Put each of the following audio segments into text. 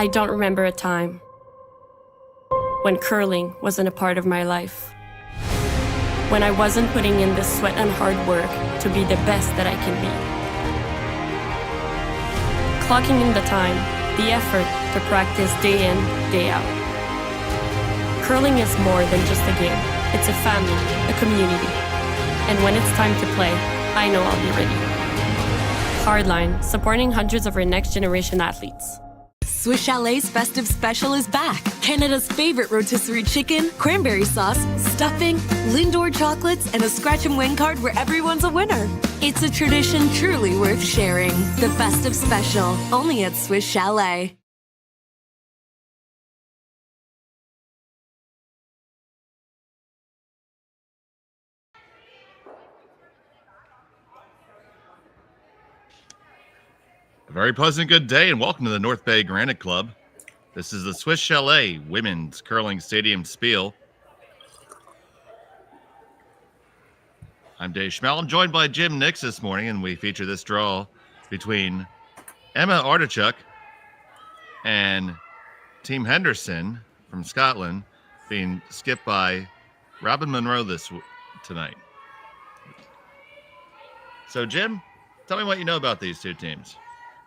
I don't remember a time when curling wasn't a part of my life. When I wasn't putting in the sweat and hard work to be the best that I can be. Clocking in the time, the effort to practice day in, day out. Curling is more than just a game. It's a family, a community. And when it's time to play, I know I'll be ready. Hardline, supporting hundreds of our next generation athletes. Swiss Chalet's festive special is back. Canada's favorite rotisserie chicken, cranberry sauce, stuffing, Lindor chocolates, and a scratch and win card where everyone's a winner. It's a tradition truly worth sharing. The festive special, only at Swiss Chalet. A very pleasant good day and welcome to the North Bay Granite Club. This is the Swiss Chalet Women's Curling Stadium Spiel. I'm Dave Schmel. I'm joined by Jim Nix this morning, and we feature this draw between Emma Artichuk and Team Henderson from Scotland being skipped by Robin Monroe tonight. So, Jim, tell me what you know about these two teams.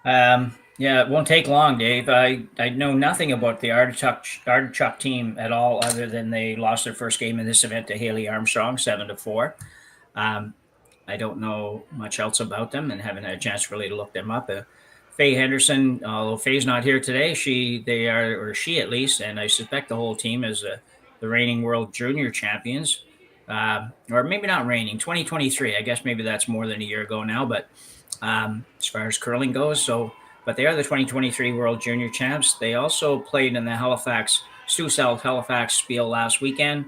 Yeah, it won't take long, Dave. I know nothing about the Artichuk team at all, other than they lost their first game in this event to Haley Armstrong, 7-4. I don't know much else about them and haven't had a chance really to look them up. Fay Henderson, although Fay's not here today, she at least, and I suspect the whole team is the reigning world junior champions, or maybe not reigning, 2023. I guess maybe that's more than a year ago now, but as far as curling goes. But they are the 2023 World Junior Champs. They also played in the Stu South Halifax Spiel last weekend,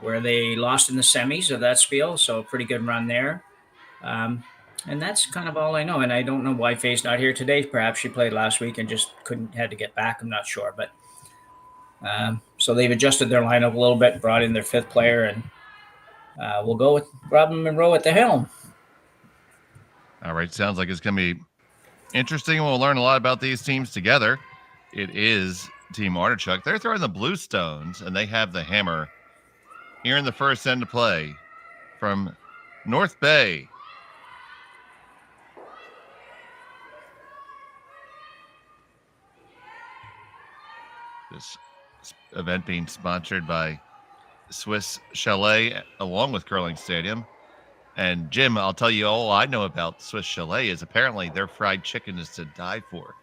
where they lost in the semis of that Spiel. So a pretty good run there. And that's kind of all I know. And I don't know why Faye's not here today. Perhaps she played last week and just had to get back. I'm not sure. But so they've adjusted their lineup a little bit, brought in their fifth player, and we'll go with Robin Monroe at the helm. All right, sounds like it's going to be interesting. We'll learn a lot about these teams together. It is Team Artichuk. They're throwing the blue stones, and they have the hammer here in the first end of play from North Bay. This event being sponsored by Swiss Chalet along with Curling Stadium. And Jim, I'll tell you, all I know about Swiss Chalet is apparently their fried chicken is to die for.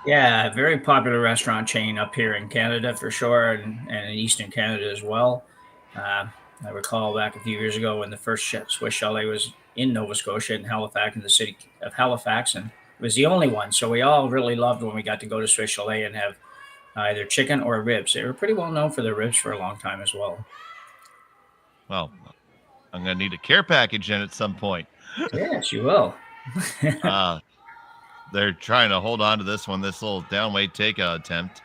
Yeah, very popular restaurant chain up here in Canada for sure, and in Eastern Canada as well. I recall back a few years ago when the first Swiss Chalet was in Nova Scotia in Halifax, in the city of Halifax, and it was the only one. So we all really loved when we got to go to Swiss Chalet and have either chicken or ribs. They were pretty well known for their ribs for a long time as well. Well, I'm going to need a care package in at some point. Yes, you will. They're trying to hold on to this little downweight takeout attempt.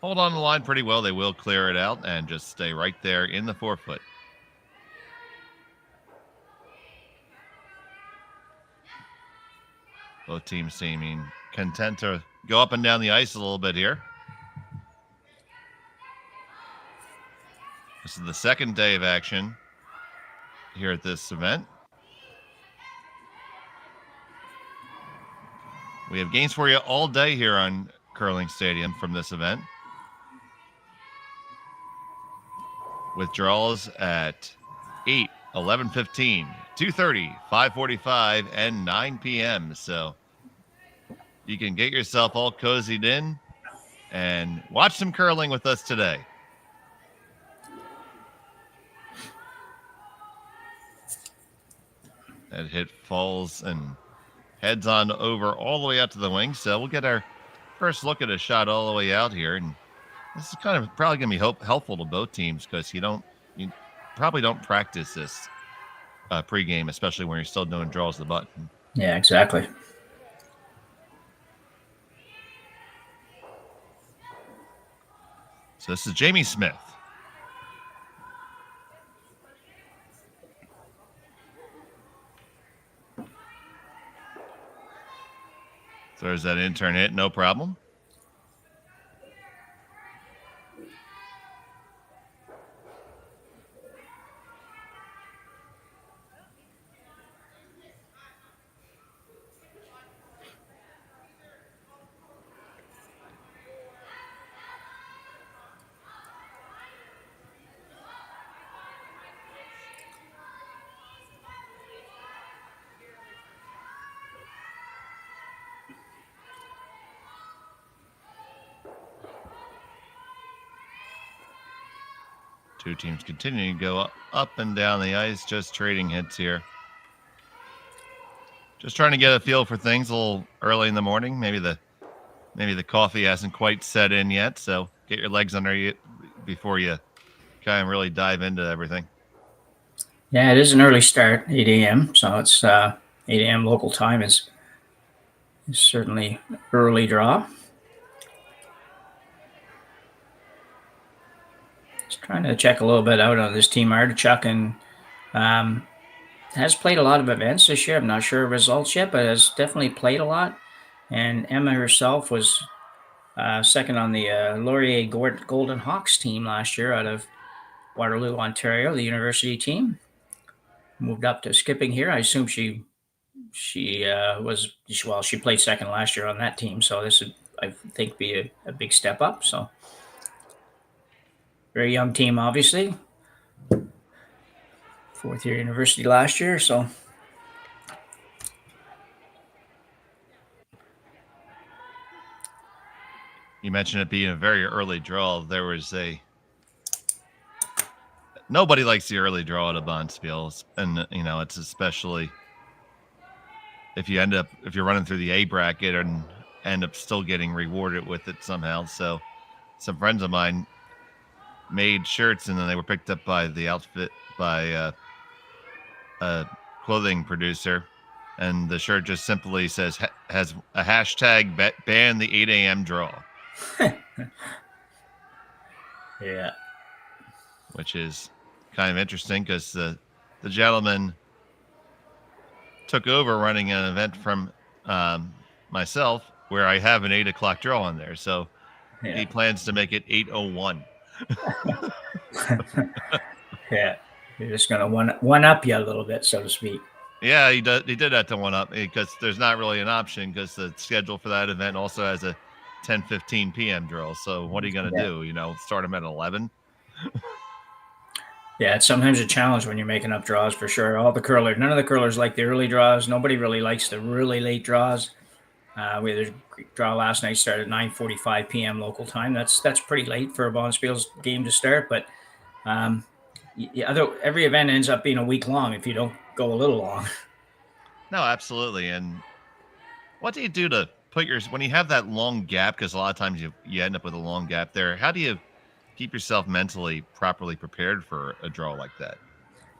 Hold on the line pretty well. They will clear it out and just stay right there in the forefoot. Both teams seeming content to go up and down the ice a little bit here. This is the second day of action here at this event. We have games for you all day here on Curling Stadium from this event, with draws at 8, 11:15, 2:30, 5:45, and 9 p.m. So you can get yourself all cozied in and watch some curling with us today. That hit falls and heads on over all the way out to the wing. So we'll get our first look at a shot all the way out here. And this is kind of probably going to be helpful to both teams because you probably don't practice this pregame, especially when you're still doing draws of the button. Yeah, exactly. So this is Jamie Smith. Throws that in-turn hit, no problem. Two teams continuing to go up and down the ice, just trading hits here. Just trying to get a feel for things a little early in the morning. Maybe the coffee hasn't quite set in yet, so get your legs under you before you kind of really dive into everything. Yeah, it is an early start, 8 a.m. So it's 8 a.m. local time is certainly early draw. Just trying to check a little bit out on this team. Artichuk and has played a lot of events this year. I'm not sure of results yet, but has definitely played a lot. And Emma herself was second on the Laurier Golden Hawks team last year out of Waterloo, Ontario, the university team. Moved up to skipping here. I assume she played second last year on that team. So this would, I think, be a big step up. So very young team, obviously. Fourth year university last year. So you mentioned it being a very early draw. There was nobody likes the early draw at a Bond Spiel, and it's especially if you're running through the A bracket and end up still getting rewarded with it somehow. So some friends of mine made shirts, and then they were picked up by the outfit by a clothing producer, and the shirt just simply has a hashtag ban the 8 a.m. draw. Yeah, which is kind of interesting because the gentleman took over running an event from myself where I have an 8 o'clock draw on there. So he plans to make it 8:01. Yeah, you're just going to one up you a little bit, so to speak. Yeah, he did that to one up because there's not really an option because the schedule for that event also has a 10:15 p.m. drill. So what are you going to do? Start them at 11? Yeah, it's sometimes a challenge when you're making up draws for sure. None of the curlers like the early draws. Nobody really likes the really late draws. We had a draw last night, started at 9:45 p.m. local time. That's pretty late for a Bonspiel's game to start, but every event ends up being a week long if you don't go a little long. No, absolutely. And what do you do to when you have that long gap? Because a lot of times you end up with a long gap there. How do you keep yourself mentally properly prepared for a draw like that?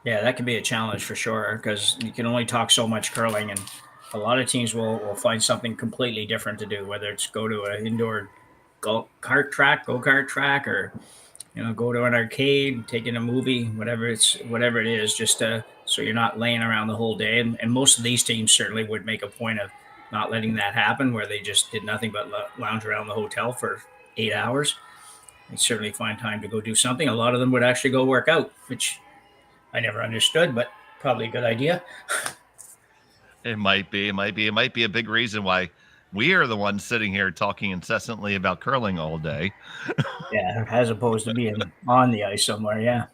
Yeah, that can be a challenge for sure because you can only talk so much curling, and a lot of teams will find something completely different to do, whether it's go to an indoor go-kart track, or go to an arcade, take in a movie, whatever it is, just so you're not laying around the whole day. And most of these teams certainly would make a point of not letting that happen, where they just did nothing but lounge around the hotel for 8 hours. They certainly find time to go do something. A lot of them would actually go work out, which I never understood, but probably a good idea. It might be a big reason why we are the ones sitting here talking incessantly about curling all day. Yeah, as opposed to being on the ice somewhere. Yeah.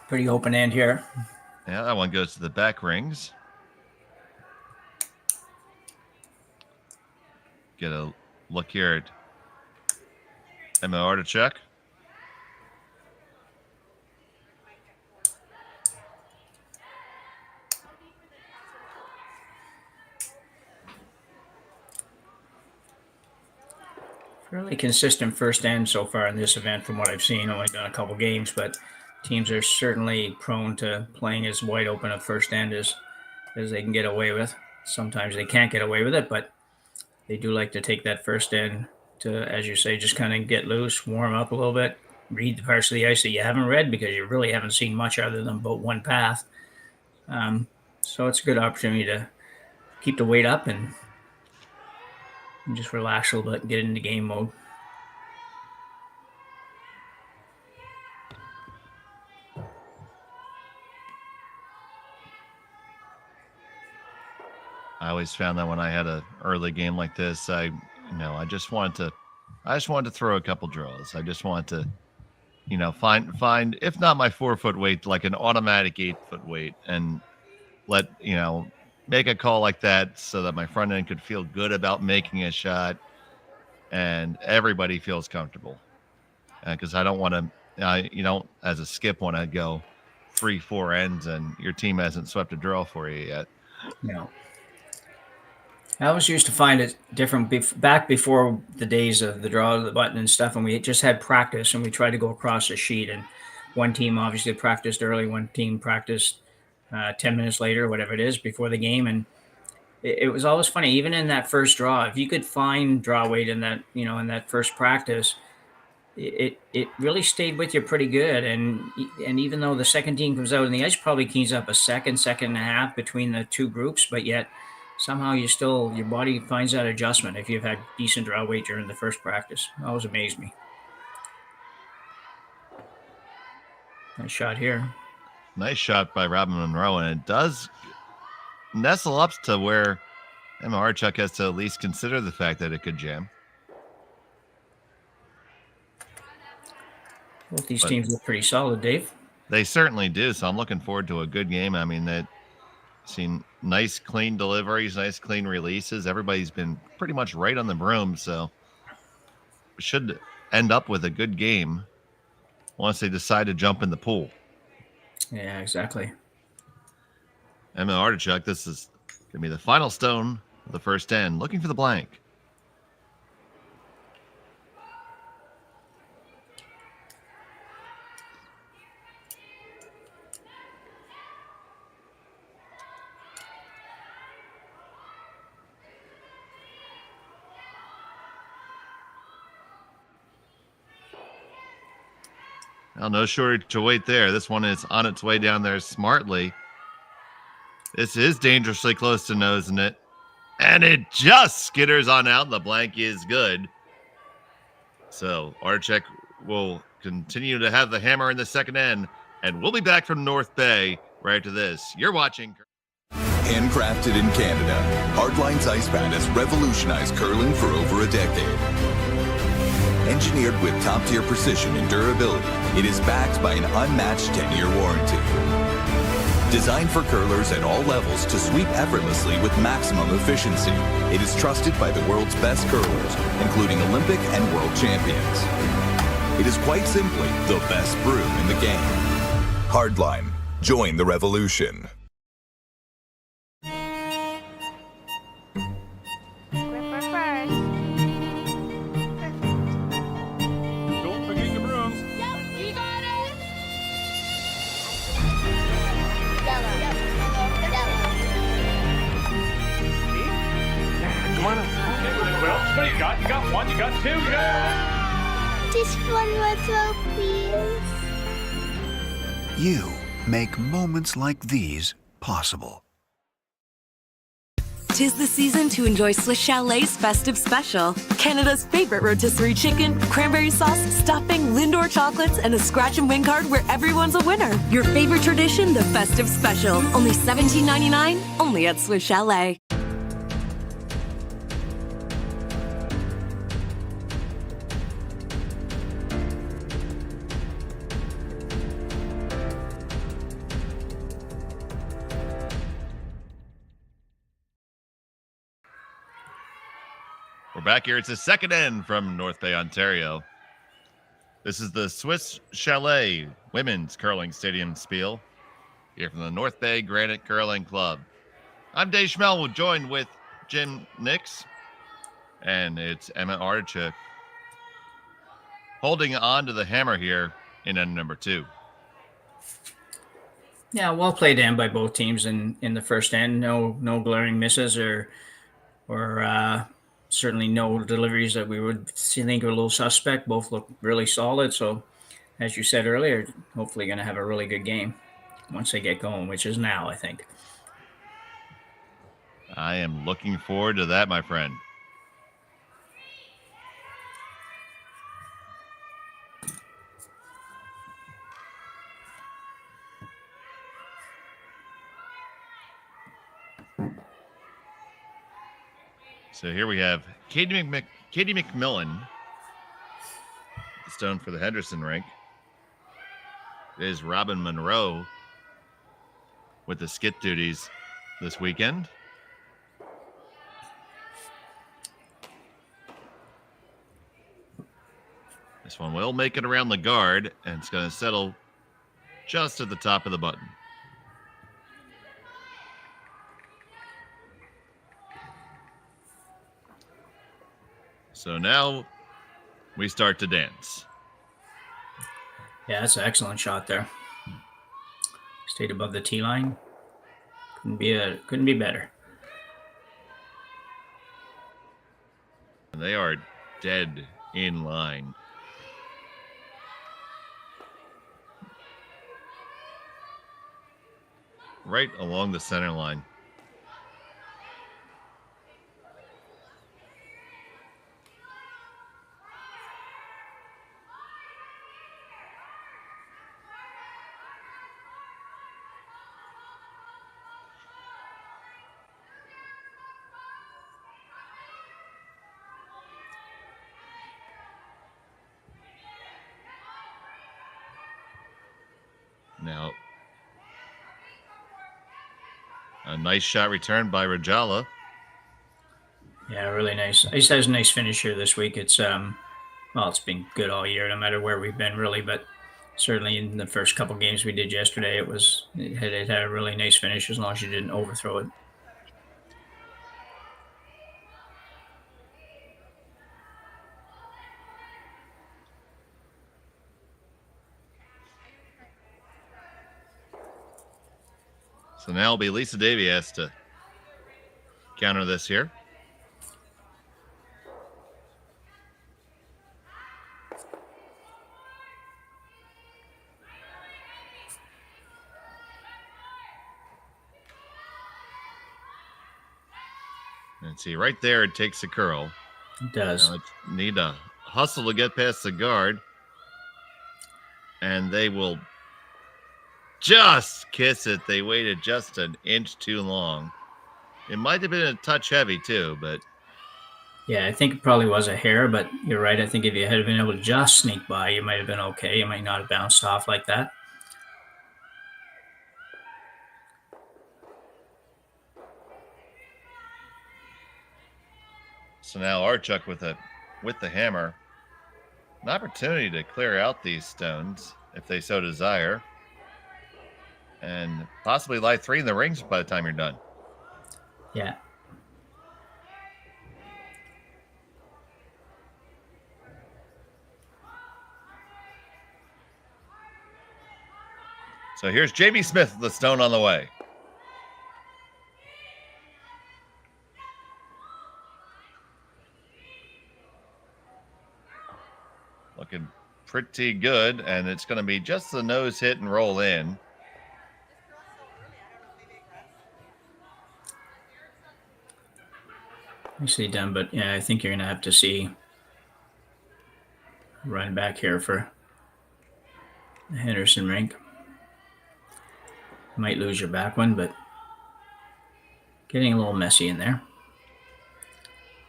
Pretty open end here. Yeah, that one goes to the back rings. Get a look here at Emma Artichuk. Fairly consistent first end so far in this event from what I've seen. Only done a couple games, but teams are certainly prone to playing as wide open a first end as they can get away with. Sometimes they can't get away with it, but they do like to take that first end to, as you say, just kind of get loose, warm up a little bit, read the parts of the ice that you haven't read because you really haven't seen much other than about one path. So it's a good opportunity to keep the weight up and just relax a little bit and get into game mode. I always found that when I had a early game like this, I just wanted to throw a couple draws. I just wanted to, find if not my 4-foot weight, like an automatic 8-foot weight, and make a call like that so that my front end could feel good about making a shot, and everybody feels comfortable. Because I don't want to, as a skip, want to go 3-4 ends and your team hasn't swept a draw for you yet. No. I always used to find it different back before the days of the draw of the button and stuff, and we just had practice, and we tried to go across the sheet, and one team obviously practiced early, one team practiced 10 minutes later, whatever it is, before the game, and it was always funny, even in that first draw, if you could find draw weight in that, in that first practice, it really stayed with you pretty good, and even though the second team comes out, and the ice probably keys up a second and a half between the two groups, but yet somehow your body finds that adjustment if you've had decent draw weight during the first practice. It always amazed me. Nice shot here. Nice shot by Robin Monroe, and it does nestle up to where Emma Artichuk has to at least consider the fact that it could jam. Both these teams look pretty solid, Dave. They certainly do, so I'm looking forward to a good game. I mean, they've seen nice, clean deliveries, nice, clean releases. Everybody's been pretty much right on the broom, so we should end up with a good game once they decide to jump in the pool. Yeah, exactly. Emma Artichuk, this is going to be the final stone of the first end. Looking for the blank. Well, no shortage to wait there. This one is on its way down there smartly. This is dangerously close to nosing it. And it just skitters on out. The blank is good. So Artichuk will continue to have the hammer in the second end. And we'll be back from North Bay right after this. You're watching. Handcrafted in Canada, Hardline's ice pad has revolutionized curling for over a decade. Engineered with top-tier precision and durability, it is backed by an unmatched 10-year warranty. Designed for curlers at all levels to sweep effortlessly with maximum efficiency, it is trusted by the world's best curlers, including Olympic and world champions. It is quite simply the best broom in the game. Hardline. Join the revolution. What you got? You got one, you got two, you got Just one more throw, please. You make moments like these possible. 'Tis the season to enjoy Swiss Chalet's festive special. Canada's favorite rotisserie chicken, cranberry sauce, stuffing, Lindor chocolates, and a scratch and win card where everyone's a winner. Your favorite tradition, the festive special. Only $17.99, only at Swiss Chalet. We're back here. It's the second end from North Bay, Ontario. This is the Swiss Chalet Women's Curling Stadium Spiel here from the North Bay Granite Curling Club. I'm Dave Schmel, joined with Jim Nix, and it's Emma Artichuk holding on to the hammer here in end number 2. Yeah, well played in by both teams in the first end. No glaring misses or certainly no deliveries that we would think are a little suspect. Both look really solid. So, as you said earlier, hopefully going to have a really good game once they get going, which is now, I think. I am looking forward to that, my friend. So here we have Katie McMillan, the stone for the Henderson rink. It is Robin Monroe with the skit duties this weekend. This one will make it around the guard, and it's going to settle just at the top of the button. So now we start to dance. Yeah, that's an excellent shot there. Stayed above the tee line. Couldn't be better. And they are dead in line. Right along the center line. Now, a nice shot returned by Rajala. Yeah, really nice. Ice has a nice finish here this week. It's it's been good all year, no matter where we've been, really. But certainly in the first couple games we did yesterday, it had a really nice finish as long as you didn't overthrow it. So now it'll be Lisa Davy has to counter this here. And see, right there, it takes a curl. It does. Now need to hustle to get past the guard. And they will just kiss it. They waited just an inch too long. It might have been a touch heavy too, but yeah, I think it probably was a hair, but you're right. I think if you had been able to just sneak by, you might have been okay. You might not have bounced off like that. So now Artichuk with the hammer. An opportunity to clear out these stones if they so desire. And possibly light 3 in the rings by the time you're done. Yeah. So here's Jamie Smith with the stone on the way. Looking pretty good, and it's going to be just the nose hit and roll in. Nicely done, but yeah, I think you're going to have to see run back here for the Henderson rink. Might lose your back one, but getting a little messy in there.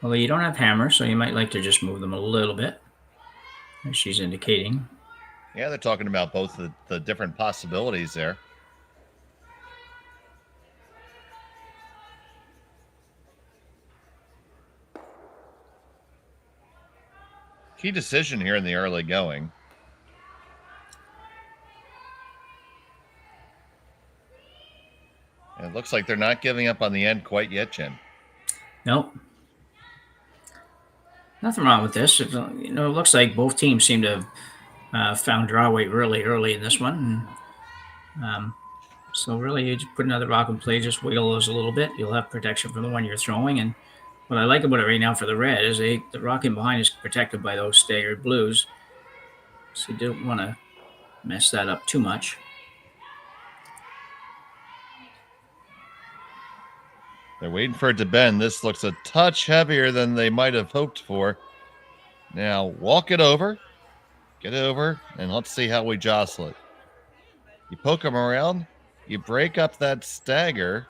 Although you don't have hammers, so you might like to just move them a little bit, as she's indicating. Yeah, they're talking about both the different possibilities there. Key decision here in the early going. And it looks like they're not giving up on the end quite yet, Jen. Nope. Nothing wrong with this. It looks like both teams seem to have found draw weight really early in this one. So really, you just put another rock in play, just wiggle those a little bit. You'll have protection from the one you're throwing. And what I like about it right now for the red is the rock in behind is protected by those staggered blues. So you don't want to mess that up too much. They're waiting for it to bend. This looks a touch heavier than they might have hoped for. Now, walk it over. Get it over, and let's see how we jostle it. You poke them around. You break up that stagger.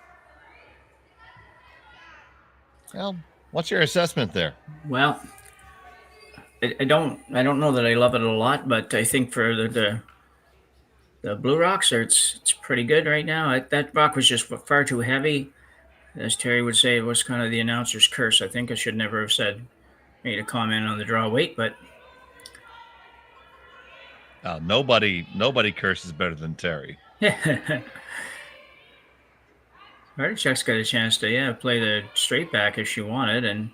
Well, what's your assessment there? Well, I don't know that I love it a lot, but I think for the blue rocks, it's pretty good right now. That rock was just far too heavy. As Terry would say, it was kind of the announcer's curse. I think I should never have made a comment on the draw weight, but nobody curses better than Terry. Artichuk's got a chance to play the straight back if she wanted, and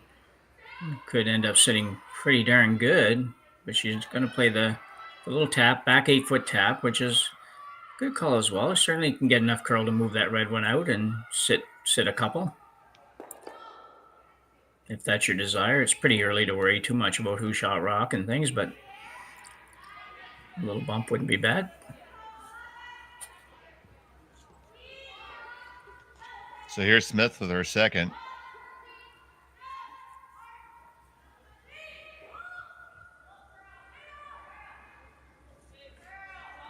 could end up sitting pretty darn good. But she's going to play the little tap, back 8-foot tap, which is a good call as well. Certainly can get enough curl to move that red one out and sit a couple, if that's your desire. It's pretty early to worry too much about who shot rock and things, but a little bump wouldn't be bad. So here's Smith with her second.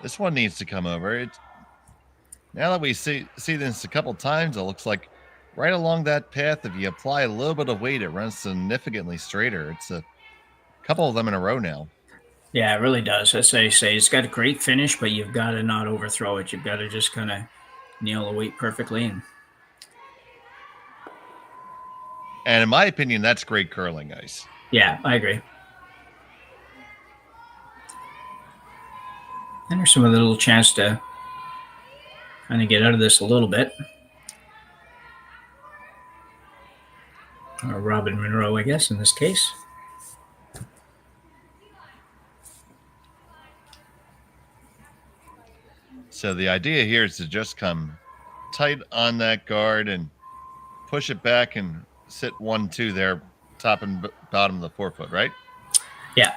This one needs to come over. Now that we see this a couple times, it looks like right along that path, if you apply a little bit of weight, it runs significantly straighter. It's a couple of them in a row now. Yeah, it really does. As I say, it's got a great finish, but you've got to not overthrow it. You've got to just kind of nail the weight perfectly. And in my opinion, that's great curling ice. Yeah, I agree. And there's some of the little chance to kind of get out of this a little bit. Or Robin Monroe, I guess, in this case. So the idea here is to just come tight on that guard and push it back and sit 1-2 there, top and bottom of the 4-foot, right? Yeah.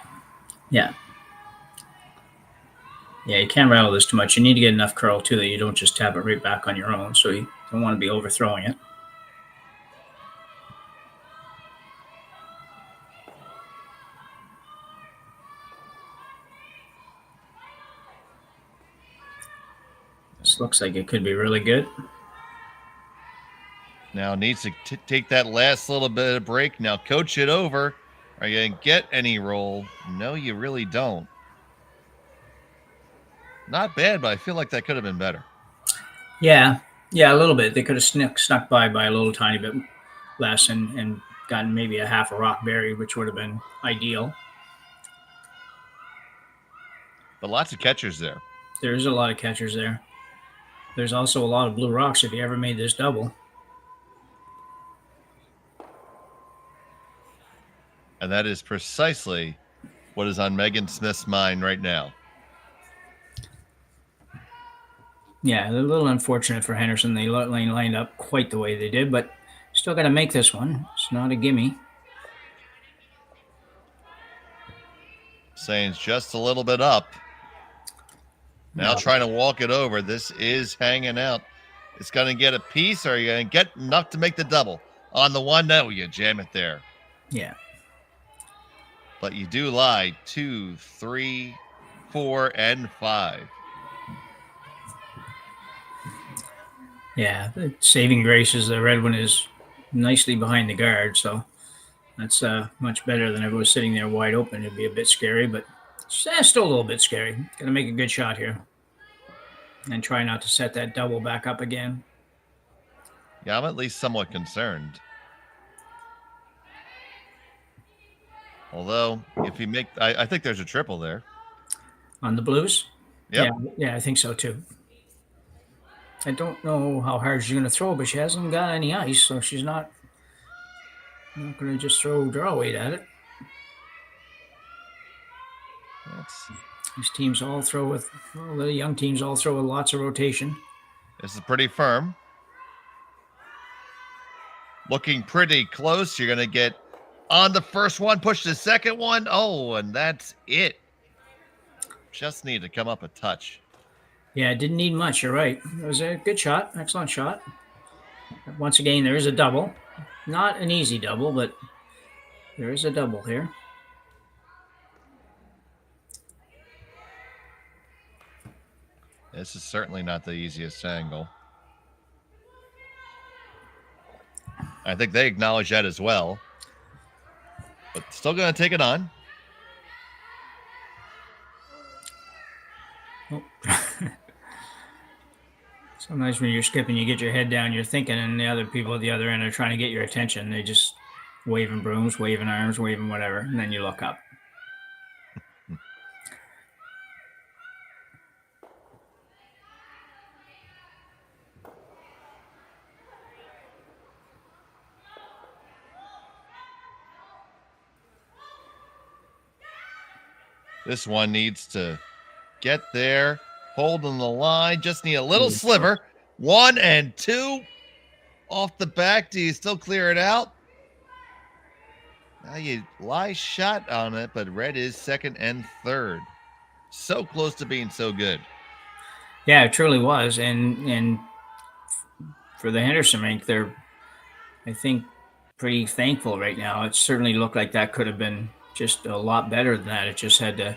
Yeah, you can't rattle this too much. You need to get enough curl, too, that you don't just tap it right back on your own. So you don't want to be overthrowing it. This looks like it could be really good. Now needs to take that last little bit of break. Now coach it over. Are you going to get any roll? No, you really don't. Not bad, but I feel like that could have been better. Yeah, a little bit. They could have snuck by a little tiny bit less and gotten maybe a half a rock buried, which would have been ideal. But lots of catchers there. There's a lot of catchers there. There's also a lot of blue rocks if you ever made this double. And that is precisely what is on Megan Smith's mind right now. Yeah, a little unfortunate for Henderson. They lined up quite the way they did, but still got to make this one. It's not a gimme. Saying it's just a little bit up. Now trying to walk it over. This is hanging out. It's going to get a piece, or are you going to get enough to make the double? On the one, no, you jam it there. Yeah. But you do lie 2, 3, 4, and 5. Yeah, the saving grace is the red one is nicely behind the guard, so that's much better than if it was sitting there wide open. It'd be a bit scary, but still a little bit scary. Got to make a good shot here and try not to set that double back up again. Yeah, I'm at least somewhat concerned. Although, if you make, I think there's a triple there. On the blues? Yep. Yeah, I think so too. I don't know how hard she's going to throw, but she hasn't got any ice, so she's not going to just throw draw weight at it. These teams all throw with, well, the young teams all throw with lots of rotation. This is pretty firm. Looking pretty close. You're going to get on the first one, push the second one. Oh, and that's it. Just need to come up a touch. Yeah, it didn't need much. You're right. It was a good shot. Excellent shot. Once again, there is a double. Not an easy double, but there is a double here. This is certainly not the easiest angle. I think they acknowledge that as well. But still going to take it on. Oh. Sometimes when you're skipping, you get your head down, you're thinking, and the other people at the other end are trying to get your attention. They just waving brooms, waving arms, waving whatever, and then you look up. This one needs to get there, holding the line. Just need a little sliver. 1 and 2 off the back. Do you still clear it out? Now you lie shot on it, but red is second and third. So close to being so good. Yeah, it truly was. And for the Henderson rink, they're, I think, pretty thankful right now. It certainly looked like that could have been just a lot better than that. It just had to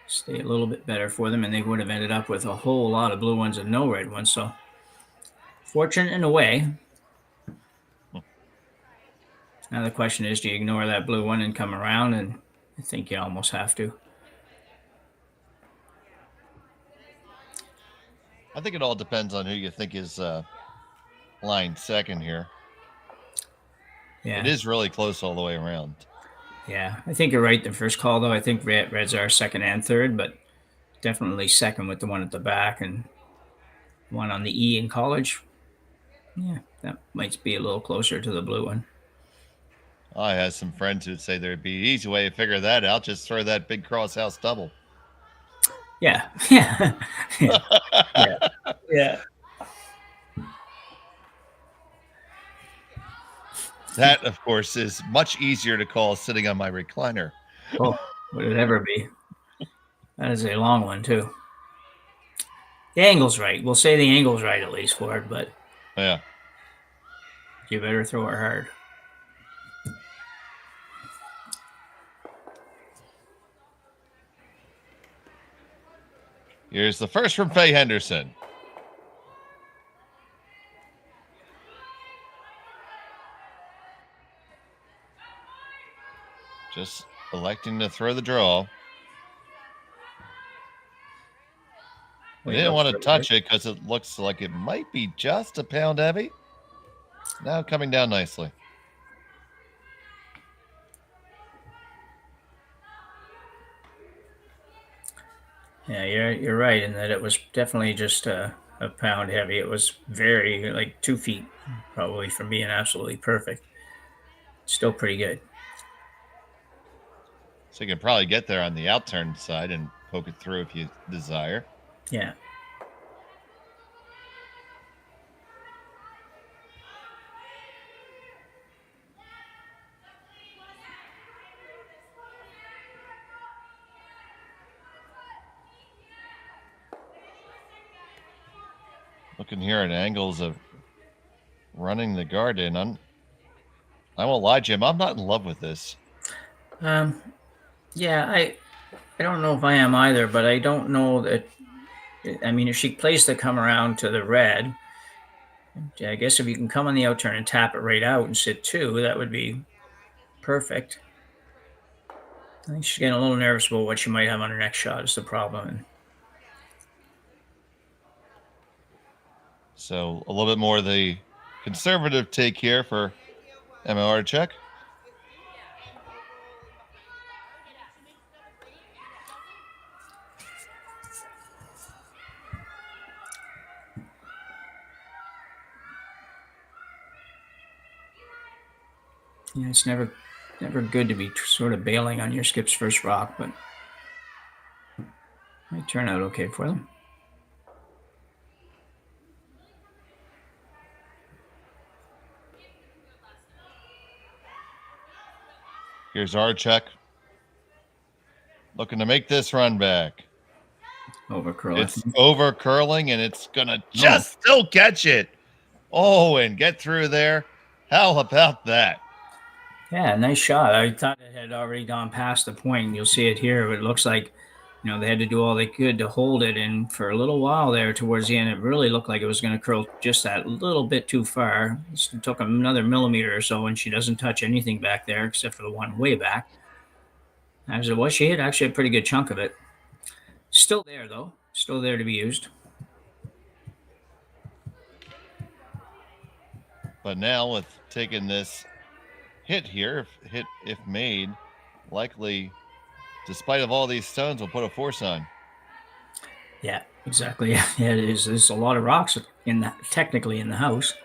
stay a little bit better for them, and they would have ended up with a whole lot of blue ones and no red ones. So fortunate in a way. Now the question is, do you ignore that blue one and come around? And I think you almost have to. I think it all depends on who you think is line second here. Yeah, it is really close all the way around. Yeah, I think you're right. The first call, though, I think reds are second and third, but definitely second with the one at the back and one on the E in college. Yeah, that might be a little closer to the blue one. I have some friends who'd say there'd be an easy way to figure that out. Just throw that big crosshouse double. Yeah. Yeah. Yeah. Yeah. That, of course, is much easier to call sitting on my recliner. Oh, would it ever be? That is a long one, too. The angle's right. We'll say the angle's right at least for it, but yeah, you better throw it hard. Here's the first from Fay Henderson. Just electing to throw the draw. We didn't want to touch it because it looks like it might be just a pound heavy. Now coming down nicely. Yeah, you're right in that it was definitely just a pound heavy. It was very, like 2 feet probably from being absolutely perfect. Still pretty good. So you can probably get there on the outturn side and poke it through if you desire. Yeah. Looking here at angles of running the guard in. I won't lie, Jim. I'm not in love with this. Yeah, I don't know if I am either, but I don't know that. I mean, if she plays to come around to the red, I guess if you can come on the outturn and tap it right out and sit 2, that would be perfect. I think she's getting a little nervous about what she might have on her next shot is the problem. So a little bit more the conservative take here for Emma Artichuk. Yeah, it's never good to be sort of bailing on your skip's first rock, but it might turn out okay for them. Here's Artichuk looking to make this run back. Over curling. It's over curling, and it's going to just still catch it. Oh, and get through there. How about that? Yeah, nice shot. I thought it had already gone past the point. You'll see it here. It looks like, they had to do all they could to hold it. And for a little while there towards the end, it really looked like it was going to curl just that little bit too far. It took another millimeter or so, and she doesn't touch anything back there except for the one way back. As it was, she hit actually a pretty good chunk of it. Still there, though. Still there to be used. But now with taking this hit here, if made, likely, despite of all these stones, will put a force on. Yeah, exactly. Yeah, it is. There's a lot of rocks technically in the house.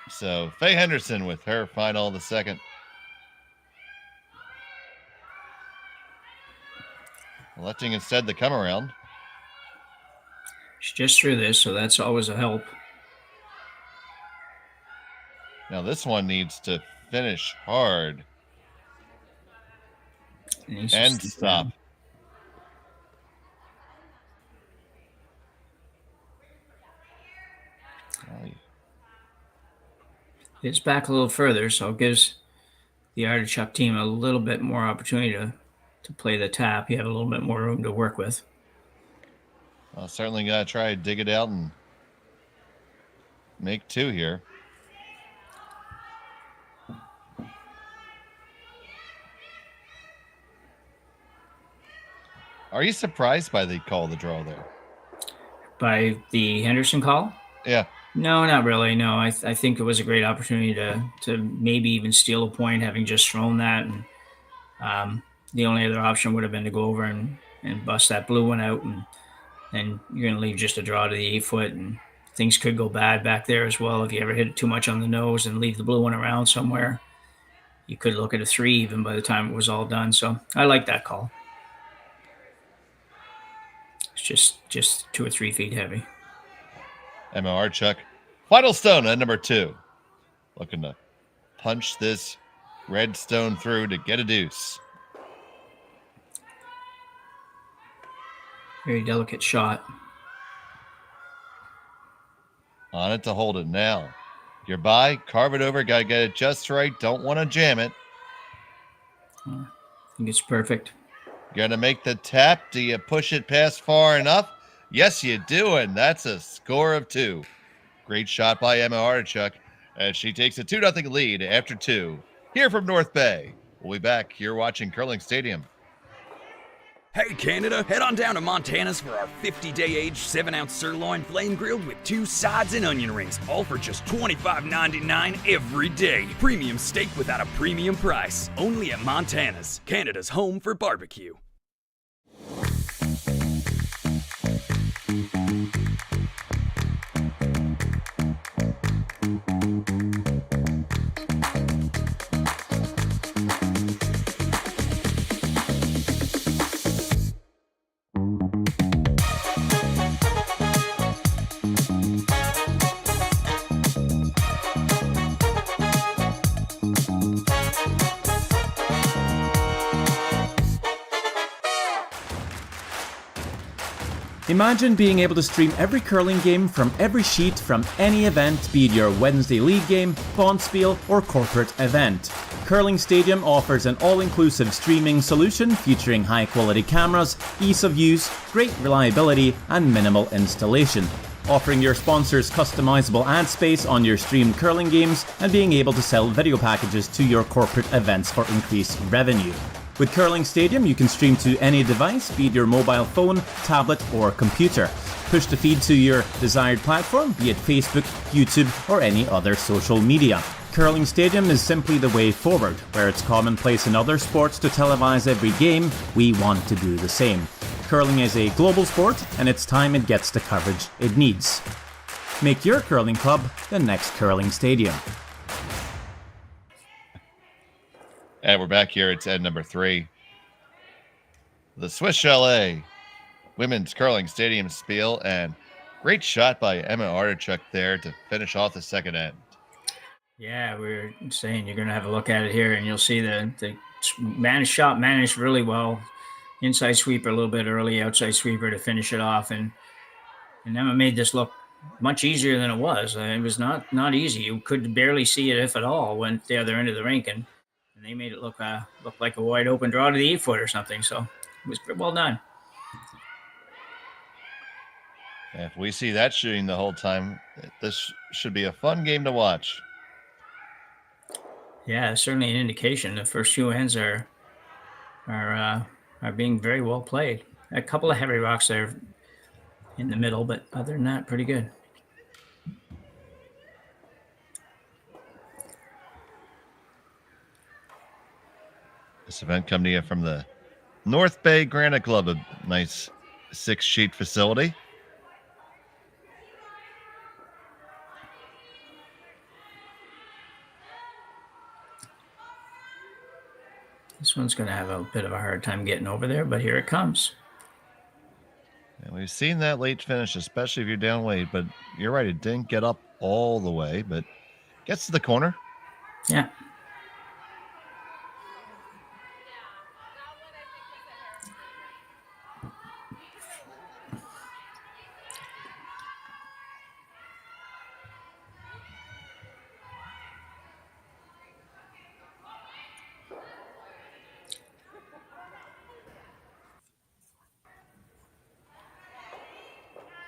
So Fay Henderson with her final, the second. Electing instead the come around. She's just through this, so that's always a help. Now this one needs to finish hard and stop. It's back a little further, so it gives the Artichuk team a little bit more opportunity to play the tap. You have a little bit more room to work with. Well, certainly got to try to dig it out and make two here. Are you surprised by the call, the draw there? By the Henderson call? Yeah. No, not really. No, I think it was a great opportunity to maybe even steal a point, having just thrown that. And the only other option would have been to go over and bust that blue one out, and then you're going to leave just a draw to the 8 foot, and things could go bad back there as well if you ever hit it too much on the nose and leave the blue one around somewhere. You could look at a 3 even by the time it was all done. So I like that call. It's just 2 or 3 feet heavy. Emma Artichuk, final stone at number 2. Looking to punch this red stone through to get a deuce. Very delicate shot. On it to hold it now. You're by, carve it over, gotta get it just right. Don't want to jam it. I think it's perfect. Gonna make the tap. Do you push it past far enough? Yes, you do, and that's a score of 2. Great shot by Emma Artichuk as she takes a 2-0 lead after 2. Here from North Bay. We'll be back here watching Curling Stadium. Hey Canada, head on down to Montana's for our 50-day aged 7-ounce sirloin flame grilled with 2 sides and onion rings, all for just $25.99 every day. Premium steak without a premium price. Only at Montana's, Canada's home for barbecue. Imagine being able to stream every curling game from every sheet from any event, be it your Wednesday league game, Spiel, or corporate event. Curling Stadium offers an all-inclusive streaming solution featuring high-quality cameras, ease of use, great reliability, and minimal installation. Offering your sponsors customizable ad space on your streamed curling games and being able to sell video packages to your corporate events for increased revenue. With Curling Stadium, you can stream to any device, be it your mobile phone, tablet, or computer. Push the feed to your desired platform, be it Facebook, YouTube, or any other social media. Curling Stadium is simply the way forward. Where it's commonplace in other sports to televise every game, we want to do the same. Curling is a global sport, and it's time it gets the coverage it needs. Make your curling club the next Curling Stadium. And we're back here. It's at number 3. The Swiss Chalet Women's Curling Stadium Spiel, and great shot by Emma Artichuk there to finish off the second end. Yeah, we were saying you're going to have a look at it here, and you'll see the shot managed really well. inside sweeper a little bit early, outside sweeper to finish it off, and Emma made this look much easier than it was. It was not easy. You could barely see it, if at all, went the other end of the rink, and they made it look like a wide open draw to the 8-foot or something. So it was well done. If we see that shooting the whole time, this should be a fun game to watch. Yeah, certainly an indication. The first few ends are being very well played. A couple of heavy rocks there in the middle, but other than that, pretty good. This event coming to you from the North Bay Granite Club, a nice 6-sheet facility. This one's going to have a bit of a hard time getting over there, but here it comes. And we've seen that late finish, especially if you're down late, but you're right, it didn't get up all the way, but gets to the corner. Yeah.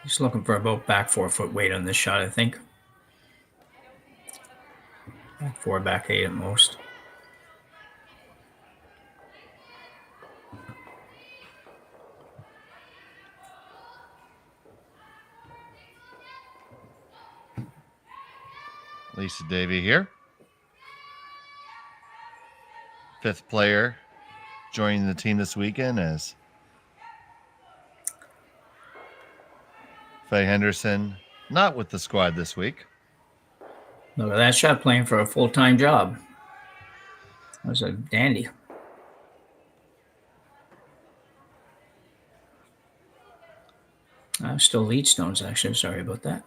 Just looking for about back 4-foot weight on this shot, I think. Back 4, back 8 at most. Lisa Davey here. 5th player joining the team this weekend as Fay Henderson, not with the squad this week. Look at that shot, playing for a full-time job. That was a dandy. Still lead stones, actually. Sorry about that.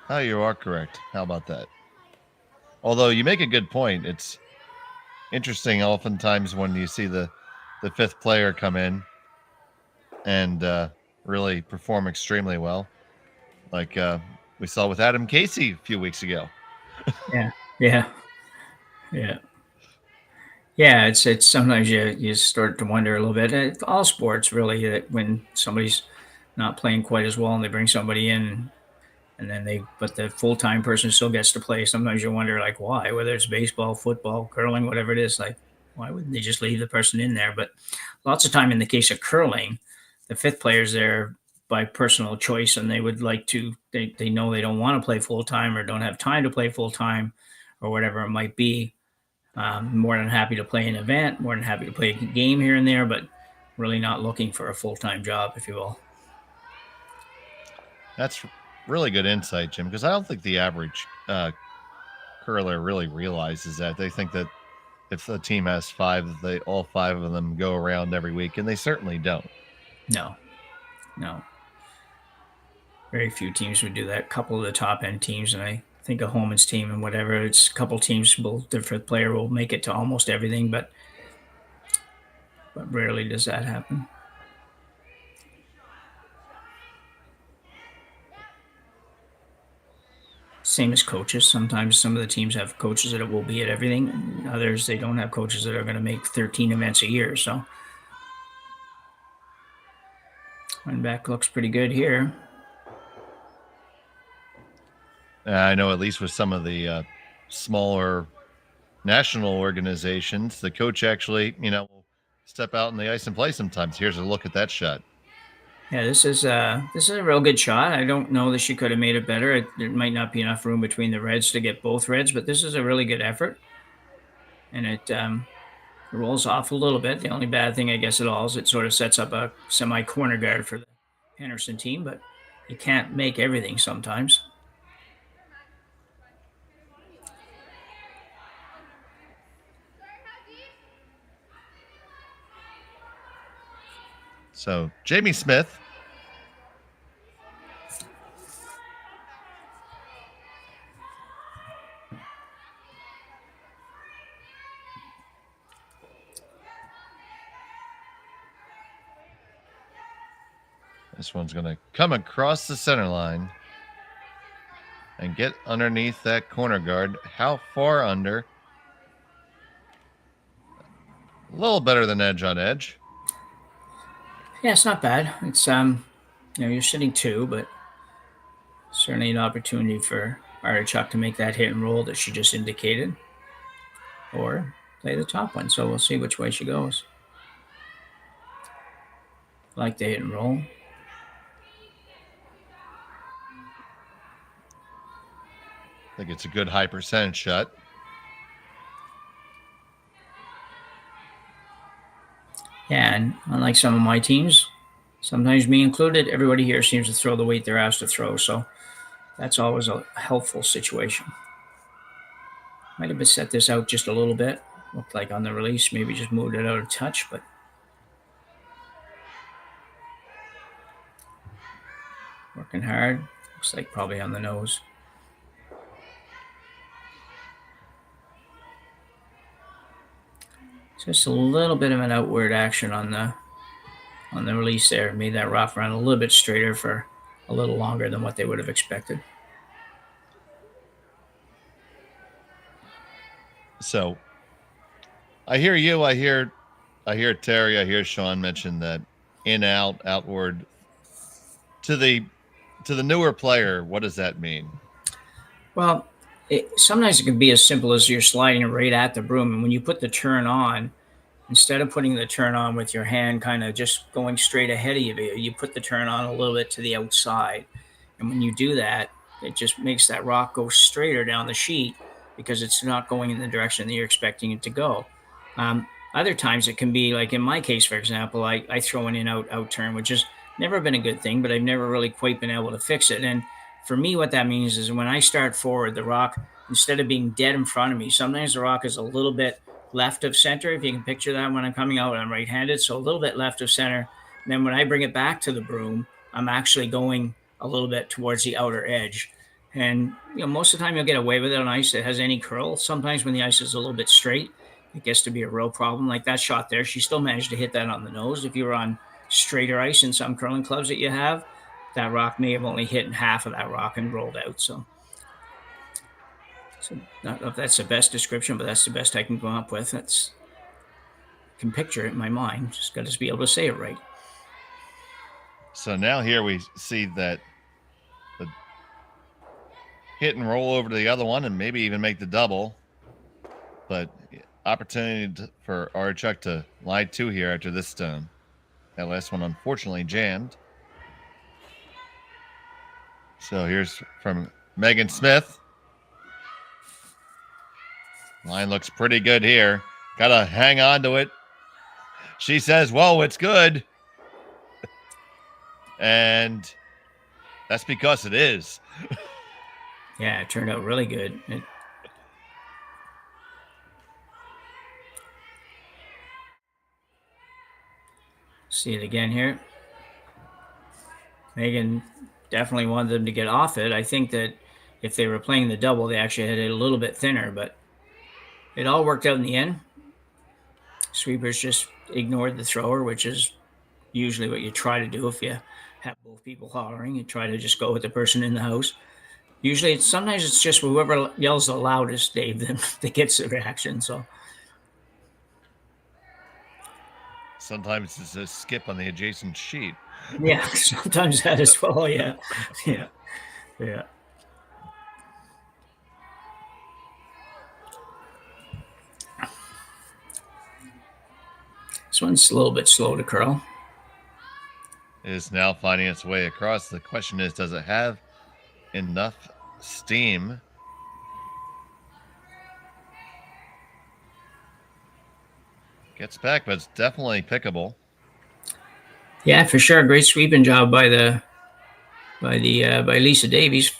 Oh, you are correct. How about that? Although you make a good point. It's interesting oftentimes when you see the 5th player come in and really perform extremely well. Like we saw with Adam Casey a few weeks ago. Yeah. It's sometimes you start to wonder a little bit. It's all sports really, that when somebody's not playing quite as well and they bring somebody in, and then but the full-time person still gets to play. Sometimes you wonder, like, why? Whether it's baseball, football, curling, whatever it is, like, why wouldn't they just leave the person in there? But lots of time in the case of curling, the 5th player's there by personal choice, and they would like to. They know they don't want to play full-time or don't have time to play full-time, or whatever it might be. More than happy to play an event, more than happy to play a game here and there, but really not looking for a full-time job, if you will. That's really good insight, Jim, because I don't think the average curler really realizes that. They think that if the team has 5, all 5 of them go around every week, and they certainly don't. No. Very few teams would do that. A couple of the top-end teams, and I think a Holman's team and whatever, it's a couple teams, the 5th player will make it to almost everything, but rarely does that happen. Same as coaches. Sometimes some of the teams have coaches that will be at everything, and others, they don't have coaches that are going to make 13 events a year. So one back looks pretty good here. I know, at least with some of the smaller national organizations, the coach actually, will step out on the ice and play sometimes. Here's a look at that shot. Yeah, this is a real good shot. I don't know that she could have made it better. There might not be enough room between the reds to get both reds, but this is a really good effort. And it rolls off a little bit. The only bad thing, I guess, at all is it sort of sets up a semi-corner guard for the Henderson team, but you can't make everything sometimes. So Jamie Smith This one's going to come across the center line and get underneath that corner guard. How far under? A little better than edge on edge. Yeah, it's not bad. It's you're sitting 2, but certainly an opportunity for Artichuk to make that hit and roll that she just indicated, or play the top one. So we'll see which way she goes. Like the hit and roll. I think it's a good high percentage shot. Yeah, and unlike some of my teams, sometimes me included, everybody here seems to throw the weight they're asked to throw. So that's always a helpful situation. Might have set this out just a little bit. Looked like on the release, maybe just moved it out of touch, but working hard. Looks like probably on the nose. Just a little bit of an outward action on the release there. Made that rock run a little bit straighter for a little longer than what they would have expected. So I hear you. I hear Terry. I hear Sean mention that in, out, outward. To the newer player, what does that mean? Well, sometimes it can be as simple as you're sliding right at the broom. And when you put the turn on, instead of putting the turn on with your hand kind of just going straight ahead of you, you put the turn on a little bit to the outside. And when you do that, it just makes that rock go straighter down the sheet because it's not going in the direction that you're expecting it to go. Other times it can be like in my case, for example, I throw an in-out turn, which has never been a good thing, but I've never really quite been able to fix it. And for me, what that means is when I start forward, the rock, instead of being dead in front of me, sometimes the rock is a little bit left of center. If you can picture that when I'm coming out, I'm right-handed, so a little bit left of center. And then when I bring it back to the broom, I'm actually going a little bit towards the outer edge. And most of the time you'll get away with it on ice that has any curl. Sometimes when the ice is a little bit straight, it gets to be a real problem. Like that shot there, she still managed to hit that on the nose. If you were on straighter ice in some curling clubs that you have, that rock may have only hit half of that rock and rolled out. So not know if that's the best description, but that's the best I can come up with. I can picture it in my mind. Just got to be able to say it right. So now here we see that the hit and roll over to the other one and maybe even make the double. But opportunity for Artichuk to lie 2 here after this stone. That last one unfortunately jammed. So here's from Megan Smith. Line looks pretty good here. Got to hang on to it. She says, whoa, it's good. And that's because it is. Yeah, it turned out really good. See it again here. Megan definitely wanted them to get off it. I think that if they were playing the double, they actually had it a little bit thinner, but it all worked out in the end. Sweepers just ignored the thrower, which is usually what you try to do if you have both people hollering. You try to just go with the person in the house. Usually, sometimes it's just whoever yells the loudest, Dave, that gets the reaction. So sometimes it's a skip on the adjacent sheet. Yeah, sometimes that as well. Yeah. This one's a little bit slow to curl. It is now finding its way across. The question is, does it have enough steam? Gets back, but it's definitely pickable. Yeah, for sure. Great sweeping job by Lisa Davies,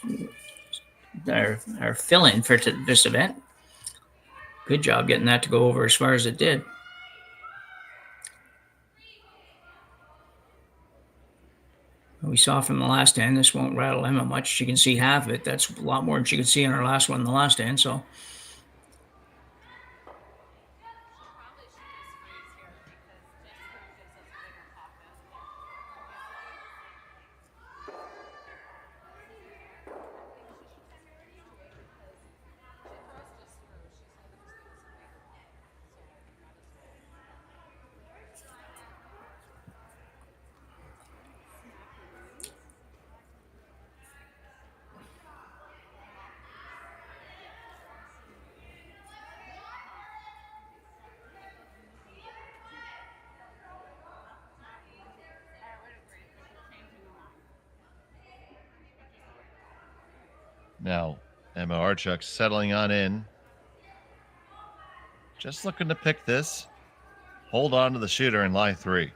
our fill-in for this event. Good job getting that to go over as far as it did. We saw from the last end, this won't rattle Emma much. She can see half of it. That's a lot more than she could see on her last one in the last end. So Now, Emma Artichuk settling on in. Just looking to pick this. Hold on to the shooter in line 3.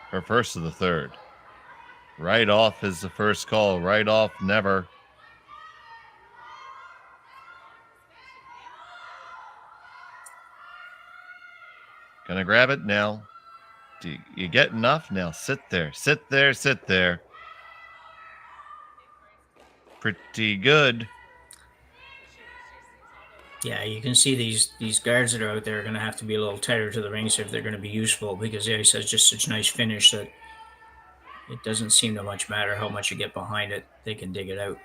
Her first of the third. Right off is the first call. Right off, never. Gonna grab it now. Do you get enough? Now sit there, sit there, sit there. Pretty good. Yeah, you can see these guards that are out there are going to have to be a little tighter to the rings if they're going to be useful, because the ice has just such a nice finish that it doesn't seem to much matter how much you get behind it. They can dig it out.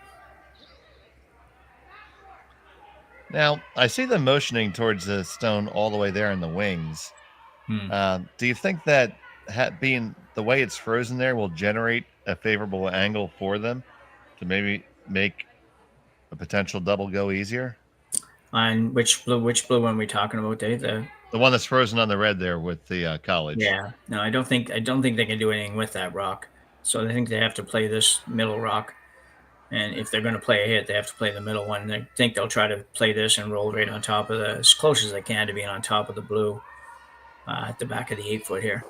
Now, I see them motioning towards the stone all the way there in the wings. Do you think that being the way it's frozen there will generate a favorable angle for them to maybe make a potential double go easier? On which blue one are we talking about, Dave? The one that's frozen on the red there with the college. Yeah, no, I don't think they can do anything with that rock. So I think they have to play this middle rock, and if they're going to play a hit, they have to play the middle one. I think they'll try to play this and roll right on top of as close as they can to being on top of the blue at the back of the 8 foot here.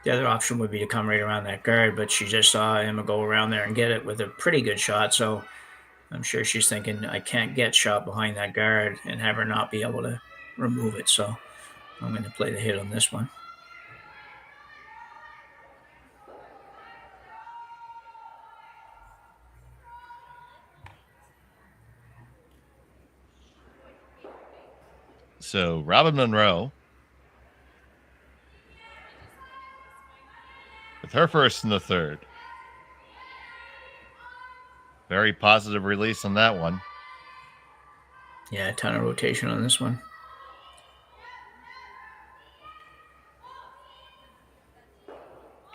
The other option would be to come right around that guard, but she just saw Emma go around there and get it with a pretty good shot. So I'm sure she's thinking, I can't get shot behind that guard and have her not be able to remove it. So I'm going to play the hit on this one. So Robin Monroe with her first in the third. Very positive release on that one. Yeah, a ton of rotation on this one.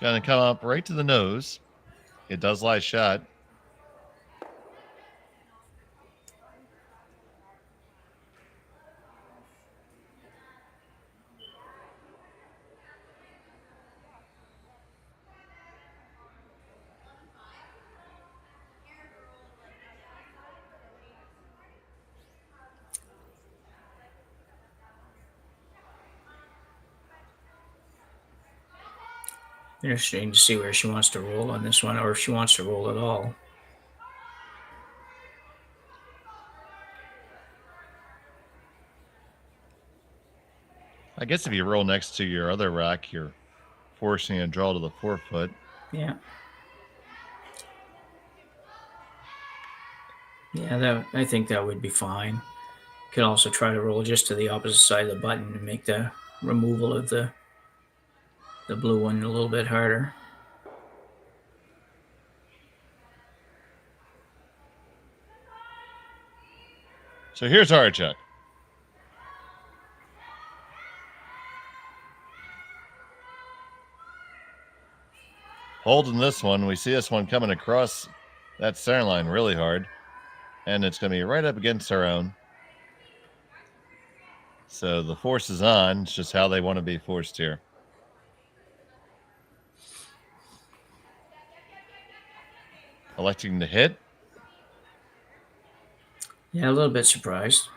Gonna come up right to the nose. It does lie shot. Interesting to see where she wants to roll on this one, or if she wants to roll at all. I guess if you roll next to your other rack, you're forcing a draw to the 4 foot. Yeah. Yeah, I think that would be fine. Could also try to roll just to the opposite side of the button and make the removal of the blue one a little bit harder. So here's Artichuk. Holding this one. We see this one coming across that center line really hard. And it's going to be right up against our own. So the force is on. It's just how they want to be forced here. Electing to hit. Yeah, a little bit surprised.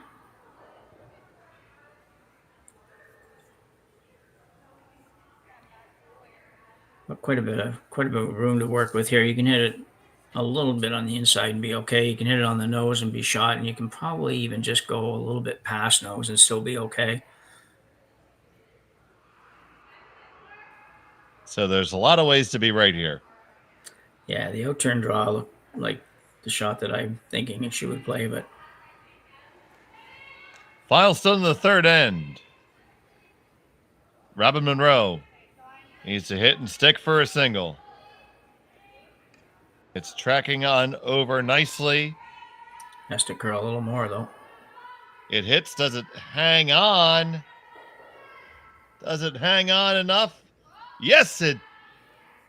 But quite a bit of room to work with here. You can hit it a little bit on the inside and be okay. You can hit it on the nose and be shot, and you can probably even just go a little bit past nose and still be okay. So there's a lot of ways to be right here. Yeah, the out-turn draw looked like the shot that I'm thinking she would play, but... File still in the third end. Robin Monroe needs to hit and stick for a single. It's tracking on over nicely. Has to curl a little more, though. It hits. Does it hang on? Does it hang on enough? Yes, it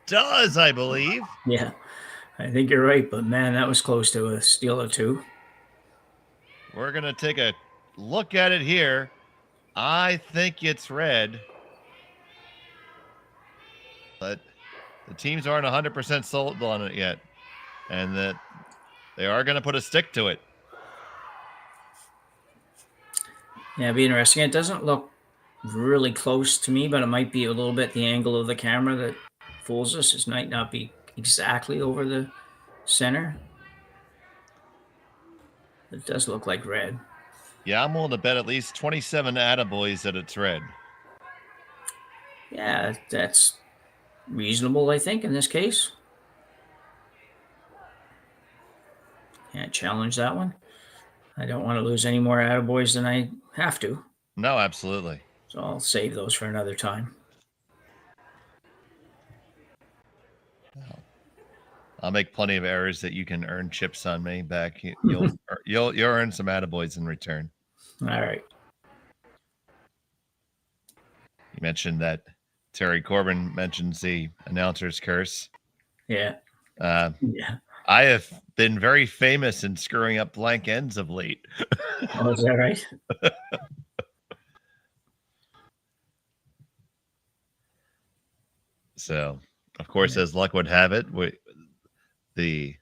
does, I believe. Yeah, I think you're right, but man, that was close to a steal or two. We're going to take a look at it here. I think it's red. But the teams aren't 100% sold on it yet, and that they are going to put a stick to it. Yeah, it'd be interesting. It doesn't look really close to me, but it might be a little bit the angle of the camera that fools us. It might not be exactly over the center. It does look like red. Yeah, I'm willing to bet at least 27 attaboys that it's red. Yeah, that's reasonable, I think, in this case. Can't challenge that one. I don't want to lose any more attaboys than I have to. No, absolutely. So I'll save those for another time. I'll make plenty of errors that you can earn chips on me back. You'll earn some attaboys in return. All right. You mentioned that Terry Corbin mentions the announcer's curse. Yeah. Yeah. I have been very famous in screwing up blank ends of late. Oh, is that right? So, of course, as luck would have it, the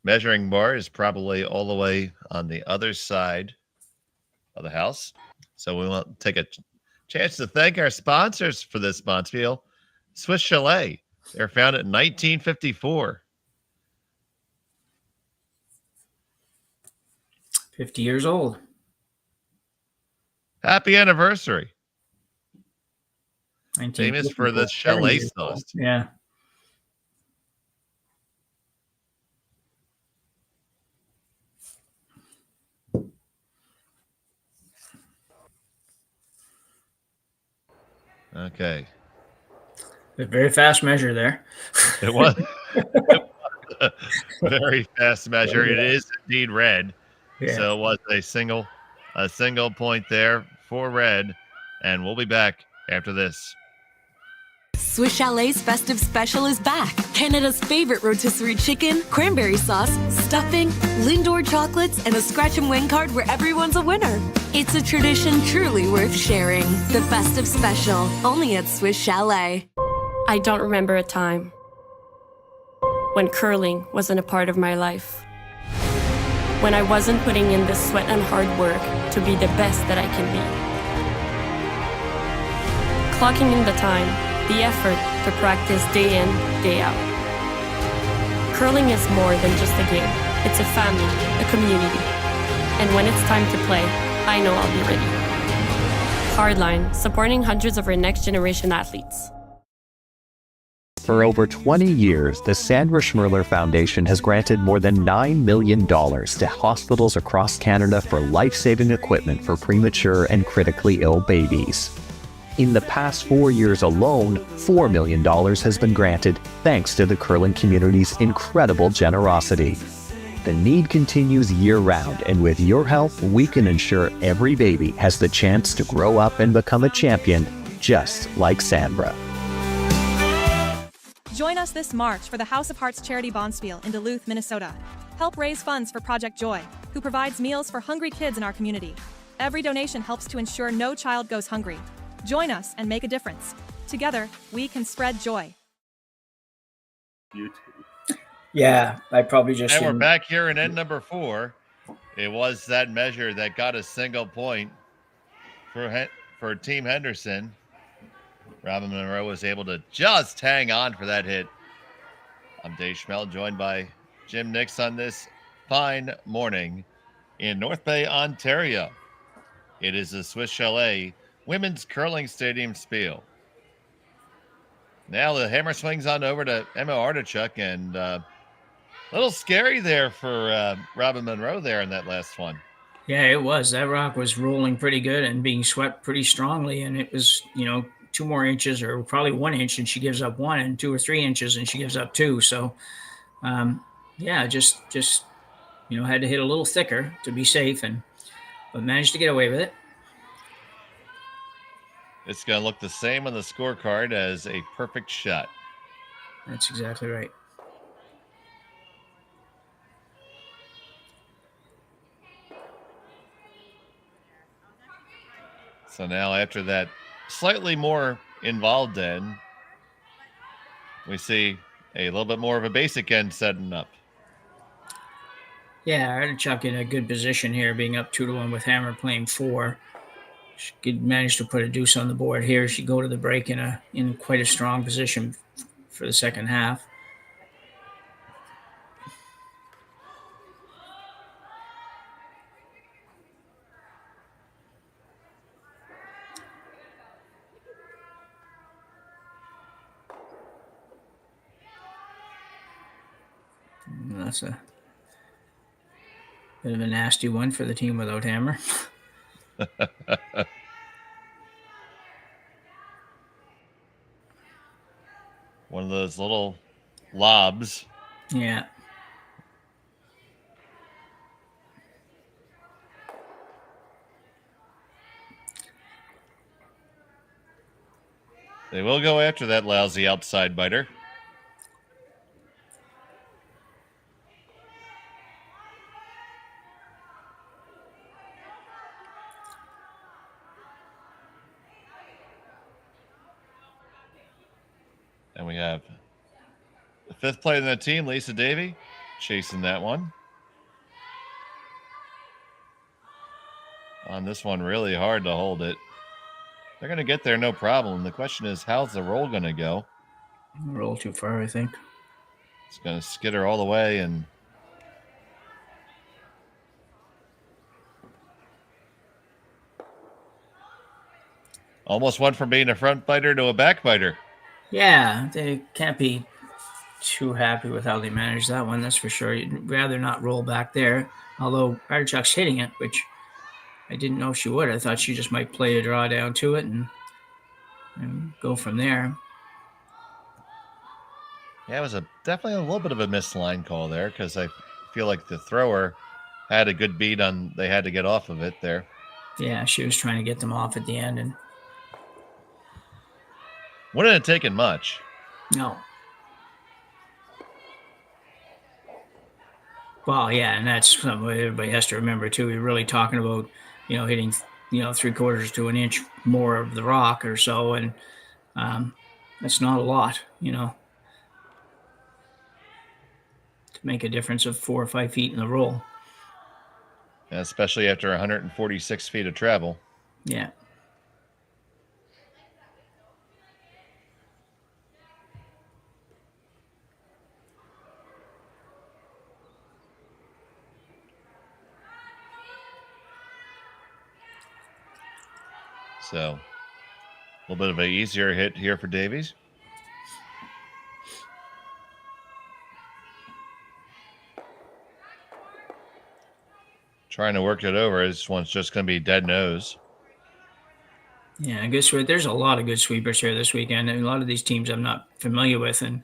measuring bar is probably all the way on the other side of the house. So we want to take a chance to thank our sponsors for this Spiel. Swiss Chalet. They were founded in 1954. 50 years old. Happy anniversary. 1954. Famous for the Chalet sauce. Yeah. Okay. A very fast measure there. It was a very fast measure. It is indeed red. Yeah. So it was a single point there for red. And we'll be back after this. Swiss Chalet's festive special is back. Canada's favorite rotisserie chicken, cranberry sauce, stuffing, Lindor chocolates, and a scratch and win card where everyone's a winner. It's a tradition truly worth sharing. The festive special, only at Swiss Chalet. I don't remember a time when curling wasn't a part of my life. When I wasn't putting in the sweat and hard work to be the best that I can be. Clocking in the time, the effort to practice day in, day out. Curling is more than just a game. It's a family, a community. And when it's time to play, I know I'll be ready. Hardline, supporting hundreds of our next generation athletes. For over 20 years, the Sandra Schmel Foundation has granted more than $9 million to hospitals across Canada for life-saving equipment for premature and critically ill babies. In the past 4 years alone, $4 million has been granted thanks to the curling community's incredible generosity. The need continues year-round, and with your help, we can ensure every baby has the chance to grow up and become a champion, just like Sandra. Join us this March for the House of Hearts Charity Bonspiel in Duluth, Minnesota. Help raise funds for Project Joy, who provides meals for hungry kids in our community. Every donation helps to ensure no child goes hungry. Join us and make a difference. Together, we can spread joy. Yeah, I probably just... And we're back here in end number 4. It was that measure that got a single point for Team Henderson. Robin Monroe was able to just hang on for that hit. I'm Dave Schmel, joined by Jim Nix on this fine morning in North Bay, Ontario. It is the Swiss Chalet Women's Curling Stadium Spiel. Now the hammer swings on over to Emma Artichuk, and a little scary there for Robin Monroe there in that last one. Yeah, it was. That rock was rolling pretty good and being swept pretty strongly, and it was, 2 more inches, or probably 1 inch, and she gives up 1, and 2 or 3 inches, and she gives up 2. So, just had to hit a little thicker to be safe, but managed to get away with it. It's going to look the same on the scorecard as a perfect shot. That's exactly right. So now after that slightly more involved end, we see a little bit more of a basic end setting up. Yeah, Artichuk in a good position here, being up 2-1 with Hammer playing 4. She could manage to put a deuce on the board here. She'd go to the break in quite a strong position for the second half. That's a bit of a nasty one for the team without Hammer. One of those little lobs. Yeah. They will go after that lousy outside biter. And we have the 5th player in the team, Lisa Davey, chasing that one. On this one, really hard to hold it. They're going to get there, no problem. The question is, how's the roll going to go? Roll too far, I think. It's going to skitter all the way and almost went from being a front biter to a back biter. Yeah, they can't be too happy with how they managed that one, that's for sure. You'd rather not roll back there, although Artichuk's hitting it, which I didn't know she would. I thought she just might play a draw down to it and go from there. Yeah, it was definitely a little bit of a missed line call there because I feel like the thrower had a good beat on. They had to get off of it there. Yeah, she was trying to get them off at the end, and wouldn't have taken much. No. Well, yeah, and that's something everybody has to remember too. We're really talking about, hitting, 3/4 to an inch more of the rock or so, and that's not a lot, to make a difference of 4 or 5 feet in the roll. Especially after 146 feet of travel. Yeah. So, a little bit of an easier hit here for Davies. Trying to work it over. This one's just going to be dead nose. Yeah, good sweep. There's a lot of good sweepers here this weekend, and a lot of these teams I'm not familiar with, and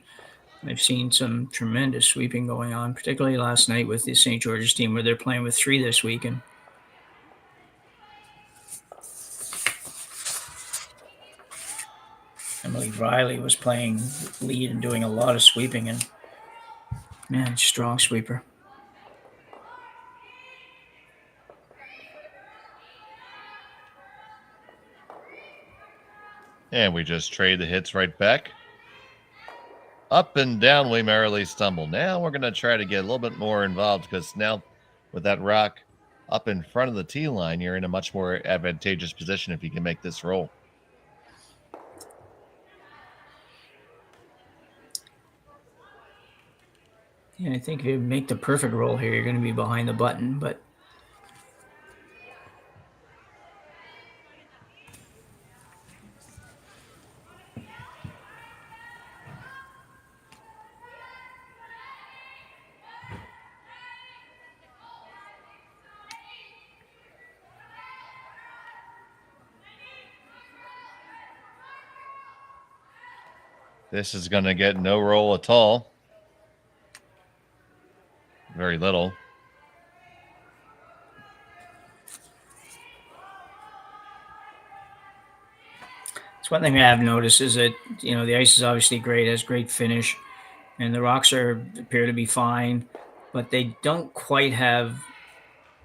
I've seen some tremendous sweeping going on, particularly last night with the St. George's team where they're playing with 3 this week. And Emily Riley was playing lead and doing a lot of sweeping, and man, strong sweeper. And we just trade the hits right back. Up and down we merrily stumble. Now we're going to try to get a little bit more involved because now with that rock up in front of the tee line, you're in a much more advantageous position if you can make this roll. Yeah, I think if you make the perfect roll here, you're going to be behind the button, but this is going to get no roll at all. Very little. it's one thing I've noticed is that, the ice is obviously great, has great finish, and the rocks appear to be fine, but they don't quite have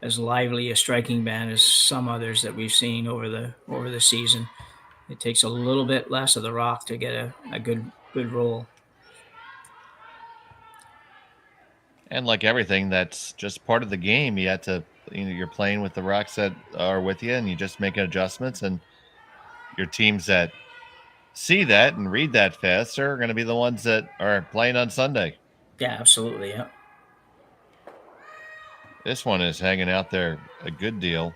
as lively a striking band as some others that we've seen over the season. It takes a little bit less of the rock to get a good roll. And like everything, that's just part of the game. You have to, you're playing with the rocks that are with you, and you just make adjustments. And your teams that see that and read that fast are going to be the ones that are playing on Sunday. Yeah, absolutely. Yeah. This one is hanging out there a good deal,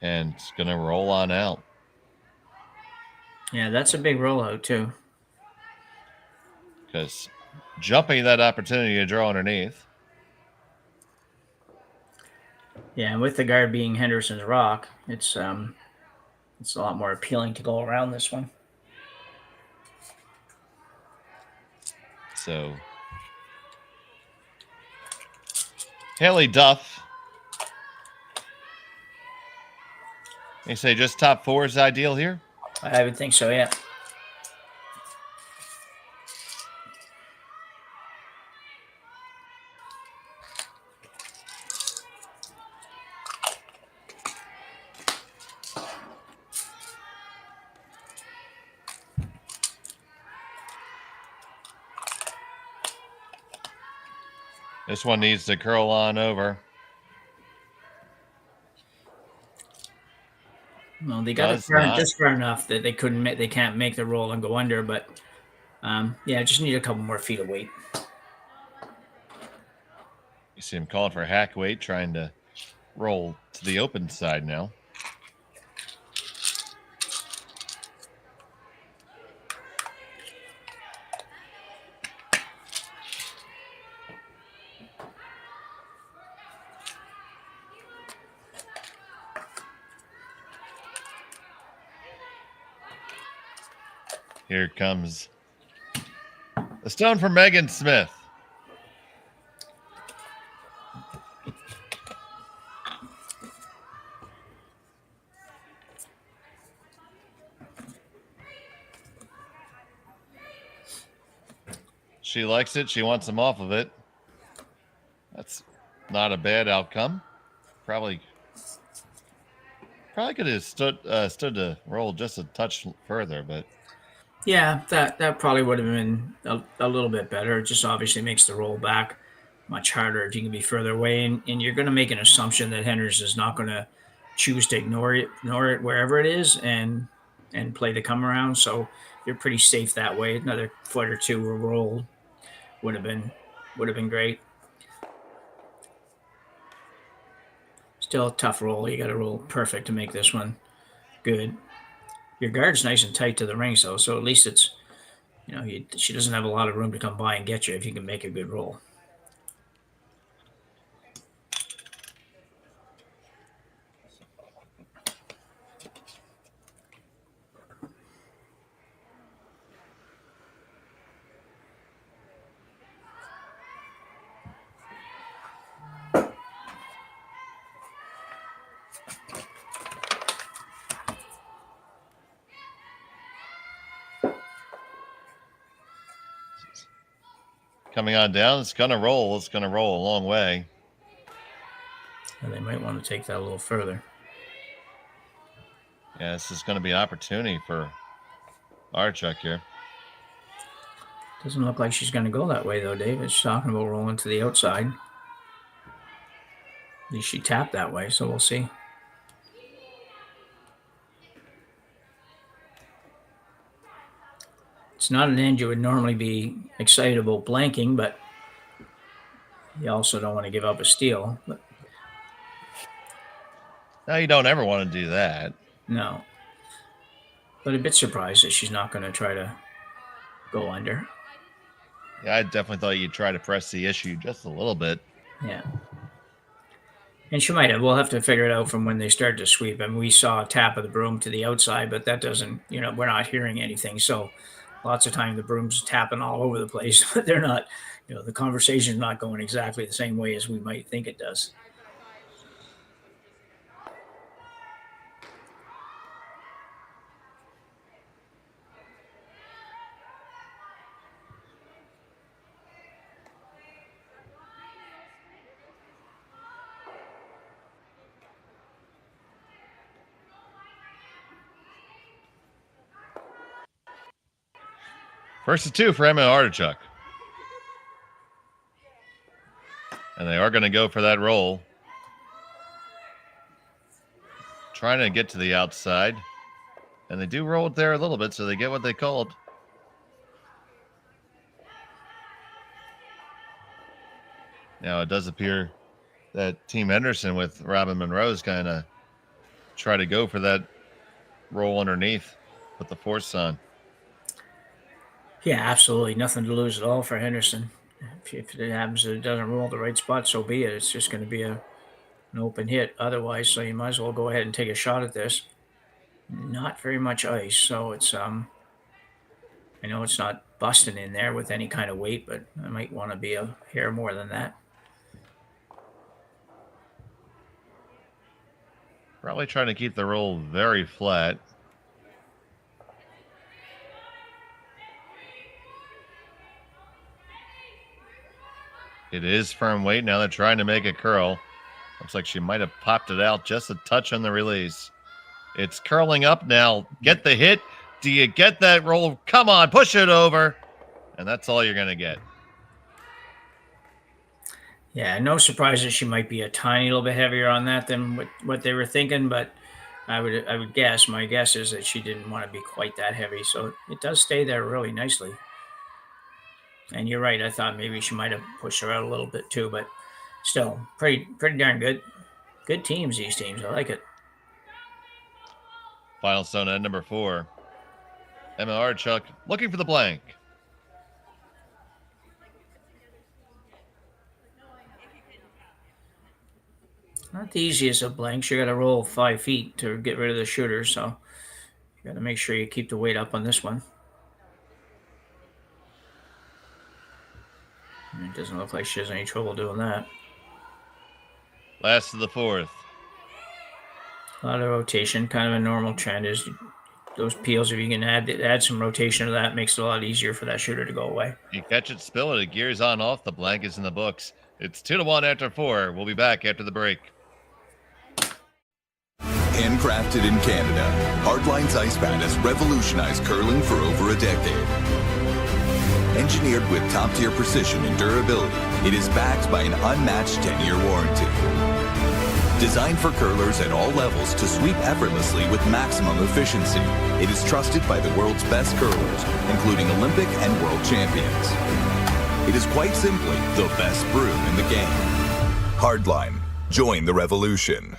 and it's going to roll on out. Yeah, that's a big rollout too. Because jumping that opportunity to draw underneath. Yeah, and with the guard being Henderson's rock, it's a lot more appealing to go around this one. So Haley Duff. You say just top 4 is ideal here? I would think so, yeah. This one needs to curl on over. Well, they got it just far enough that they can't make the roll and go under, but yeah, just need a couple more feet of weight. You see him calling for hack weight, trying to roll to the open side now. Here comes the stone for Megan Smith. She likes it. She wants him off of it. That's not a bad outcome. Probably could have stood to roll just a touch further, but yeah, that probably would have been a little bit better. It just obviously makes the roll back much harder if you can be further away, and you're going to make an assumption that Henderson is not going to choose to ignore it wherever it is and play the come around. So you're pretty safe that way. Another foot or two will roll would have been great. Still a tough roll. You got to roll perfect to make this one good. Your guard's nice and tight to the rings, though, so at least it's, she doesn't have a lot of room to come by and get you if you can make a good roll. coming on down, it's going to roll. It's going to roll a long way. And they might want to take that a little further. Yeah, this is going to be an opportunity for Artichuk here. Doesn't look like she's going to go that way, though, Dave. She's talking about rolling to the outside. At least she tapped that way, so we'll see. It's not an end you would normally be excited about blanking, but you also don't want to give up a steal. But no, you don't ever want to do that. No. But a bit surprised that she's not going to try to go under. Yeah, I definitely thought you'd try to press the issue just a little bit. Yeah. And she might have. We'll have to figure it out from when they start to sweep. I mean, we saw a tap of the broom to the outside, but that doesn't, we're not hearing anything. So lots of time the broom's tapping all over the place, but they're not, the conversation's not going exactly the same way as we might think it does. First of two for Emma Artichuk. And they are going to go for that roll. Trying to get to the outside. And they do roll it there a little bit, so they get what they called. Now, it does appear that Team Henderson with Robin Monroe is going to try to go for that roll underneath, put the force on. Yeah, absolutely. Nothing to lose at all for Henderson. If it happens that it doesn't roll the right spot, so be it. It's just going to be an open hit otherwise, so you might as well go ahead and take a shot at this. Not very much ice, so it's I know it's not busting in there with any kind of weight, but I might want to be a hair more than that. Probably trying to keep the roll very flat. It is firm weight. Now they're trying to make it curl. Looks like she might have popped it out just a touch on the release. It's curling up now. Get the hit. Do you get that roll? Come on, push it over. And that's all you're going to get. Yeah, no surprise that she might be a tiny little bit heavier on that than what they were thinking, but I would guess, my guess is that she didn't want to be quite that heavy, so it does stay there really nicely. And you're right, I thought maybe she might have pushed her out a little bit too, but still, pretty darn good. Good teams, these teams. I like it. Final stone at number 4. Emma Artichuk looking for the blank. Not the easiest of blanks. You got to roll 5 feet to get rid of the shooter, so you got to make sure you keep the weight up on this one. And it doesn't look like she has any trouble doing that. Last of the 4th. A lot of rotation, kind of a normal trend is those peels. If you can add some rotation to that, makes it a lot easier for that shooter to go away. You catch it, spill it, it gears on off. The blank is in the books. It's 2-1 after 4. We'll be back after the break. Handcrafted in Canada, Hardlines Ice Pad has revolutionized curling for over a decade. Engineered with top-tier precision and durability, it is backed by an unmatched 10-year warranty. Designed for curlers at all levels to sweep effortlessly with maximum efficiency, it is trusted by the world's best curlers, including Olympic and world champions. It is quite simply the best brew in the game. Hardline. Join the revolution.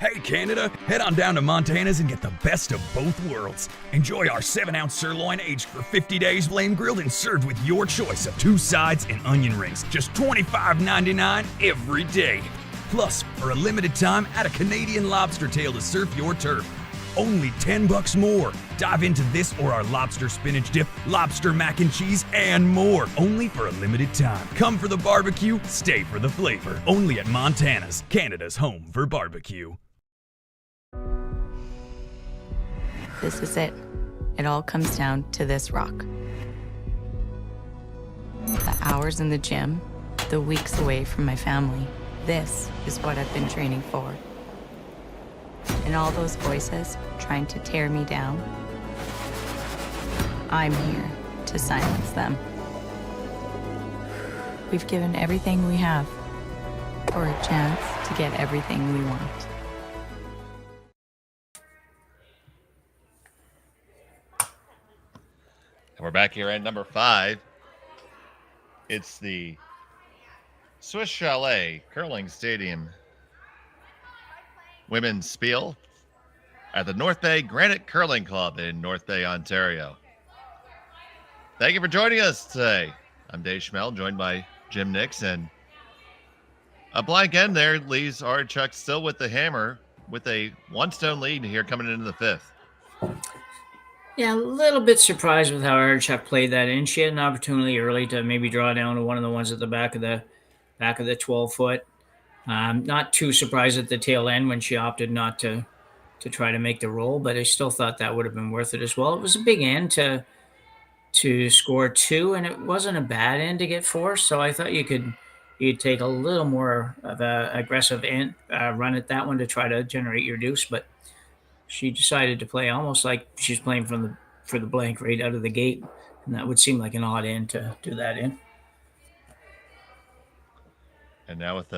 Hey Canada, head on down to Montana's and get the best of both worlds. Enjoy our 7-ounce sirloin aged for 50 days, flame grilled and served with your choice of 2 sides and onion rings. Just $25.99 every day. Plus, for a limited time, add a Canadian lobster tail to surf your turf. Only $10 more. Dive into this or our lobster spinach dip, lobster mac and cheese, and more. Only for a limited time. Come for the barbecue, stay for the flavor. Only at Montana's, Canada's home for barbecue. This is it. It all comes down to this rock. The hours in the gym, the weeks away from my family. This is what I've been training for. And all those voices trying to tear me down, I'm here to silence them. We've given everything we have for a chance to get everything we want. And we're back here at number 5. It's the Swiss Chalet Curling Stadium Women's Spiel at the North Bay Granite Curling Club in North Bay, Ontario. Thank you for joining us today. I'm Dave Schmel, joined by Jim Nix, and a blank end there leaves Artichuk still with the hammer with a 1-stone lead here coming into the 5th. Yeah, a little bit surprised with how Artichuk played that in. She had an opportunity early to maybe draw down to one of the ones at the back of the 12-foot. Not too surprised at the tail end when she opted not to try to make the roll, but I still thought that would have been worth it as well. It was a big end to score 2, and it wasn't a bad end to get 4. So I thought you'd take a little more of a aggressive end, run at that one to try to generate your deuce, but she decided to play almost like she's playing for the blank right out of the gate, and that would seem like an odd end to do that in. And now with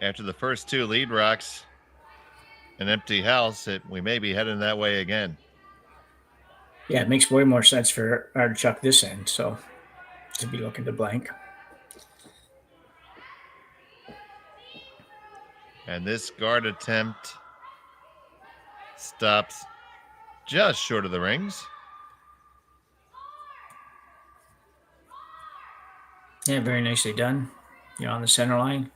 after the first two lead rocks, an empty house, we may be heading that way again. Yeah, it makes way more sense for Artichuk this end, so to be looking to blank. And this guard attempt stops just short of the rings. Yeah, very nicely done. On the center line.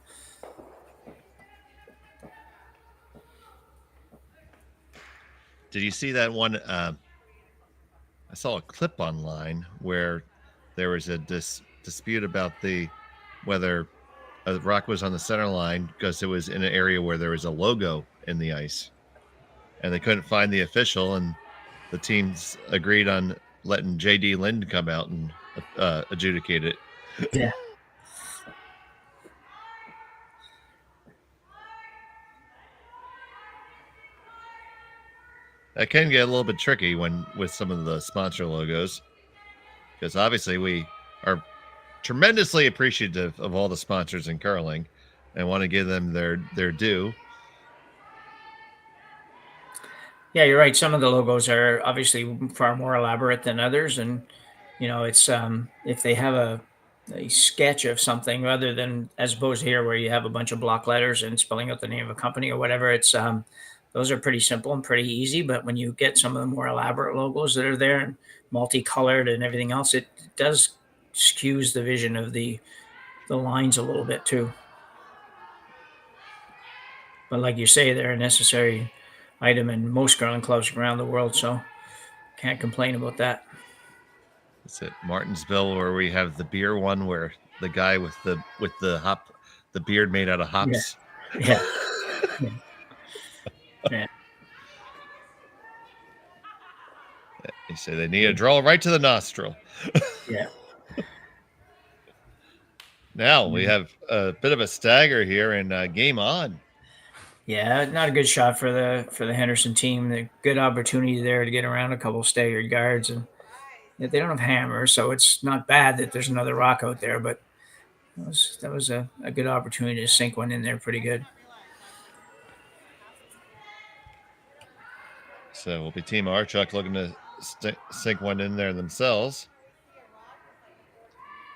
Did you see that one? I saw a clip online where there was a dispute about whether a rock was on the center line because it was in an area where there was a logo in the ice, and they couldn't find the official, and the teams agreed on letting J.D. Lind come out and adjudicate it. Yeah. That can get a little bit tricky with some of the sponsor logos, because obviously we are tremendously appreciative of all the sponsors in curling and want to give them their due. Yeah, you're right. Some of the logos are obviously far more elaborate than others, and it's if they have a sketch of something rather than as opposed here where you have a bunch of block letters and spelling out the name of a company or whatever, it's those are pretty simple and pretty easy. But when you get some of the more elaborate logos that are there and multicolored and everything else, it does skews the vision of the lines a little bit too. But like you say, they're a necessary item in most curling clubs around the world, so can't complain about that. It's at Martinsville where we have the beer one where the guy with the beard made out of hops. Yeah. Yeah. Yeah. They say they need a draw right to the nostril. Yeah. Now we have a bit of a stagger here and game on. Yeah, not a good shot for the Henderson team. A good opportunity there to get around a couple staggered guards, and they don't have hammers, so it's not bad that there's another rock out there. But that was a good opportunity to sink one in there pretty good. So we'll be Team Artichuk looking to sink one in there themselves.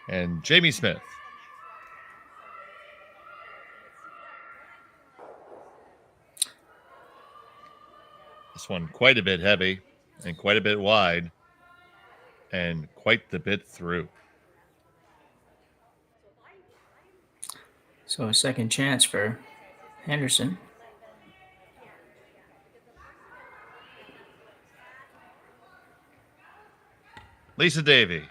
And Jamie Smith. This one quite a bit heavy and quite a bit wide and quite the bit through. So a second chance for Henderson. Lisa Davey.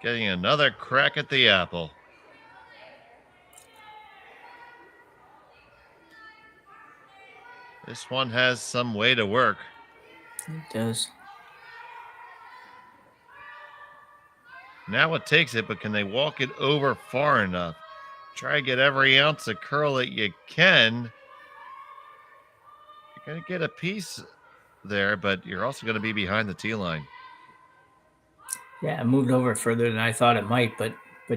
Getting another crack at the apple. This one has some way to work. It does. Now it takes it, but can they walk it over far enough? Try to get every ounce of curl that you can. You're going to get a piece there, but you're also going to be behind the tee line. Yeah, it moved over further than I thought it might, but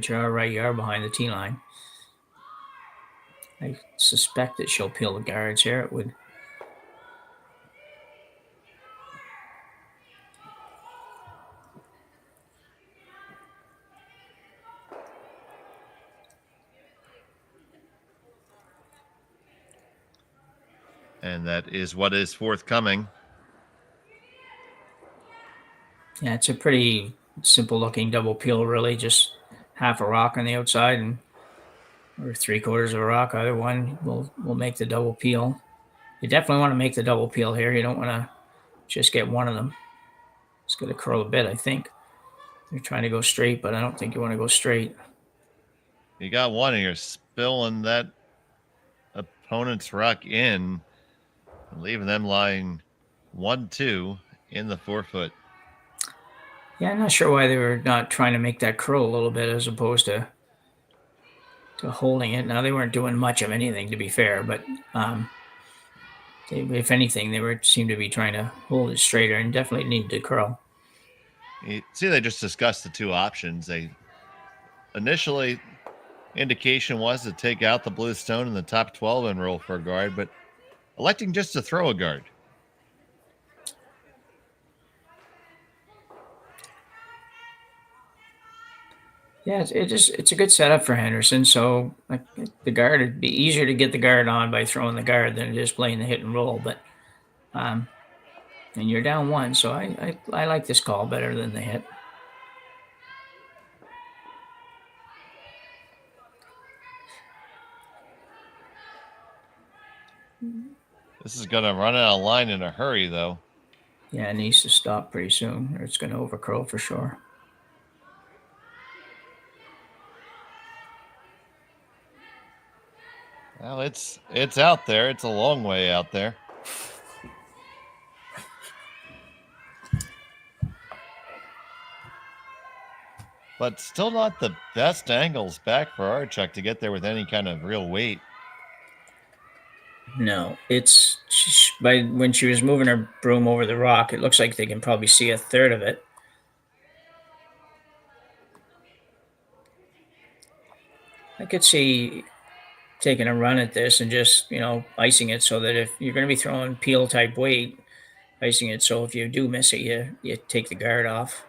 you're all right. You are behind the tee line. I suspect that she'll peel the guards here. It would. And that is what is forthcoming. Yeah, it's a pretty simple looking double peel, really. Just half a rock on the outside or 3/4 of a rock. Either one will make the double peel. You definitely want to make the double peel here. You don't want to just get one of them. It's going to curl a bit, I think. You're trying to go straight, but I don't think you want to go straight. You got one and you're spilling that opponent's rock in, leaving them lying 1-2 in the 4-foot. Yeah, I'm not sure why they were not trying to make that curl a little bit as opposed to holding it. Now, they weren't doing much of anything, to be fair, but if anything, they seemed to be trying to hold it straighter and definitely needed to curl. You see, they just discussed the two options. They initially indication was to take out the blue stone in the top 12 and roll for a guard, but electing just to throw a guard. Yeah, it's a good setup for Henderson. So the guard, it'd be easier to get the guard on by throwing the guard than it is playing the hit and roll. But and you're down one, so I like this call better than the hit. This is going to run out of line in a hurry, though. Yeah, it needs to stop pretty soon, or it's going to overcurl for sure. Well, it's out there. It's a long way out there. But still not the best angles back for Artichuk to get there with any kind of real weight. No, when she was moving her broom over the rock, it looks like they can probably see a third of it. I could see taking a run at this and just, icing it so that if you're going to be throwing peel type weight, icing it so if you do miss it, you take the guard off.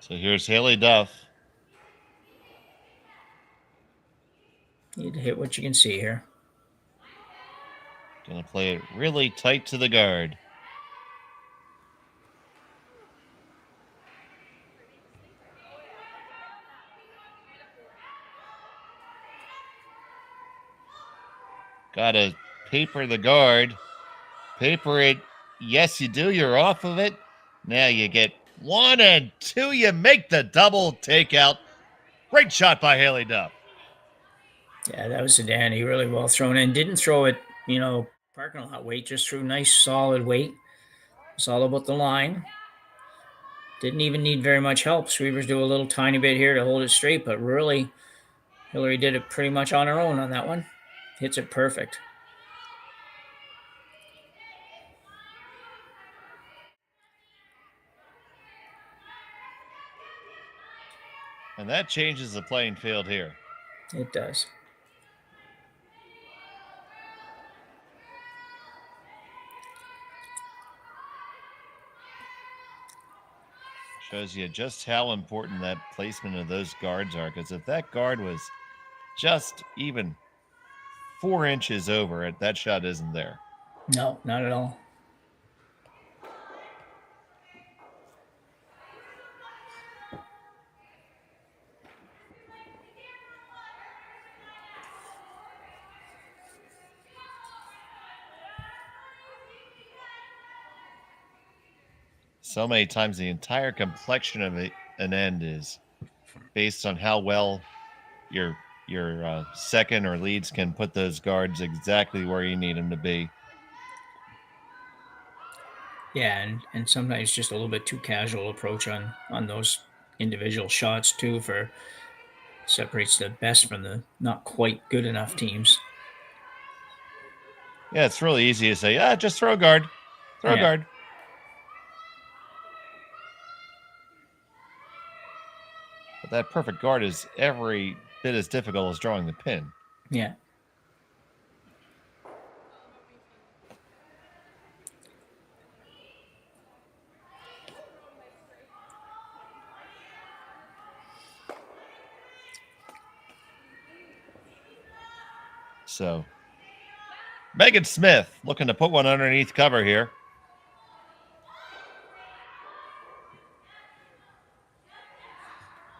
So here's Haley Duff. You need to hit what you can see here. Gonna play it really tight to the guard. Gotta paper the guard. Paper it. Yes, you do. You're off of it. Now you get 1 and 2. You make the double takeout. Great shot by Haley Duff. Yeah, that was a Danny. Really well thrown in. Didn't throw it, parking lot weight. Just threw nice, solid weight. It's all about the line. Didn't even need very much help. Sweepers do a little tiny bit here to hold it straight, but really, Hillary did it pretty much on her own on that one. Hits it perfect. And that changes the playing field here. It does. Shows you just how important that placement of those guards are. Because if that guard was just even 4 inches over it, that shot isn't there. No, not at all. So many times the entire complexion of an end is based on how well your second or leads can put those guards exactly where you need them to be. Yeah, and sometimes just a little bit too casual approach on those individual shots too separates the best from the not quite good enough teams. Yeah, it's really easy to say, just throw a guard. Throw a guard. But that perfect guard is every bit as difficult as drawing the pin. Yeah. So, Megan Smith looking to put one underneath cover here.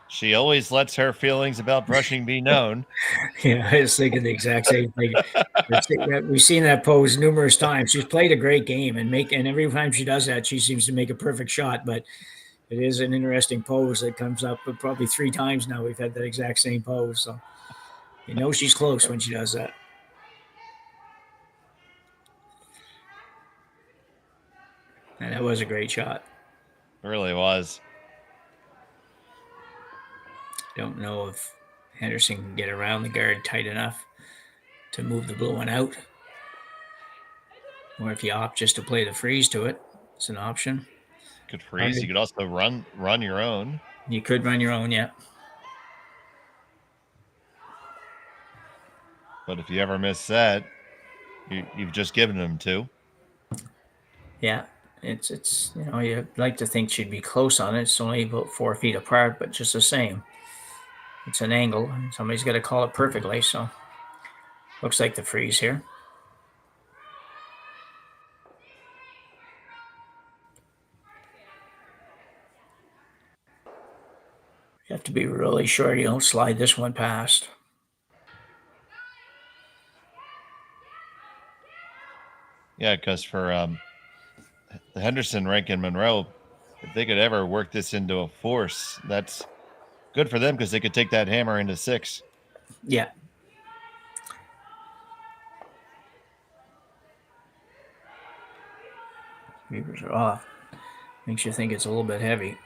She always lets her feelings about brushing be known. Yeah, I was thinking the exact same thing. We've seen that pose numerous times. She's played a great game, and every time she does that, she seems to make a perfect shot. But it is an interesting pose that comes up probably 3 times now. We've had that exact same pose, so she's close when she does that. And that was a great shot. It really was. Don't know if Henderson can get around the guard tight enough to move the blue one out. Or if you opt just to play the freeze to it, it's an option. Could freeze. You could also run your own. You could run your own, yeah. But if you ever miss that, you've just given them 2. Yeah, it's you'd like to think she'd be close on it. It's only about 4 feet apart, but just the same. It's an angle, and somebody's got to call it perfectly, so looks like the freeze here. You have to be really sure you don't slide this one past. Yeah, because for the Henderson, Rankin, Monroe, if they could ever work this into a force, that's good for them because they could take that hammer into 6. Yeah. Beavers are off. Makes you think it's a little bit heavy.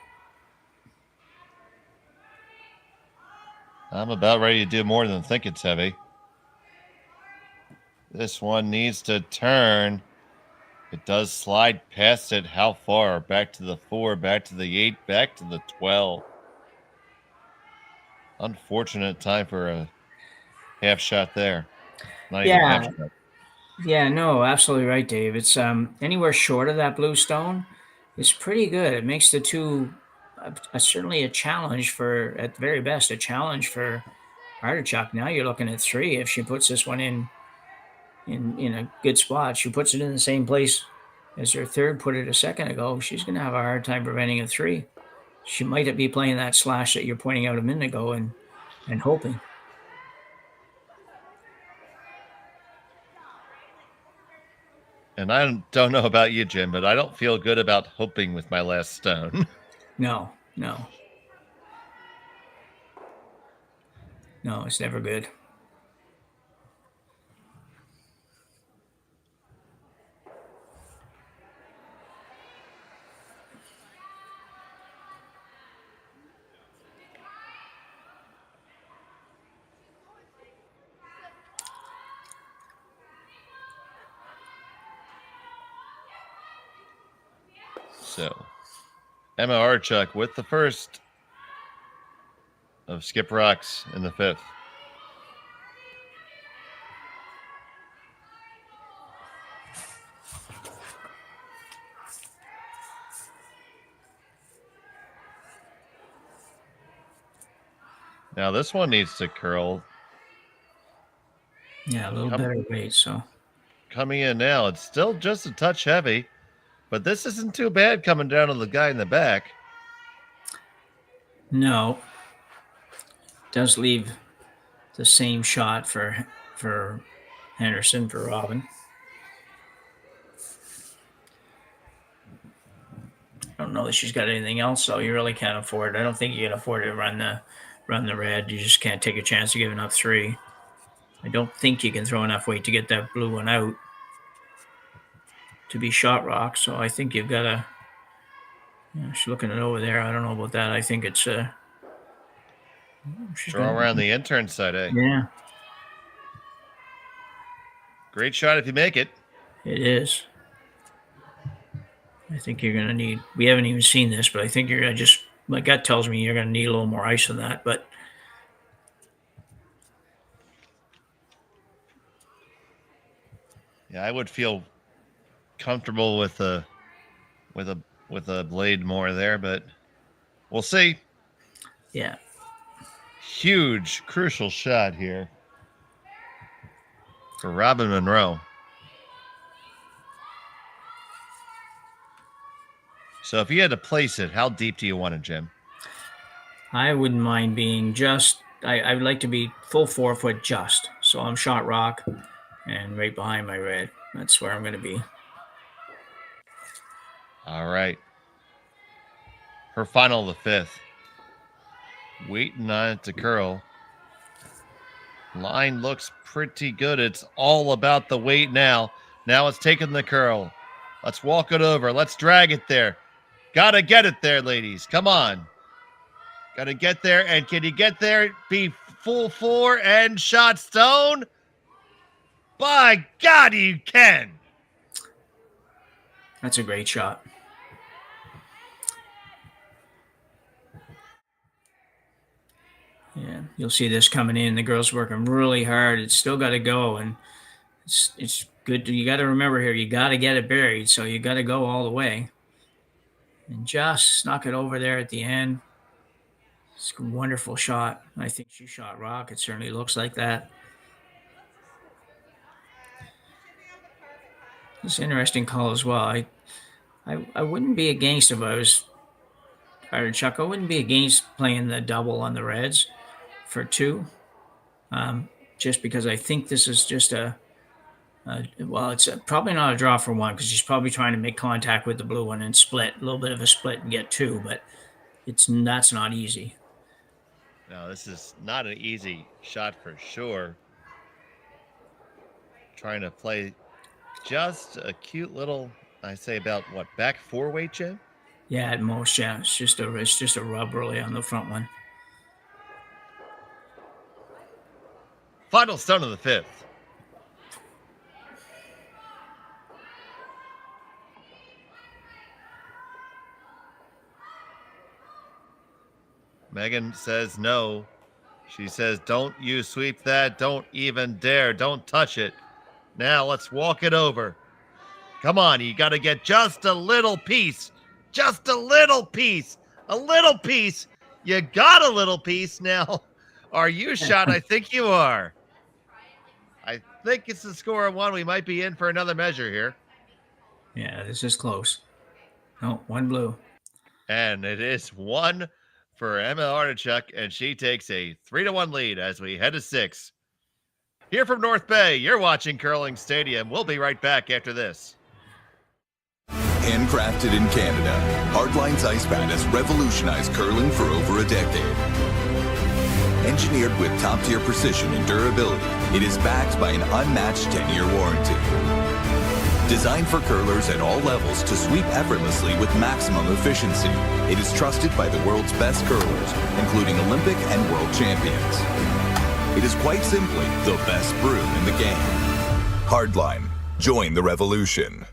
I'm about ready to do more than think it's heavy. This one needs to turn. It does slide past it. How far? Back to the 4, back to the 8, back to the 12. Unfortunate time for a half shot there. Not even a half shot. Yeah, no, absolutely right, Dave. It's anywhere short of that blue stone, it's pretty good. It makes the 2 certainly a challenge for, at the very best, a challenge for Artichuk. Now you're looking at 3. If she puts this one in a good spot, she puts it in the same place as her 3rd put it a second ago, she's going to have a hard time preventing a 3. She might be playing that slash that you're pointing out a minute ago and hoping. And I don't know about you, Jim, but I don't feel good about hoping with my last stone. No, it's never good. So, Emma Artichuk with the first of Skip Rocks in the 5th. Now this one needs to curl. Yeah, a little better weight, so. Coming in now, it's still just a touch heavy. But this isn't too bad coming down to the guy in the back. No. Does leave the same shot for Henderson, for Robin. I don't know that she's got anything else, so you really can't afford. I don't think you can afford to run the red. You just can't take a chance of giving up 3. I don't think you can throw enough weight to get that blue one out to be shot rock, so I think you've got to. She's looking it over there. I don't know about that. I think it's throw around the intern side, eh? Yeah. Great shot if you make it. It is. I think you're going to need. We haven't even seen this, but I think you're going to just. My gut tells me you're going to need a little more ice than that, but. Yeah, I would feel comfortable with a blade more there, but we'll see. Yeah. Huge, crucial shot here for Robin Monroe. So if you had to place it, how deep do you want it, Jim? I wouldn't mind being just. I would like to be full 4 foot just. So I'm shot rock and right behind my red. That's where I'm going to be. All right. Her final, the 5th. Waiting on it to curl. Line looks pretty good. It's all about the weight now. Now it's taking the curl. Let's walk it over. Let's drag it there. Gotta get it there, ladies. Come on. Gotta get there. And can you get there? Be full 4 and shot stone? By God, you can. That's a great shot. Yeah, you'll see this coming in. The girls working really hard. It's still got to go, and it's good. You got to remember here, you got to get it buried, so you got to go all the way. And just snuck it over there at the end. It's a wonderful shot. I think she shot rock. It certainly looks like that. It's an interesting call as well. I wouldn't be against if I was Artichuk. I wouldn't be against playing the double on the Reds for 2, just because I think this is just it's probably not a draw for 1 because she's probably trying to make contact with the blue one and split a little bit of a split and get 2, but that's not easy. No, this is not an easy shot for sure. Trying to play just a cute little, I say about what, back 4 weight, Jim? Yeah, at most, yeah. It's just a rub really on the front one. Final stone of the 5th. Megan says no. She says, don't you sweep that. Don't even dare. Don't touch it. Now let's walk it over. Come on, you got to get just a little piece. Just a little piece. A little piece. You got a little piece now. Are you shot? I think you are. I think it's the score of 1. We might be in for another measure here. Yeah, this is close. No, 1 blue. And it is 1 for Emma Artichuk, and she takes a 3-1 lead as we head to 6. Here from North Bay, you're watching Curling Stadium. We'll be right back after this. Handcrafted in Canada, Hardlines Ice Pad has revolutionized curling for over a decade. Engineered with top-tier precision and durability, it is backed by an unmatched 10-year warranty. Designed for curlers at all levels to sweep effortlessly with maximum efficiency, it is trusted by the world's best curlers, including Olympic and world champions. It is quite simply the best brew in the game. Hardline. Join the revolution.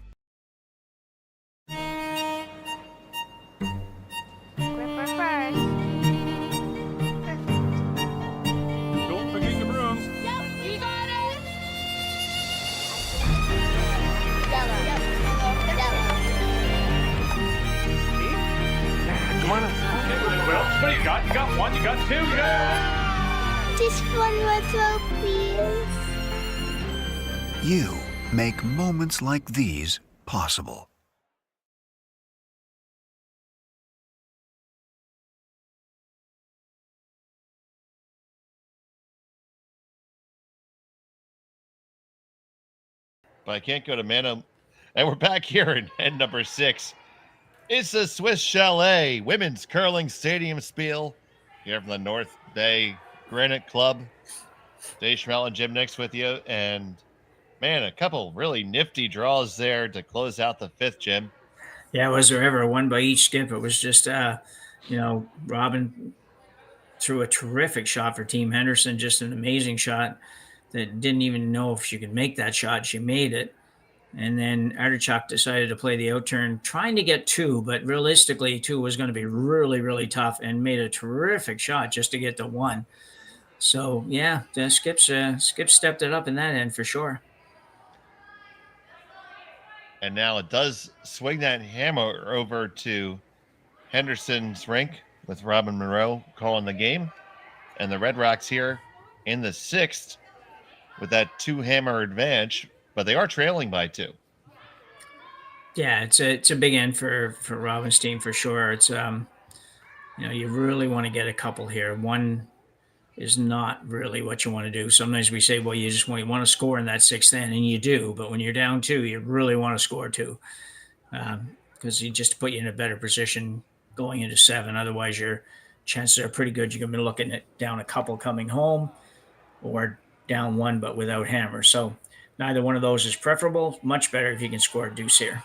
What do you got? You got 1, you got 2, you got... Just 1 more throw, please. You make moments like these possible. But I can't go to Mano. And we're back here in head number 6. It's the Swiss Chalet Women's Curling Stadium Spiel here from the North Bay Granite Club. Dave Schmel and Jim Nix with you. And, man, a couple really nifty draws there to close out the 5th, Jim. Yeah, was there ever 1 by each skip? It was just, Robin threw a terrific shot for Team Henderson, just an amazing shot that didn't even know if she could make that shot. She made it. And then Artichuk decided to play the outturn, trying to get 2, but realistically 2 was going to be really, really tough, and made a terrific shot just to get to 1. So, yeah, the Skip stepped it up in that end for sure. And now it does swing that hammer over to Henderson's rink with Robin Monroe calling the game. And the Red Rocks here in the 6th with that 2-hammer advantage. But they are trailing by 2. Yeah, it's a big end for Robin's team for sure. It's you really want to get a couple here. 1 is not really what you want to do. Sometimes we say, well, you want to score in that 6th end, and you do. But when you're down 2, you really want to score 2 because you just put you in a better position going into 7. Otherwise, your chances are pretty good you're going to be looking at down a couple coming home, or down 1 but without hammer. So neither one of those is preferable. Much better if you can score a deuce here.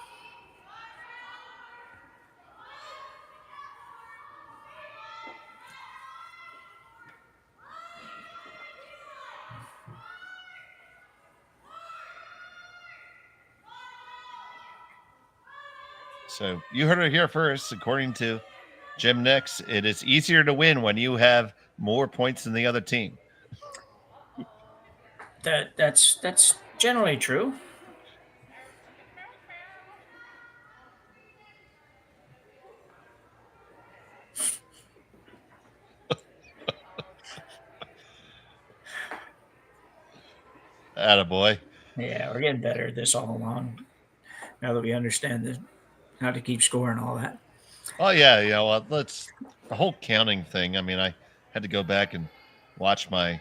So you heard it here first. According to Jim Nix, it is easier to win when you have more points than the other team. That's generally true. Attaboy. Yeah, we're getting better at this all along. Now that we understand how to keep score and all that. Oh yeah, well, let's the whole counting thing. I mean, I had to go back and watch my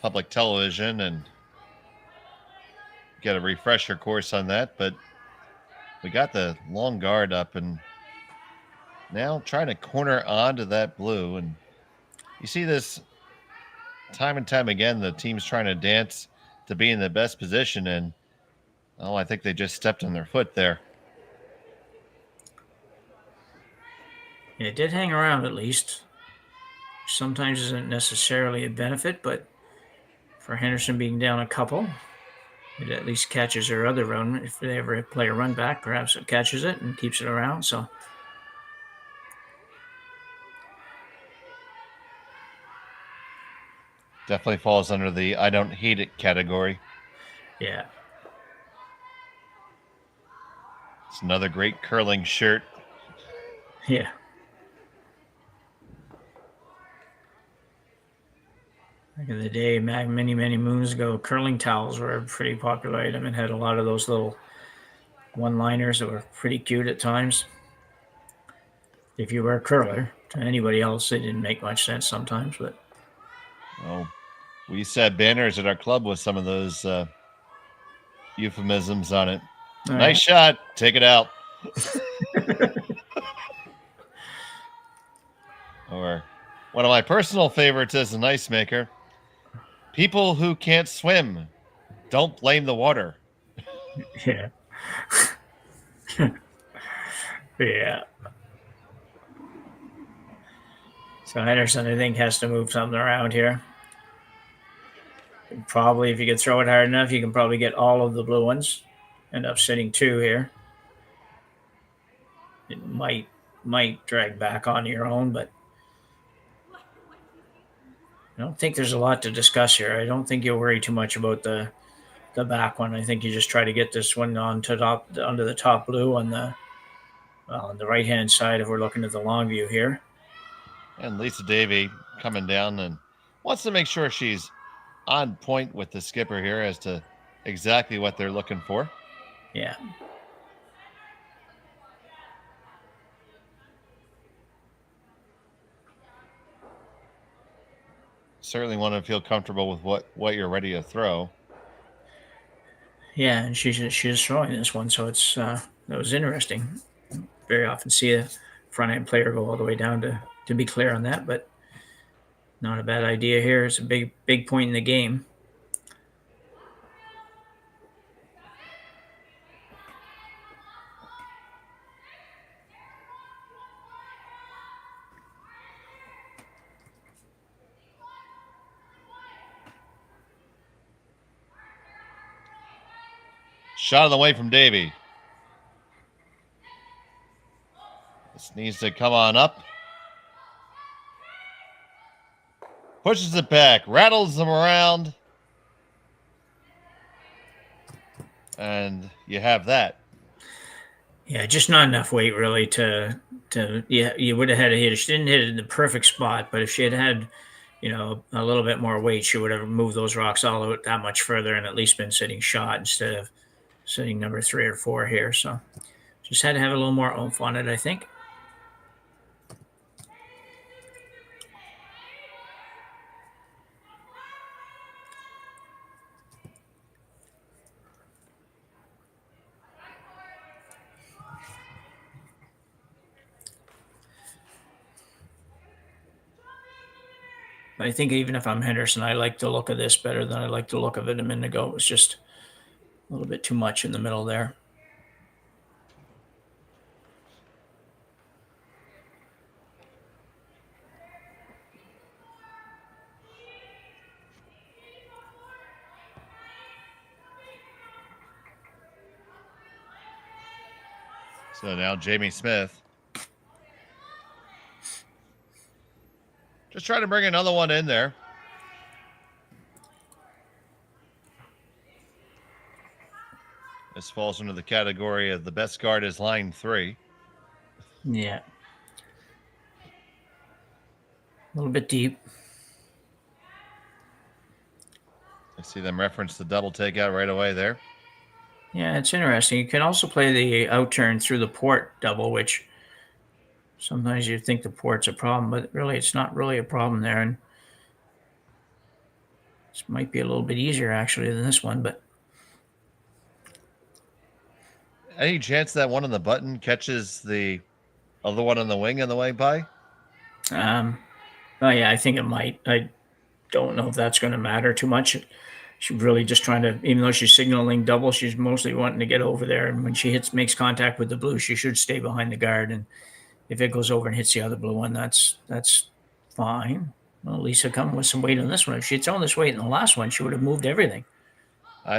public television and get a refresher course on that, but we got the long guard up and now trying to corner onto that blue, and you see this time and time again. The team's trying to dance to be in the best position, and I think they just stepped on their foot there. Yeah, it did hang around at least. Sometimes isn't necessarily a benefit, but for Henderson being down a couple, it at least catches their other run. If they ever play a run back, perhaps it catches it and keeps it around. So definitely falls under the I don't hate it category. Yeah. It's another great curling shirt. Yeah. Back in the day, many, many moons ago, curling towels were a pretty popular item and had a lot of those little one-liners that were pretty cute at times. If you were a curler, to anybody else, it didn't make much sense sometimes. But we used to have banners at our club with some of those euphemisms on it. All nice shot. Take it out. Or one of my personal favorites as an ice maker. People who can't swim, don't blame the water. Yeah. Yeah. So Henderson, I think, has to move something around here. Probably, if you could throw it hard enough, you can probably get all of the blue ones. End up sitting 2 here. It might drag back on your own, but I don't think there's a lot to discuss here. I don't think you'll worry too much about the back one. I think you just try to get this one onto the top blue on the right hand side if we're looking at the long view here. And Lisa Davey coming down and wants to make sure she's on point with the skipper here as to exactly what they're looking for. Yeah. Certainly want to feel comfortable with what you're ready to throw. Yeah, and she's throwing this one, so it's that was interesting. Very often see a front end player go all the way down to be clear on that, but not a bad idea here. It's a big point in the game. Shot on the way from Davey. This needs to come on up. Pushes it back, rattles them around. And you have that. Yeah, just not enough weight really to you would have had a hit. She didn't hit it in the perfect spot, but if she had a little bit more weight, she would have moved those rocks all out that much further and at least been sitting shot instead of sitting number 3 or 4 here. So just had to have a little more oomph on it, I think. But I think even if I'm Henderson, I like the look of this better than I like the look of it a minute ago. It was just a little bit too much in the middle there. So now Jamie Smith. Just trying to bring another one in there. This falls into the category of the best guard is line 3. Yeah. A little bit deep. I see them reference the double takeout right away there. Yeah, it's interesting. You can also play the outturn through the port double, which sometimes you think the port's a problem, but really it's not really a problem there. And this might be a little bit easier actually than this one, but any chance that one on the button catches the other one on the wing on the way by? Oh yeah, I think it might. I don't know if that's going to matter too much. She's really just trying to, even though she's signaling double, she's mostly wanting to get over there. And when she makes contact with the blue, she should stay behind the guard. And if it goes over and hits the other blue one, that's fine. Well, Lisa coming with some weight on this one. If she'd thrown this weight in the last one, she would have moved everything.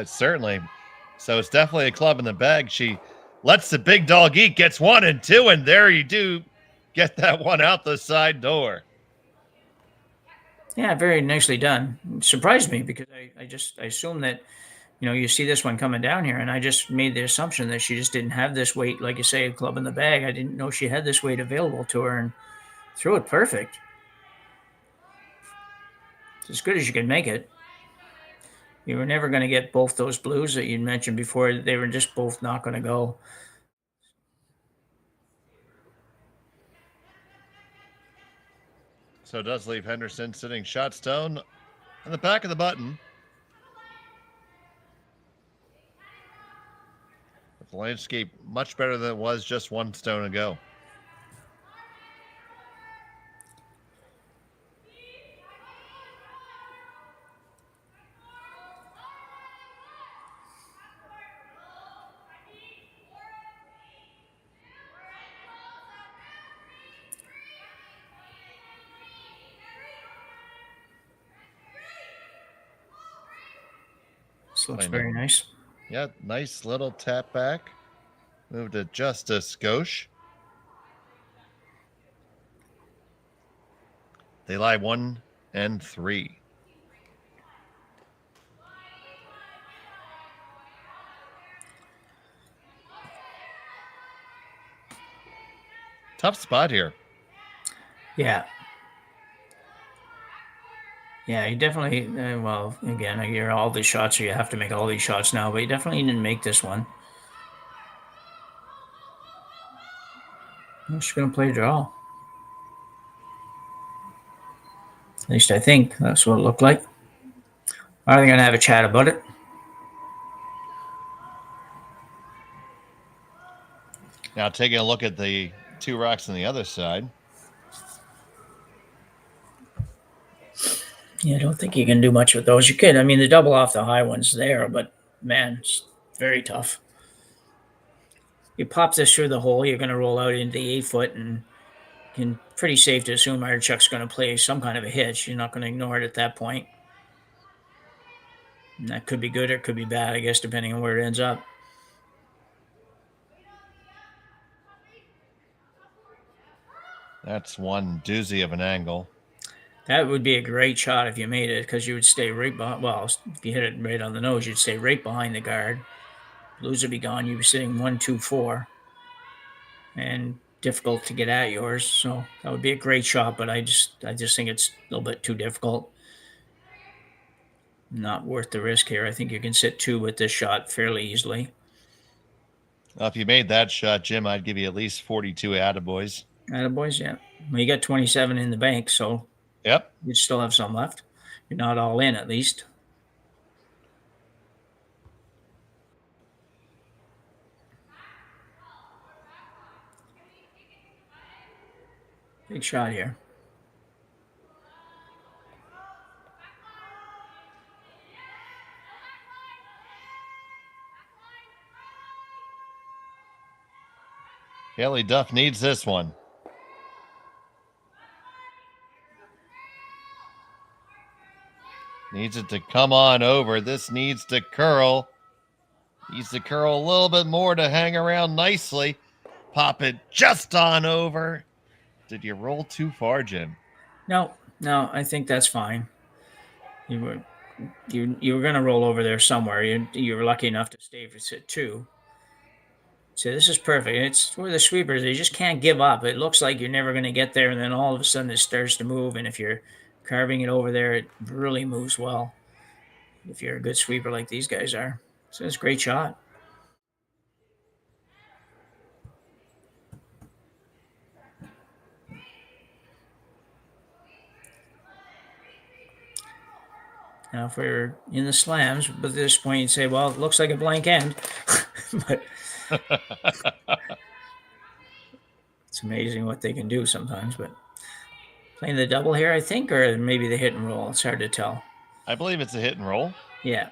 Certainly. So it's definitely a club in the bag. She lets the big dog eat, gets 1 and 2, and there you do get that one out the side door. Yeah, very nicely done. It surprised me because I assumed that, you see this one coming down here, and I just made the assumption that she just didn't have this weight, like you say, a club in the bag. I didn't know she had this weight available to her, and threw it perfect. It's as good as you can make it. You were never going to get both those blues that you mentioned before. They were just both not going to go. So it does leave Henderson sitting shot stone on the back of the button. With the landscape much better than it was just 1 stone ago. This looks very nice. Yeah, nice little tap back. Moved it just a skosh. They lie 1 and 3. Tough spot here. Yeah. Yeah, he definitely, well, again, you're all these shots, so you have to make all these shots now, but he definitely didn't make this one. I'm just going to play draw. At least I think that's what it looked like. Are they going to have a chat about it? Now taking a look at the 2 rocks on the other side. Yeah, I don't think you can do much with those. You could. I mean, the double off the high one's there, but man, it's very tough. You pop this through the hole, you're going to roll out into the 8-foot, and you can pretty safe to assume Artichuk's going to play some kind of a hitch. You're not going to ignore it at that point. And that could be good or it could be bad, I guess, depending on where it ends up. That's one doozy of an angle. That would be a great shot if you made it, because you would stay right behind. Well, if you hit it right on the nose, you'd stay right behind the guard. Blues would be gone. You'd be sitting 1, 2, 4, and difficult to get at yours. So that would be a great shot, but I just think it's a little bit too difficult. Not worth the risk here. I think you can sit 2 with this shot fairly easily. Well, if you made that shot, Jim, I'd give you at least 42 attaboys. Attaboys, yeah. Well, you got 27 in the bank, so yep, you still have some left. You're not all in, at least. Big shot here. Haley Duff needs this one. Needs it to come on over. This needs to curl. Needs to curl a little bit more to hang around nicely. Pop it just on over. Did you roll too far, Jim? No, I think that's fine. You were going to roll over there somewhere. You were lucky enough to stay for sit 2. So this is perfect. It's where the sweepers, they just can't give up. It looks like you're never going to get there, and then all of a sudden it starts to move, and if you're carving it over there, it really moves well if you're a good sweeper like these guys are. So it's a great shot. Now, if we're in the slams, but at this point, you'd say, well, it looks like a blank end. But it's amazing what they can do sometimes. But playing the double here, I think, or maybe the hit and roll. It's hard to tell. I believe it's a hit and roll. Yeah.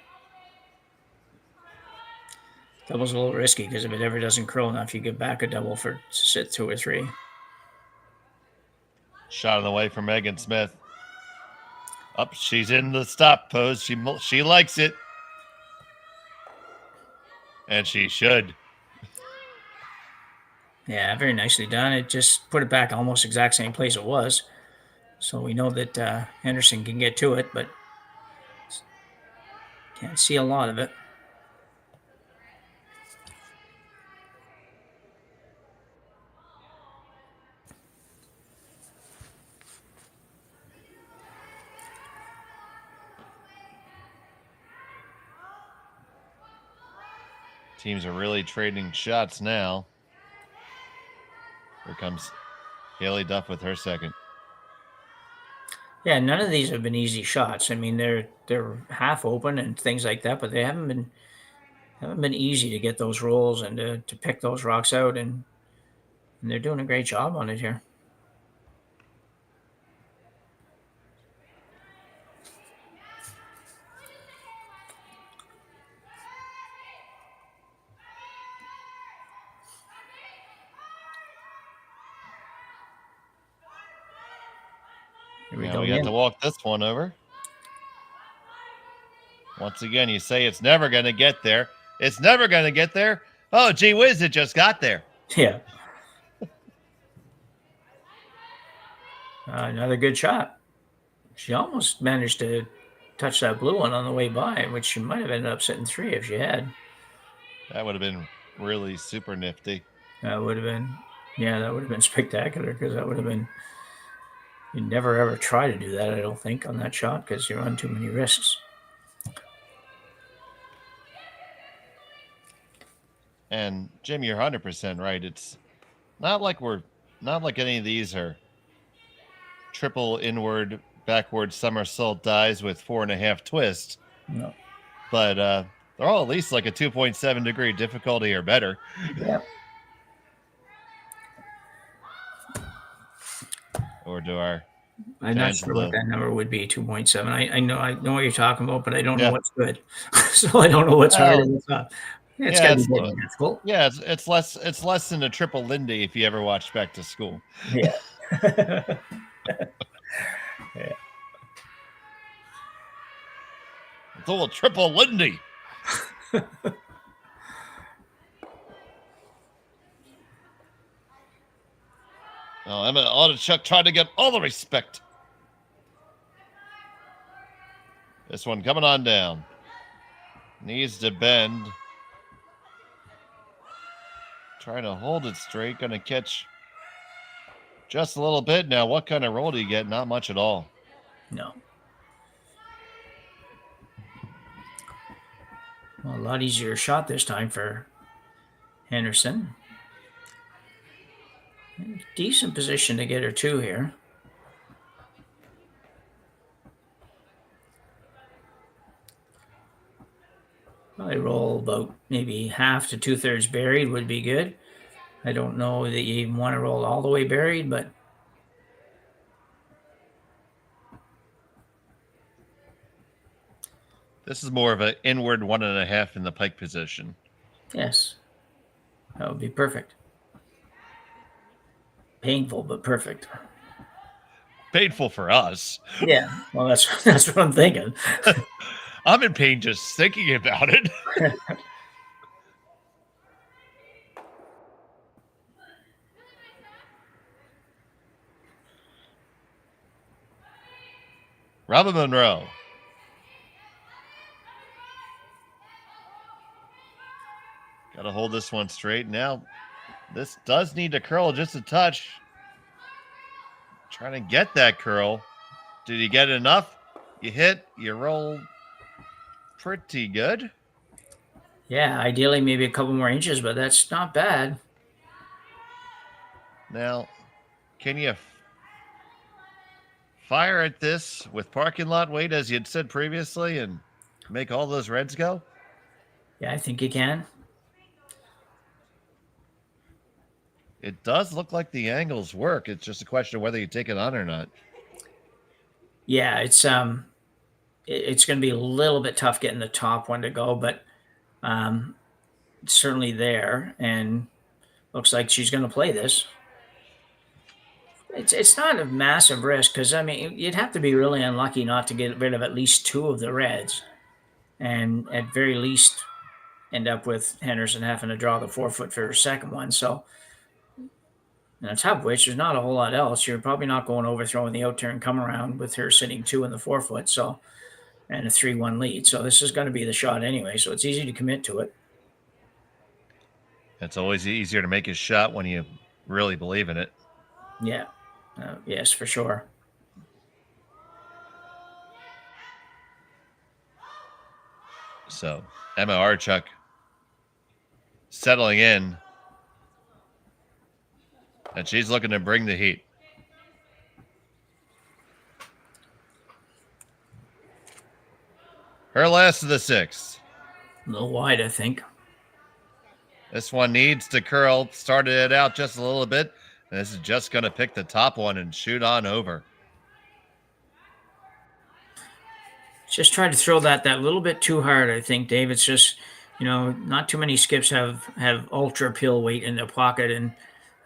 Double's a little risky because if it ever doesn't curl enough, you get back a double for sit 2 or 3. Shot on the way from Megan Smith. Up, she's in the stop pose. She likes it. And she should. Yeah, very nicely done. It just put it back almost exact same place it was. So we know that Henderson can get to it, but can't see a lot of it. Teams are really trading shots now. Here comes Haley Duff with her second. Yeah, none of these have been easy shots. I mean, they're half open and things like that, but they haven't been easy to get those rolls and to pick those rocks out, and they're doing a great job on it here. We have to walk this one over. Once again, you say it's never going to get there. It's never going to get there. Oh, gee whiz, it just got there. Yeah. Another good shot. She almost managed to touch that blue one on the way by, which she might have ended up sitting 3 if she had. That would have been really super nifty. That would have been spectacular, because that would have been, you never ever try to do that, I don't think, on that shot, because you run too many risks. And Jim, you're 100% right. It's not like any of these are triple inward, backward somersault dives with 4.5 twists. No. But they're all at least like a 2.7 degree difficulty or better. Yeah. Or do our I'm not sure what that number would be, 2.7. I know what you're talking about, but I don't know what's good. So I don't know what's hard and what's not. It's got to be difficult. Yeah, it's less than a triple Lindy if you ever watched Back to School. Yeah. Yeah. It's a little triple Lindy. Oh, Emma Artichuk tried to get all the respect. This one coming on down. Needs to bend. Trying to hold it straight. Going to catch just a little bit. Now, what kind of roll do you get? Not much at all. No. Well, a lot easier shot this time for Henderson. Decent position to get her 2 here. Probably roll about maybe half to 2/3 buried would be good. I don't know that you even want to roll all the way buried, but this is more of an inward 1.5 in the pike position. yes, that would be perfect. Painful, but perfect. Painful for us. Yeah, well, that's what I'm thinking. I'm in pain just thinking about it. Robin Monroe. Got to hold this one straight. Now, this does need to curl just a touch. Trying to get that curl. Did you get enough? You hit, you roll pretty good. Yeah, ideally maybe a couple more inches, but that's not bad. Now, can you fire at this with parking lot weight, as you'd said previously, and make all those reds go? Yeah, I think you can. It does look like the angles work. It's just a question of whether you take it on or not. Yeah, it's going to be a little bit tough getting the top one to go, but it's certainly there, and looks like she's going to play this. It's not a massive risk because, I mean, you'd have to be really unlucky not to get rid of at least two of the reds, and at very least end up with Henderson having to draw the 4-foot for her second one. So, and on top of which, there's not a whole lot else. You're probably not going overthrowing the out-turn come around with her sitting 2 in the 4-foot, so, and a 3-1 lead. So this is going to be the shot anyway, so it's easy to commit to it. It's always easier to make a shot when you really believe in it. Yeah. Yes, for sure. So Emma Artichuk settling in, and she's looking to bring the heat. Her last of the 6. A little wide, I think. This one needs to curl. Started it out just a little bit. And this is just going to pick the top one and shoot on over. Just tried to throw that little bit too hard, I think, Dave. It's just, not too many skips have ultra pill weight in their pocket. And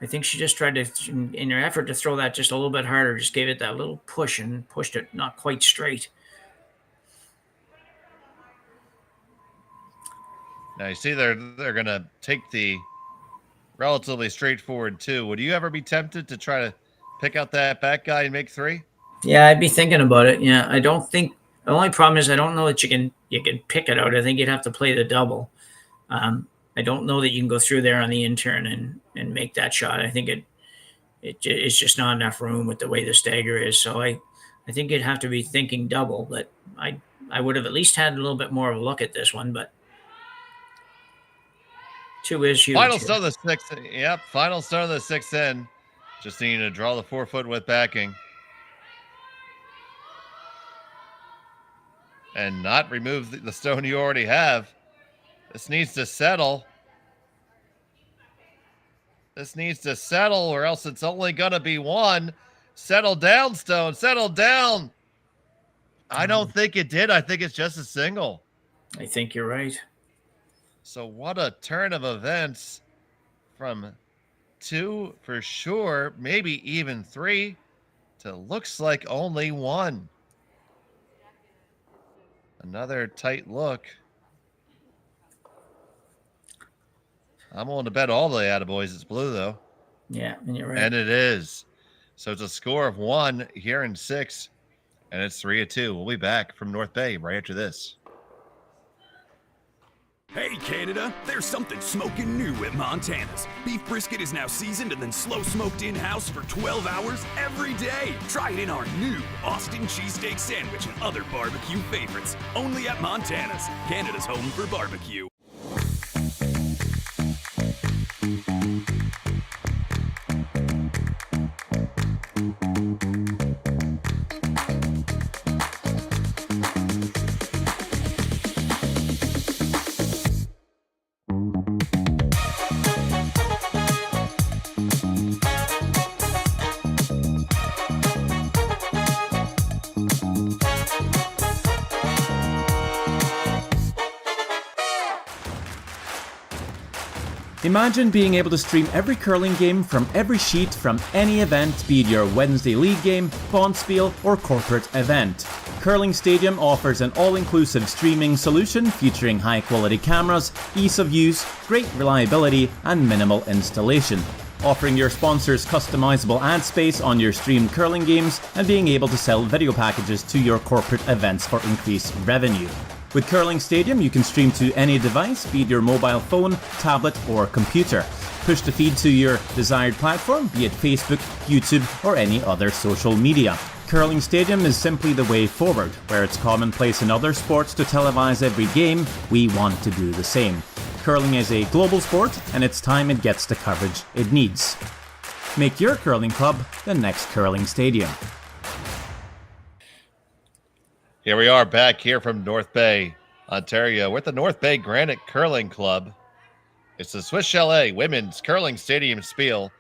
I think she just tried to, in her effort to throw that just a little bit harder, just gave it that little push and pushed it not quite straight. Now, you see they're going to take the relatively straightforward 2. Would you ever be tempted to try to pick out that back guy and make 3? Yeah, I'd be thinking about it. Yeah, I don't think the only problem is I don't know that you can pick it out. I think you'd have to play the double. I don't know that you can go through there on the in-turn and make that shot. I think it's just not enough room with the way the stagger is. So I think you'd have to be thinking double. But I would have at least had a little bit more of a look at this one. But 2 is huge. Final start of the 6th. Yep, final start of the 6th in. Just needing to draw the 4-foot with backing. And not remove the stone you already have. This needs to settle. This needs to settle, or else it's only going to be 1. Settle down, stone. Settle down. I don't think it did. I think it's just a single. I think you're right. So what a turn of events from 2 for sure, maybe even 3, to looks like only 1. Another tight look. I'm willing to bet all the attaboys it's blue, though. Yeah, and you're right. And it is. So it's a score of 1 here in 6, and it's 3-2. We'll be back from North Bay right after this. Hey Canada, there's something smoking new at Montana's. Beef brisket is now seasoned and then slow smoked in-house for 12 hours every day. Try it in our new Austin cheesesteak sandwich and other barbecue favorites. Only at Montana's, Canada's home for barbecue. Imagine being able to stream every curling game from every sheet from any event, be it your Wednesday league game, Spiel, or corporate event. Curling Stadium offers an all-inclusive streaming solution featuring high-quality cameras, ease of use, great reliability, and minimal installation. offering your sponsors customizable ad space on your streamed curling games and being able to sell video packages to your corporate events for increased revenue. With Curling Stadium, you can stream to any device, be it your mobile phone, tablet, or computer. Push the feed to your desired platform, be it Facebook, YouTube, or any other social media. Curling Stadium is simply the way forward. Where it's commonplace in other sports to televise every game, we want to do the same. Curling is a global sport, and it's time it gets the coverage it needs. Make your curling club the next Curling Stadium. Here we are back here from North Bay, Ontario. We're at the North Bay Granite Curling Club. It's the Swiss Chalet Women's Curling Stadium Spiel.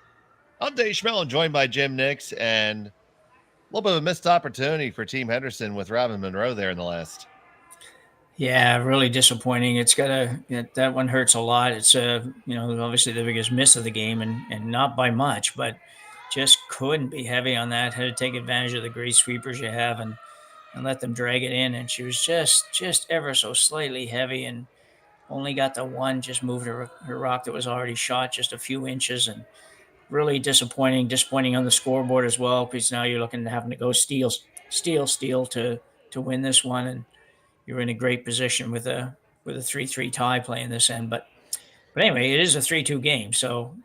I'm Dave Schmel, and joined by Jim Nix, and a little bit of a missed opportunity for Team Henderson with Robin Monroe there in the last. Yeah, really disappointing. That one hurts a lot. It's obviously the biggest miss of the game, and not by much, but just couldn't be heavy on that. Had to take advantage of the great sweepers you have and let them drag it in. And she was just ever so slightly heavy and only got the one, just moved her rock that was already shot just a few inches, and really disappointing on the scoreboard as well, because now you're looking at having to go steal to win this one. And you're in a great position with a 3-3 tie playing this end. But anyway, it is a 3-2 game. So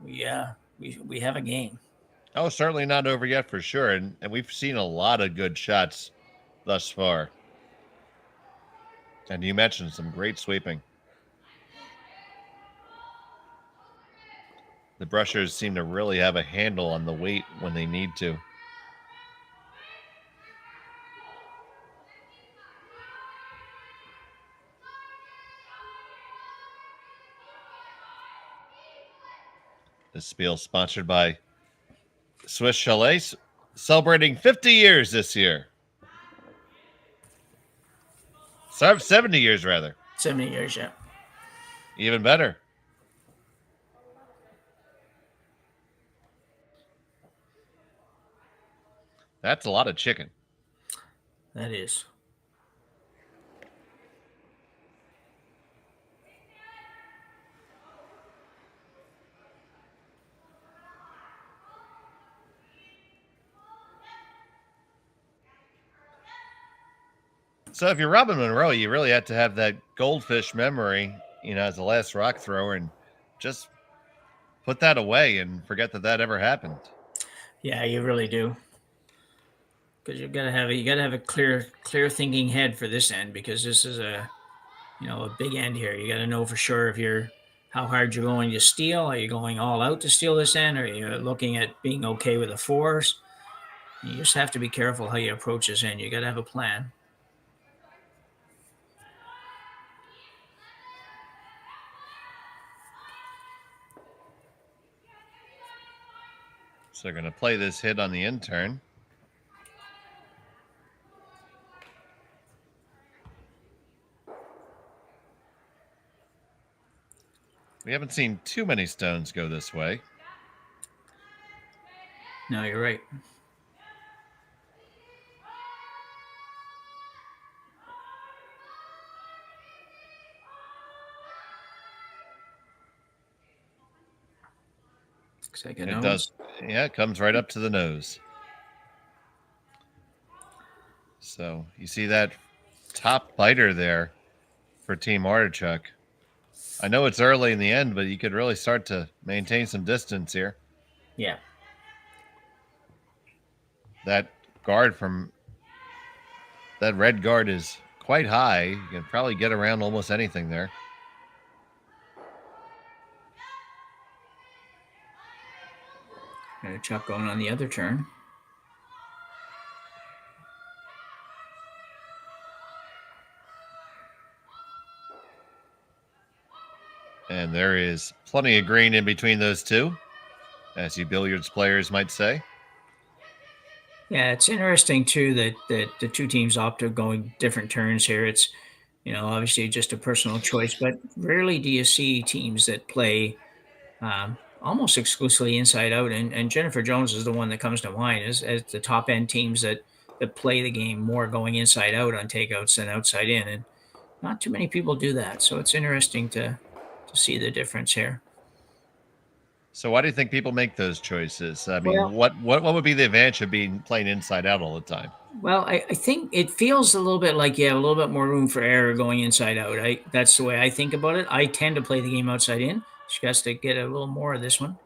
we have a game. Oh, certainly not over yet for sure. And we've seen a lot of good shots thus far. And you mentioned some great sweeping. The brushers seem to really have a handle on the weight when they need to. This Spiel sponsored by Swiss Chalet, celebrating 50 years this year. 70 years, rather. 70 years, yeah. Even better. That's a lot of chicken. That is. So if you're Robin Monroe, you really have to have that goldfish memory, as the last rock thrower, and just put that away and forget that ever happened. Yeah, you really do. Because you gotta have a clear thinking head for this end, because this is a big end here. You got to know for sure how hard you're going to steal. Are you going all out to steal this end, or are you looking at being okay with the fours? You just have to be careful how you approach this end. You got to have a plan. So they're going to play this hit on the in turn. We haven't seen too many stones go this way. No, you're right. Looks like it does. Yeah, it comes right up to the nose. So you see that top biter there for Team Artichuk. I know it's early in the end, but you could really start to maintain some distance here. Yeah. That red guard is quite high. You can probably get around almost anything there. Artichuk going on the other turn. And there is plenty of green in between those two, as you billiards players might say. Yeah, it's interesting, too, that the two teams opt to going different turns here. It's, obviously just a personal choice, but rarely do you see teams that play almost exclusively inside out. And Jennifer Jones is the one that comes to mind as the top end teams that play the game more going inside out on takeouts than outside in. And not too many people do that. So it's interesting to see the difference here. So why do you think people make those choices? I mean, Well, what would be the advantage of being playing inside out all the time? Well, I think it feels a little bit like you have a little bit more room for error going inside out. That's the way I think about it. I tend to play the game outside in. She has to get a little more of this one.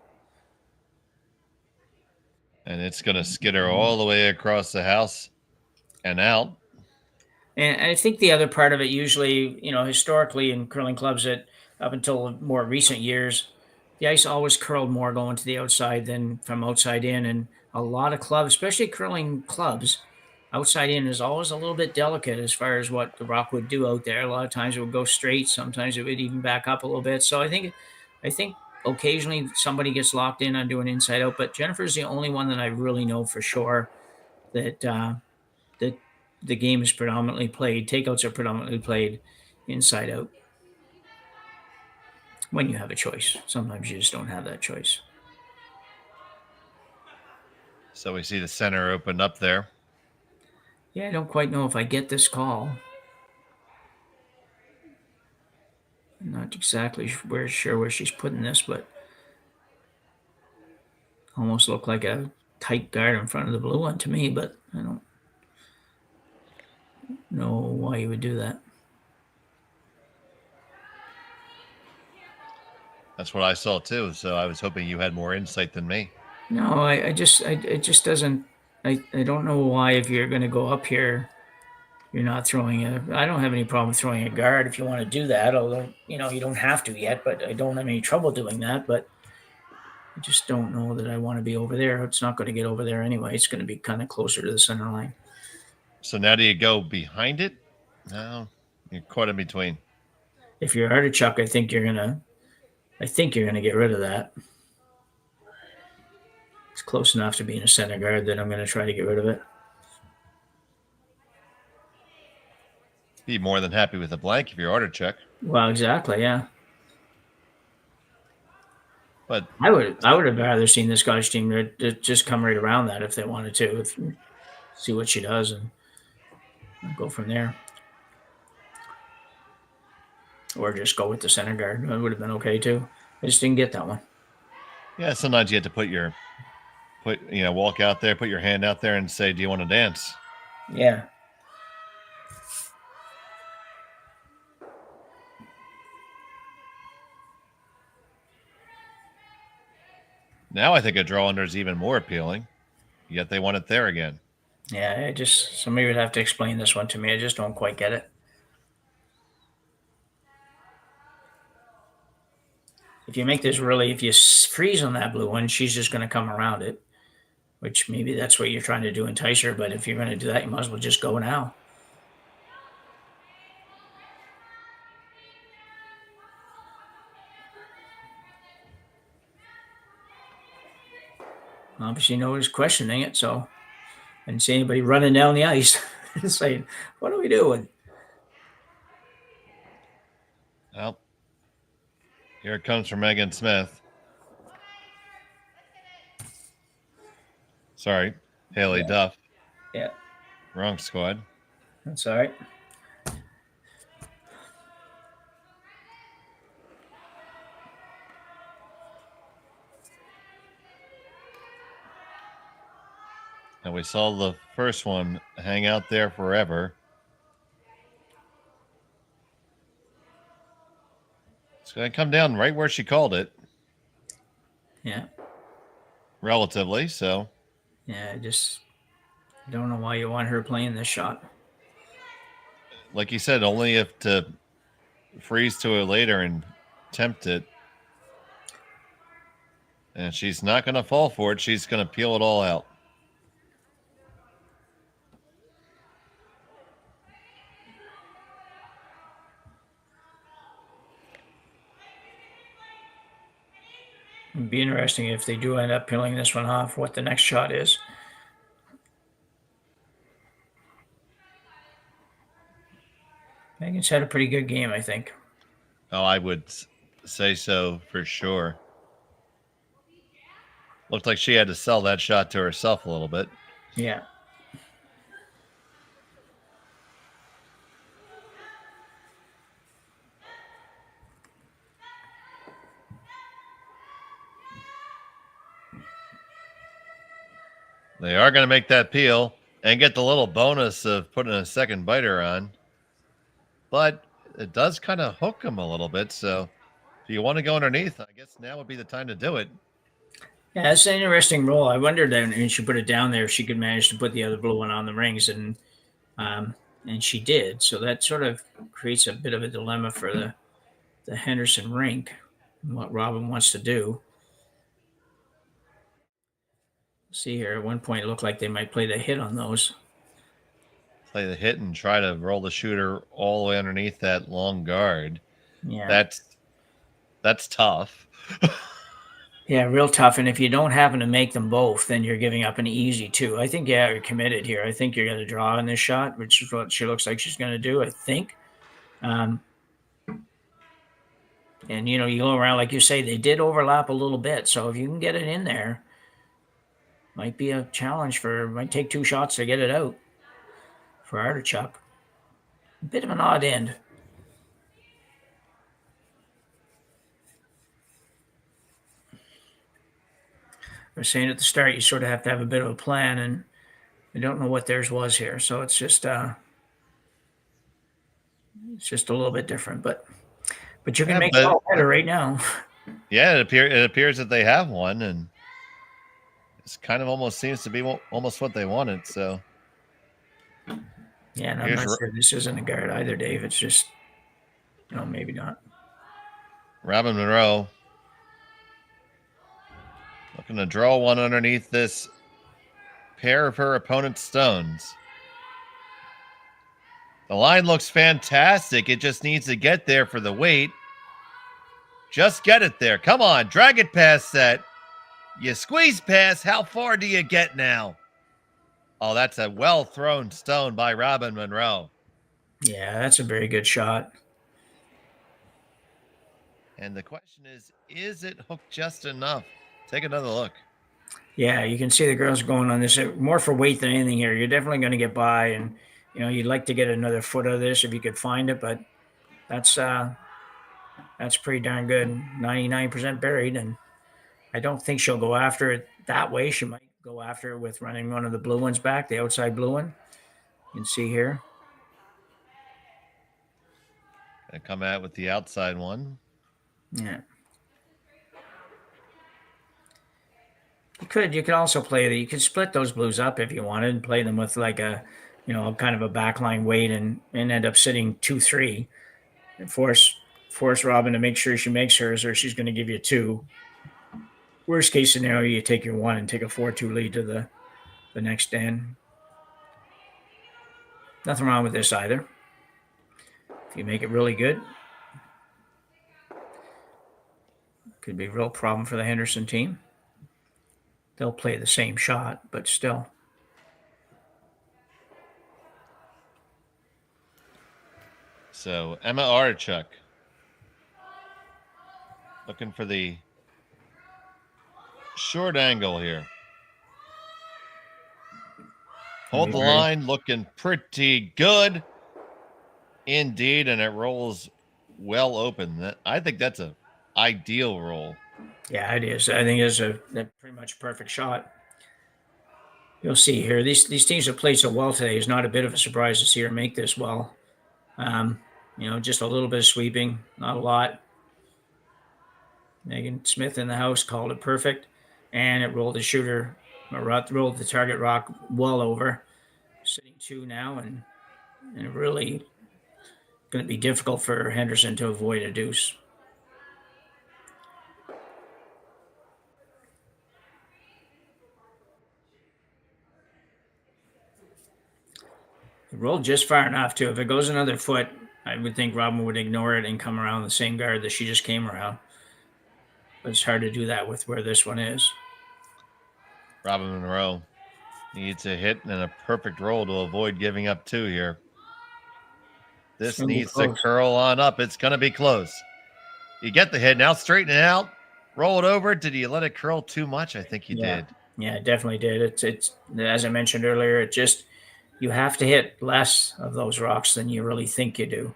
And it's going to skitter all the way across the house and out. And I think the other part of it, usually, historically in curling clubs, that up until more recent years, the ice always curled more going to the outside than from outside in. And a lot of clubs, especially curling clubs, outside in is always a little bit delicate as far as what the rock would do out there. A lot of times it would go straight. Sometimes it would even back up a little bit. So I think occasionally somebody gets locked in on doing inside out, but Jennifer's the only one that I really know for sure that that the game is predominantly played. Takeouts are predominantly played inside out. When you have a choice, sometimes you just don't have that choice. So we see the center open up there. Yeah, I don't quite know if I get this call. I'm not exactly sure where she's putting this, but almost looked like a tight guard in front of the blue one to me, but I don't know why you would do that. That's what I saw too. So I was hoping you had more insight than me. No, it just doesn't. I don't know why, if you're going to go up here, you're not throwing I don't have any problem throwing a guard if you want to do that, although, you don't have to yet, but I don't have any trouble doing that. But I just don't know that I want to be over there. It's not going to get over there anyway. It's going to be kind of closer to the center line. So now do you go behind it? No, you're caught in between. If you're Artichuk, I think you're gonna get rid of that. It's close enough to being a center guard that I'm going to try to get rid of it. Be more than happy with a blank if you're Artichuk. Well, exactly, yeah. But I would have rather seen this Scottish team just come right around that if they wanted to, see what she does and go from there. Or just go with the center guard. That would have been okay too. I just didn't get that one. Yeah, sometimes you have to walk out there, put your hand out there and say, do you want to dance? Yeah. Now I think a draw under is even more appealing, yet they want it there again. Yeah, somebody would have to explain this one to me. I just don't quite get it. If you make this if you freeze on that blue one, she's just going to come around it, which maybe that's what you're trying to do, entice her. But if you're going to do that, you might as well just go now. Obviously, nobody's questioning it, so I didn't see anybody running down the ice and saying, "What are we doing?" Well, here it comes from Megan Smith. Sorry, Haley Duff. Yeah. Wrong squad. That's all right. And we saw the first one hang out there forever. It's going to come down right where she called it. Yeah. Relatively, so. Yeah, I just don't know why you want her playing this shot. Like you said, only if to freeze to it later and tempt it. And she's not going to fall for it. She's going to peel it all out. It'd be interesting if they do end up peeling this one off, what the next shot is. Megan's had a pretty good game, I think. Oh, I would say so for sure. Looked like she had to sell that shot to herself a little bit. Yeah. They are going to make that peel and get the little bonus of putting a second biter on. But it does kind of hook them a little bit. So if you want to go underneath, I guess now would be the time to do it. Yeah, that's an interesting roll. I wondered when she put it down there if she could manage to put the other blue one on the rings, and she did. So that sort of creates a bit of a dilemma for the Henderson rink and what Robin wants to do. See here, at one point it looked like they might play the hit on those. Play the hit and try to roll the shooter all the way underneath that long guard. Yeah. That's tough. Yeah, real tough. And if you don't happen to make them both, then you're giving up an easy 2. I think, you're committed here. I think you're going to draw in this shot, which is what she looks like she's going to do, I think. And, you go around, like you say, they did overlap a little bit. So if you can get it in there, might be a challenge might take 2 shots to get it out for Artichuk. A bit of an odd end. I was saying at the start, you sort of have to have a bit of a plan, and I don't know what theirs was here. So it's just a little bit different, but you can make it all better right now. Yeah, it appears that they have one, and it's kind of almost seems to be almost what they wanted. So yeah, and I'm not sure this isn't a guard either, Dave. It's just, maybe not. Robin Monroe looking to draw one underneath this pair of her opponent's stones. The line looks fantastic. It just needs to get there for the weight. Just get it there. Come on, drag it past that. You squeeze past. How far do you get now? Oh, that's a well-thrown stone by Robin Monroe. Yeah, that's a very good shot. And the question is it hooked just enough? Take another look. Yeah, you can see the girls going on this more for weight than anything here. You're definitely going to get by, and you'd like to get another foot of this if you could find it, but that's pretty darn good. 99% buried, and I don't think she'll go after it that way. She might go after it with running one of the blue ones back, the outside blue one. You can see here. Gonna come out with the outside one. Yeah. You could also play you could split those blues up if you wanted and play them with like a, kind of a backline weight and end up sitting 2-3 and force Robin to make sure she makes hers, or she's going to give you 2. Worst case scenario, you take your 1 and take a 4-2 lead to the next end. Nothing wrong with this either. If you make it really good, could be a real problem for the Henderson team. They'll play the same shot, but still. So Emma Artichuk looking for the short angle here. Hold the line, looking pretty good indeed, and it rolls well open. I think that's a ideal roll. Yeah, it is. I think it's a pretty much perfect shot. You'll see here. These teams have played so well today. It's not a bit of a surprise to see her make this well. Just a little bit of sweeping, not a lot. Megan Smith in the house called it perfect, and it rolled rolled the target rock well over. Sitting 2 now, and really going to be difficult for Henderson to avoid a deuce. It rolled just far enough, too. If it goes another foot, I would think Robin would ignore it and come around the same guard that she just came around. But it's hard to do that with where this one is. Robin Monroe needs a hit and a perfect roll to avoid giving up 2 here. This needs to curl on up. It's going to be close. You get the hit. Now straighten it out. Roll it over. Did you let it curl too much? I think you did. Yeah, it definitely did. It's as I mentioned earlier, you have to hit less of those rocks than you really think you do.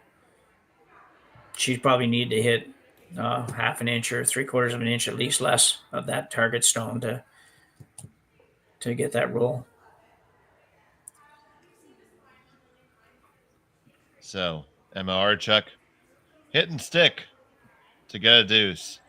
She probably need to hit half an inch or 3/4 of an inch at least less of that target stone to to get that roll. So Emma Artichuk hit and stick to get a deuce.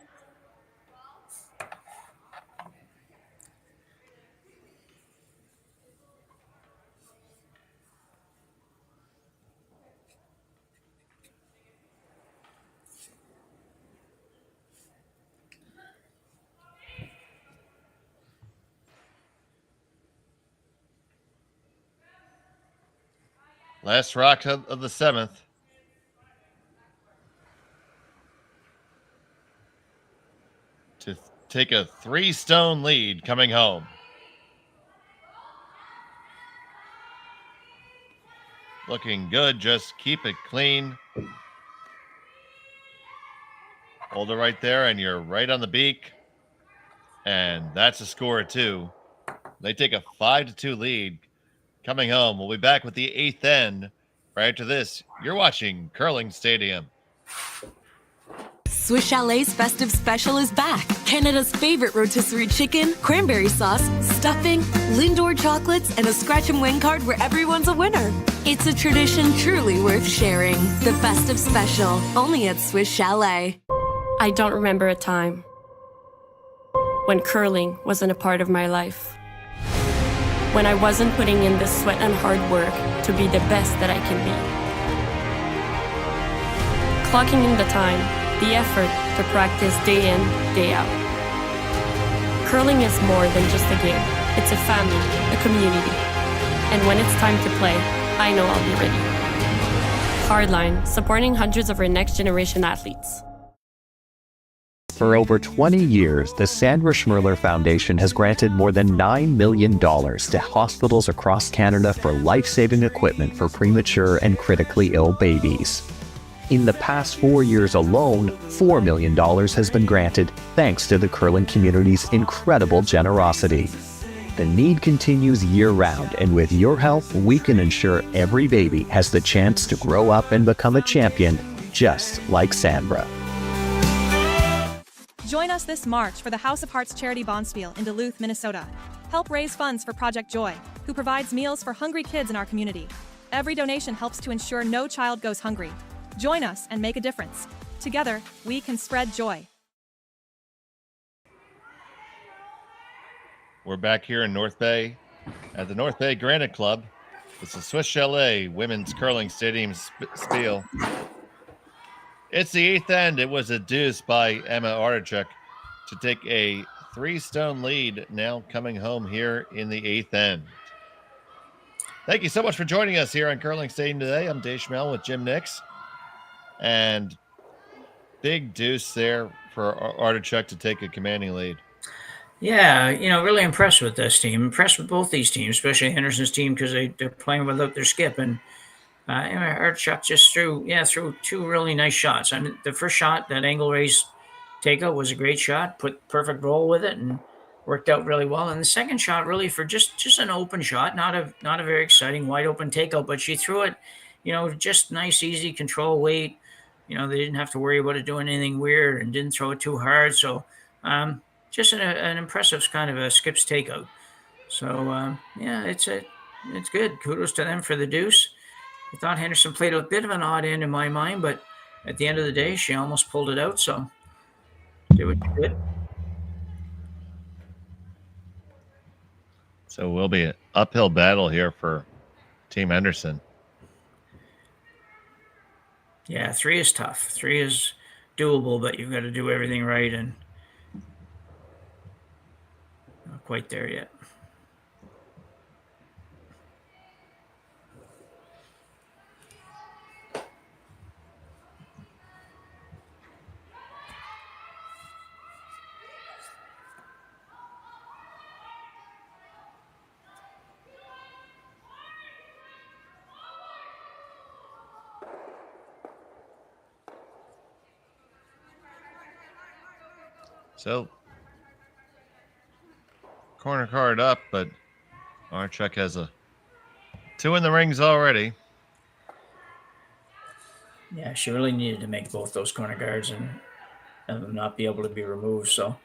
Last rock of the 7th. To take a 3-stone lead coming home. Looking good. Just keep it clean. Hold it right there, and you're right on the beak. And that's a score of 2. They take a 5-2 lead coming home. We'll be back with the 8th end. Right after this, you're watching Curling Stadium. Swiss Chalet's festive special is back. Canada's favorite rotisserie chicken, cranberry sauce, stuffing, Lindor chocolates, and a scratch and win card where everyone's a winner. It's a tradition truly worth sharing. The festive special, only at Swiss Chalet. I don't remember a time when curling wasn't a part of my life. When I wasn't putting in the sweat and hard work to be the best that I can be. Clocking in the time, the effort to practice day in, day out. Curling is more than just a game. It's a family, a community. And when it's time to play, I know I'll be ready. Hardline, supporting hundreds of our next generation athletes. For over 20 years, the Sandra Schmirler Foundation has granted more than $9 million to hospitals across Canada for life-saving equipment for premature and critically ill babies. In the past 4 years alone, $4 million has been granted thanks to the curling community's incredible generosity. The need continues year-round, and with your help, we can ensure every baby has the chance to grow up and become a champion, just like Sandra. Join us this March for the House of Hearts Charity Bonspiel in Duluth, Minnesota. Help raise funds for Project Joy, who provides meals for hungry kids in our community. Every donation helps to ensure no child goes hungry. Join us and make a difference. Together, we can spread joy. We're back here in North Bay at the North Bay Granite Club. It's the Swiss Chalet Women's Curling Stadium Spiel. It's the 8th end. It was a deuce by Emma Artichuk to take a 3-stone lead now coming home here in the 8th end. Thank you so much for joining us here on Curling Stadium today. I'm Dave Schmel with Jim Nix. And big deuce there for Artichuk to take a commanding lead. Yeah, really impressed with this team. Impressed with both these teams, especially Henderson's team, because they're playing without their skip. And Artichuk just threw 2 really nice shots. I mean, the first shot, that angle raise takeout, was a great shot. Put perfect roll with it and worked out really well. And the second shot, really for just an open shot, not a very exciting wide open takeout, but she threw it, just nice, easy control weight. They didn't have to worry about it doing anything weird and didn't throw it too hard. So just an impressive kind of a skips takeout. So, it's good. Kudos to them for the deuce. I thought Henderson played a bit of an odd end in my mind, but at the end of the day, she almost pulled it out. So did what she did. So it will be an uphill battle here for Team Henderson. Yeah, 3 is tough. 3 is doable, but you've got to do everything right, and not quite there yet. So, corner card up, but Artichuk has a 2 in the rings already. Yeah, she really needed to make both those corner guards and have them not be able to be removed. So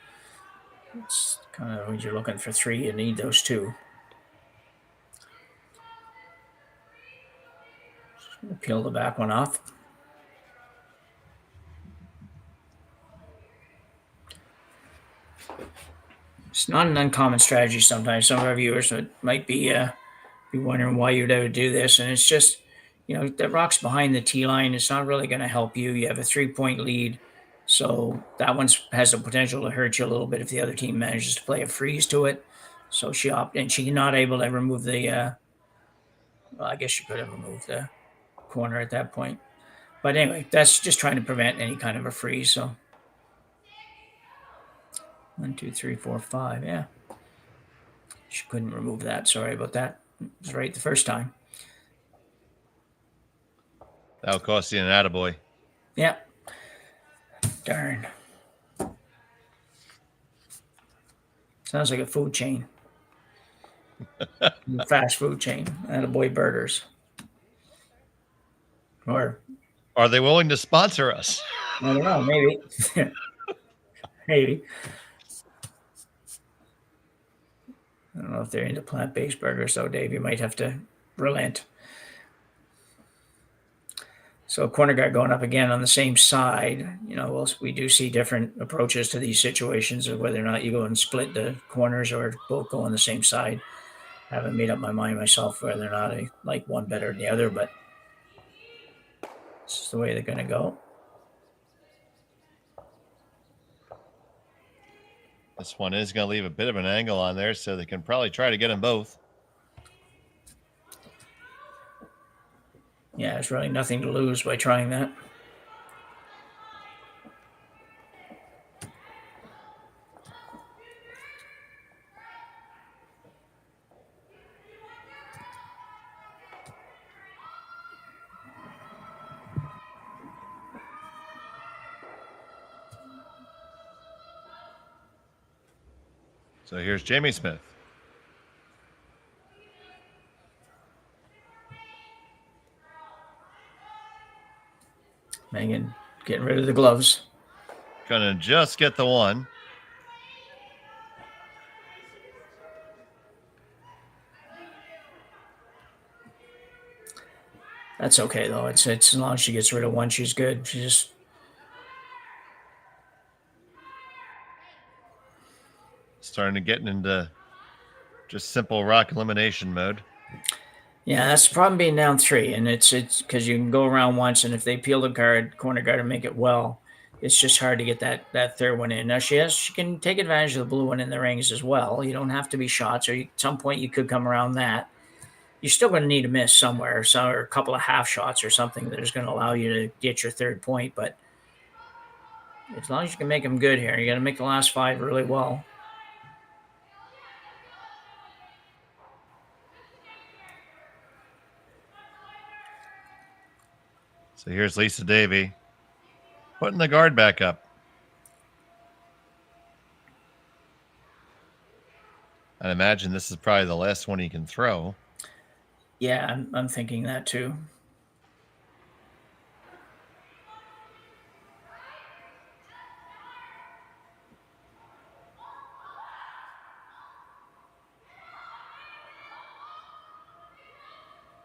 It's kind of when you're looking for 3, you need those 2. Peel the back one off. It's not an uncommon strategy sometimes. Some of our viewers might be wondering why you'd ever do this. And it's just, the rock's behind the tee line. It's not really going to help you. You have a 3-point lead. So that one has the potential to hurt you a little bit if the other team manages to play a freeze to it. So she opted, and she's not able to remove the, well, I guess she could have removed the corner at that point. But anyway, that's just trying to prevent any kind of a freeze. So 1, 2, 3, 4, 5. Yeah. She couldn't remove that. Sorry about that. It was right the first time. That'll cost you an attaboy. Yeah. Darn. Sounds like a food chain. Fast food chain. Attaboy Burgers. Or are they willing to sponsor us? I don't know. Maybe. Maybe. I don't know if they're into plant-based burgers, though, Dave. You might have to relent. So corner guard going up again on the same side. We do see different approaches to these situations of whether or not you go and split the corners or both go on the same side. I haven't made up my mind myself whether or not I like one better than the other, but this is the way they're going to go. This one is going to leave a bit of an angle on there, so they can probably try to get them both. Yeah, there's really nothing to lose by trying that. So here's Jamie Smith. Megan getting rid of the gloves. Gonna just get the one. That's okay, though. It's as long as she gets rid of one, she's good. She just starting to get into just simple rock elimination mode. Yeah, that's the problem being down 3, and it's because you can go around once, and if they peel the corner guard and make it well, it's just hard to get that third one in. Now she can take advantage of the blue one in the rings as well. You don't have to be shots, or at some point you could come around that. You're still going to need to miss somewhere, or a couple of half shots or something that is going to allow you to get your 3rd point. But as long as you can make them good here, you got to make the last 5 really well. So here's Lisa Davey putting the guard back up. I imagine this is probably the last one he can throw. Yeah, I'm thinking that too.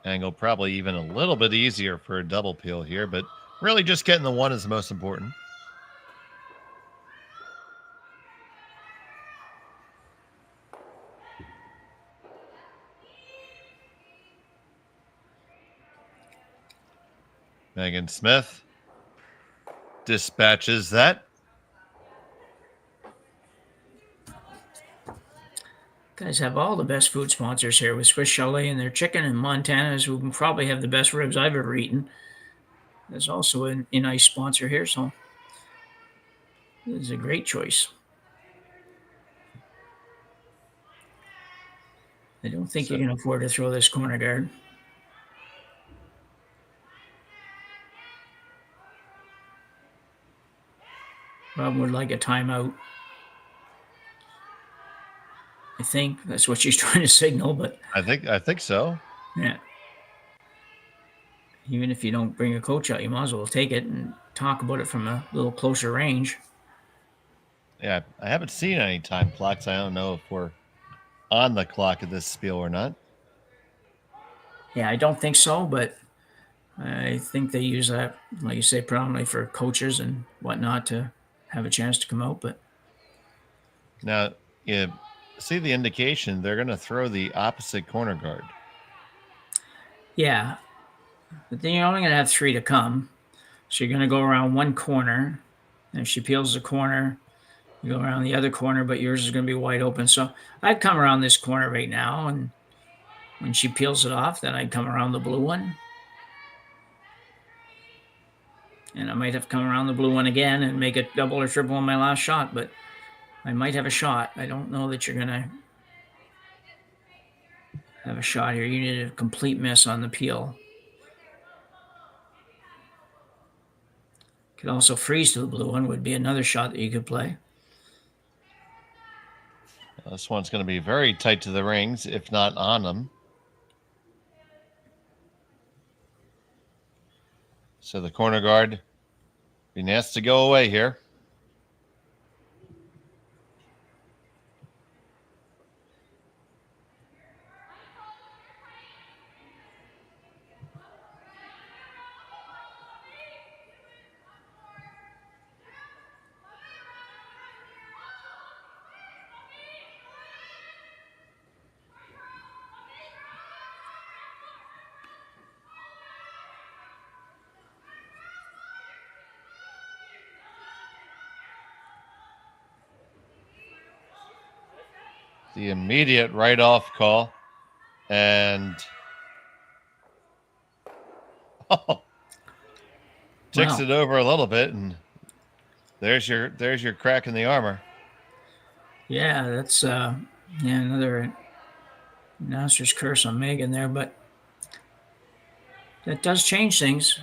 Angle probably even a little bit easier for a double peel here, but really just getting the one is the most important. Megan Smith dispatches that. Guys have all the best food sponsors here with Swiss Chalet and their chicken, and Montana's, who probably have the best ribs I've ever eaten. There's also a nice sponsor here, so this is a great choice. I don't think you can afford to throw this corner guard. Rob would like a timeout. I think that's what she's trying to signal, but I think so. Yeah. Even if you don't bring a coach out, you might as well take it and talk about it from a little closer range. Yeah, I haven't seen any time clocks. I don't know if we're on the clock at this Spiel or not. Yeah, I don't think so, but I think they use that, like you say, predominantly for coaches and whatnot to have a chance to come out. But now, you see the indication they're going to throw the opposite corner guard. yeah, but then you're only going to have 3 to come. So you're going to go around one corner. And if she peels the corner, you go around the other corner, but yours is going to be wide open. So I'd come around this corner right now, and when she peels it off, then I'd come around the blue one. And I might have to come around the blue one again and make it double or triple on my last shot, but I might have a shot. I don't know that you're going to have a shot here. You need a complete miss on the peel. Could also freeze to the blue one would be another shot that you could play. This one's going to be very tight to the rings, if not on them. So the corner guard being asked to go away here. The immediate write-off call, and ticks it over a little bit, and there's your crack in the armor. Yeah, that's another announcer's curse on Megan there, but that does change things.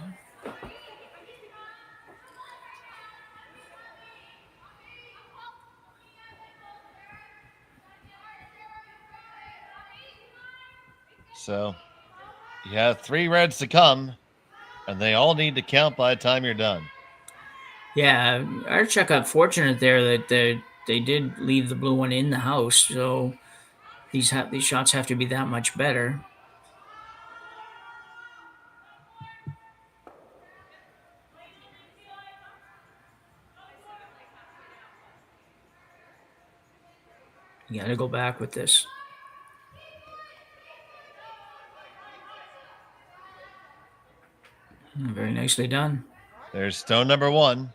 So you have 3 reds to come, and they all need to count by the time you're done. Yeah, Artichuk got fortunate there that they did leave the blue one in the house, so these shots have to be that much better. You got to go back with this. Very nicely done. There's stone number 1.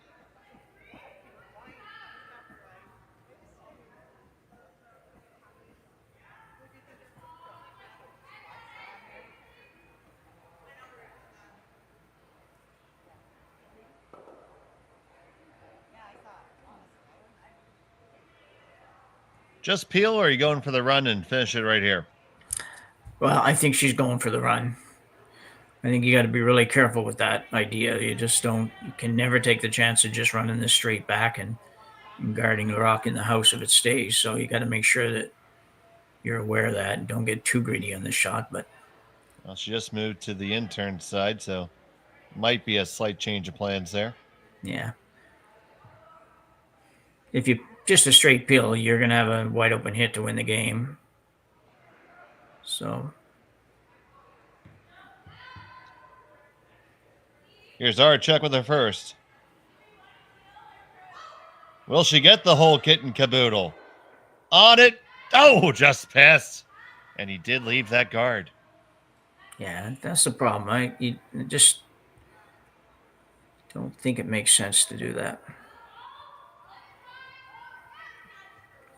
Just peel, or are you going for the run and finish it right here? Well, I think she's going for the run. I think you got to be really careful with that idea. You can never take the chance of just running this straight back and guarding the rock in the house if it stays. So you got to make sure that you're aware of that and don't get too greedy on the shot. But well, she just moved to the intern side, so might be a slight change of plans there. Yeah. If you just a straight peel, you're going to have a wide open hit to win the game. So here's Artichuk with her first. Will she get the whole kit and caboodle? On it. Oh, just passed. And he did leave that guard. Yeah, that's the problem. I just don't think it makes sense to do that.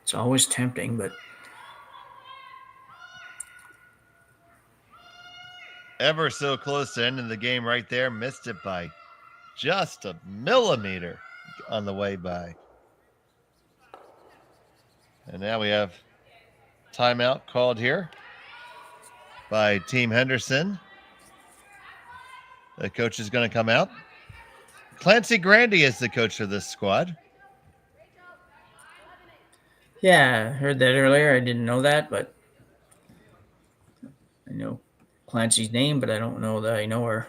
It's always tempting, but ever so close to ending the game right there. Missed it by just a millimeter on the way by. And now we have timeout called here by Team Henderson. The coach is going to come out. Clancy Grandy is the coach of this squad. yeah, I heard that earlier. I didn't know that, but I know Clancy's name, but I don't know that I know her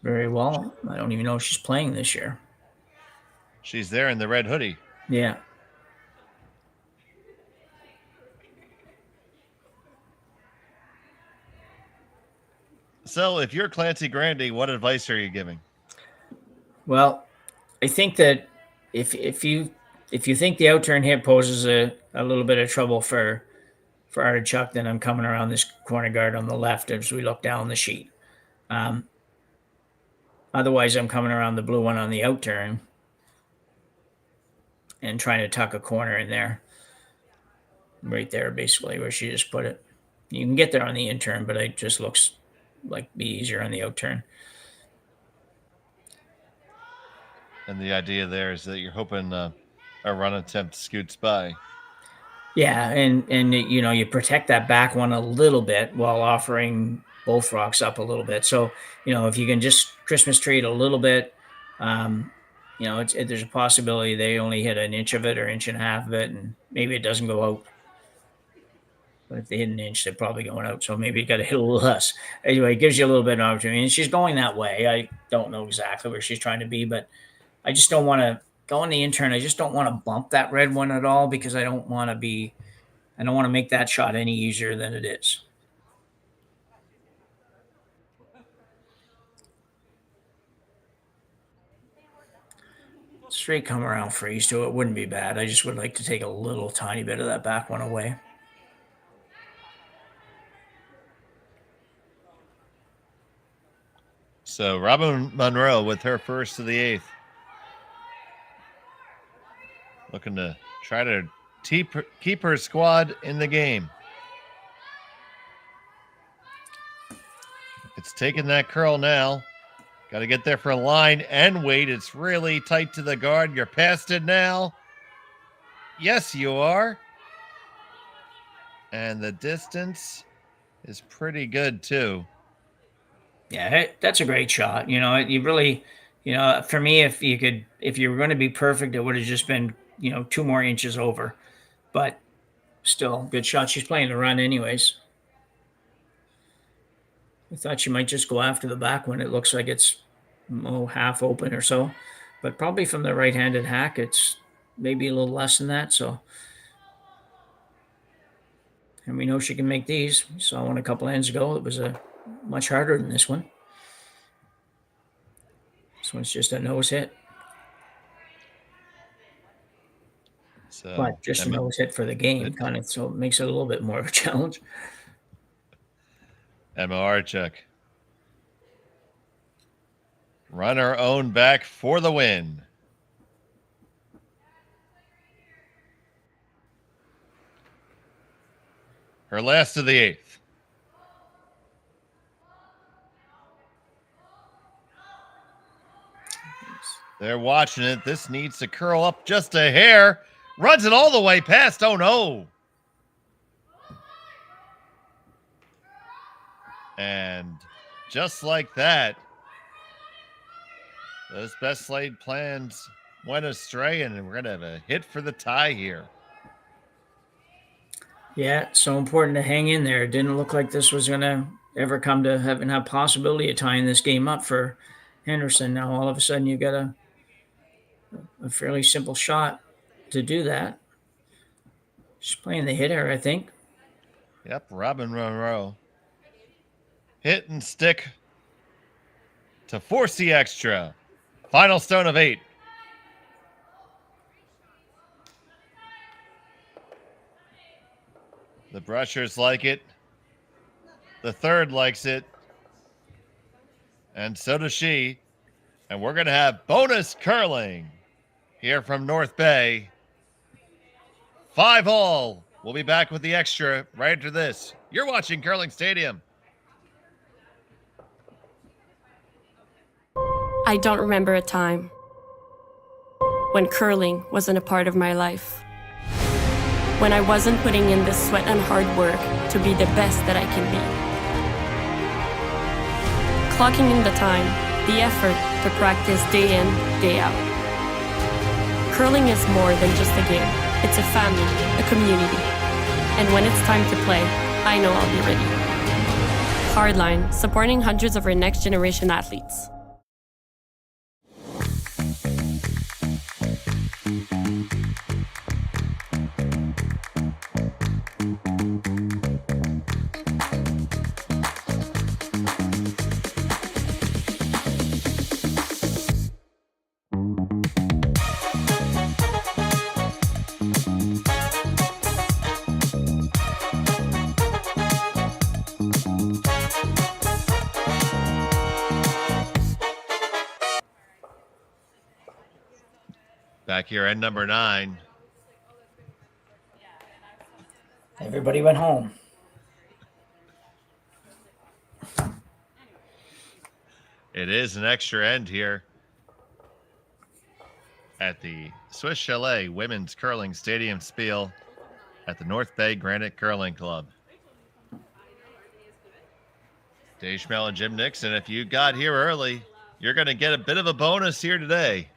very well. I don't even know if she's playing this year. She's there in the red hoodie. Yeah. So, if you're Clancy Grandy, what advice are you giving? Well, I think that if you think the outturn hit poses a little bit of trouble for Artichuk, then I'm coming around this corner guard on the left as we look down the sheet. Otherwise, I'm coming around the blue one on the outturn and trying to tuck a corner in there. Right there, basically, where she just put it. You can get there on the in-turn, but it just looks like be easier on the out-turn. And the idea there is that you're hoping a run attempt scoots by. Yeah, and you know, you protect that back one a little bit while offering both rocks up a little bit. So, you know, if you can just Christmas tree it a little bit, you know, there's a possibility they only hit an inch of it or inch and a half of it, and maybe it doesn't go out. But if they hit an inch, they're probably going out. So maybe you got to hit a little less. Anyway, it gives you a little bit of opportunity. And she's going that way. I don't know exactly where she's trying to be, but I just don't want to go on the intern. I just don't want to bump that red one at all because I don't want to make that shot any easier than it is. Straight come around freeze to it wouldn't be bad. I just would like to take a little tiny bit of that back one away. So Robin Monroe with her first of the 8th. Looking to try to keep her squad in the game. It's taking that curl now. Got to get there for a line and wait. It's really tight to the guard. You're past it now. Yes, you are. And the distance is pretty good too. Yeah, that's a great shot. You know, you really, you know, for me, if you were going to be perfect, it would have just been, you know, 2 more inches over. But still, good shot. She's playing the run anyways. I thought she might just go after the back when it looks like it's half open or so. But probably from the right-handed hack, it's maybe a little less than that. So, and we know she can make these. We saw one a couple hands ago. It was much harder than this one. This one's just a nose hit. So, but just a nose hit for the game, kind of, so it makes it a little bit more of a challenge. Emma Artichuk. Run her own back for the win. Her last of the 8th. They're watching it. This needs to curl up just a hair. Runs it all the way past. Oh, no. And just like that, those best laid plans went astray, and we're going to have a hit for the tie here. Yeah, so important to hang in there. It didn't look like this was going to ever come to having a possibility of tying this game up for Henderson. Now, all of a sudden, you got a fairly simple shot to do that. She's playing the hitter, I think. Yep, Robin Monroe. Hit and stick to force the extra. Final stone of 8. The brushers like it. The third likes it. And so does she. And we're going to have bonus curling here from North Bay. 5-all. We'll be back with the extra right after this. You're watching Curling Stadium. I don't remember a time when curling wasn't a part of my life. When I wasn't putting in the sweat and hard work to be the best that I can be. Clocking in the time, the effort to practice day in, day out. Curling is more than just a game. It's a family, a community. And when it's time to play, I know I'll be ready. Hardline, supporting hundreds of our next generation athletes. Back here at number 9. Everybody went home. It is an extra end here at the Swiss Chalet Women's Curling Stadium Spiel at the North Bay Granite Curling Club. Dave Schmel and Jim Nixon, if you got here early, you're going to get a bit of a bonus here today.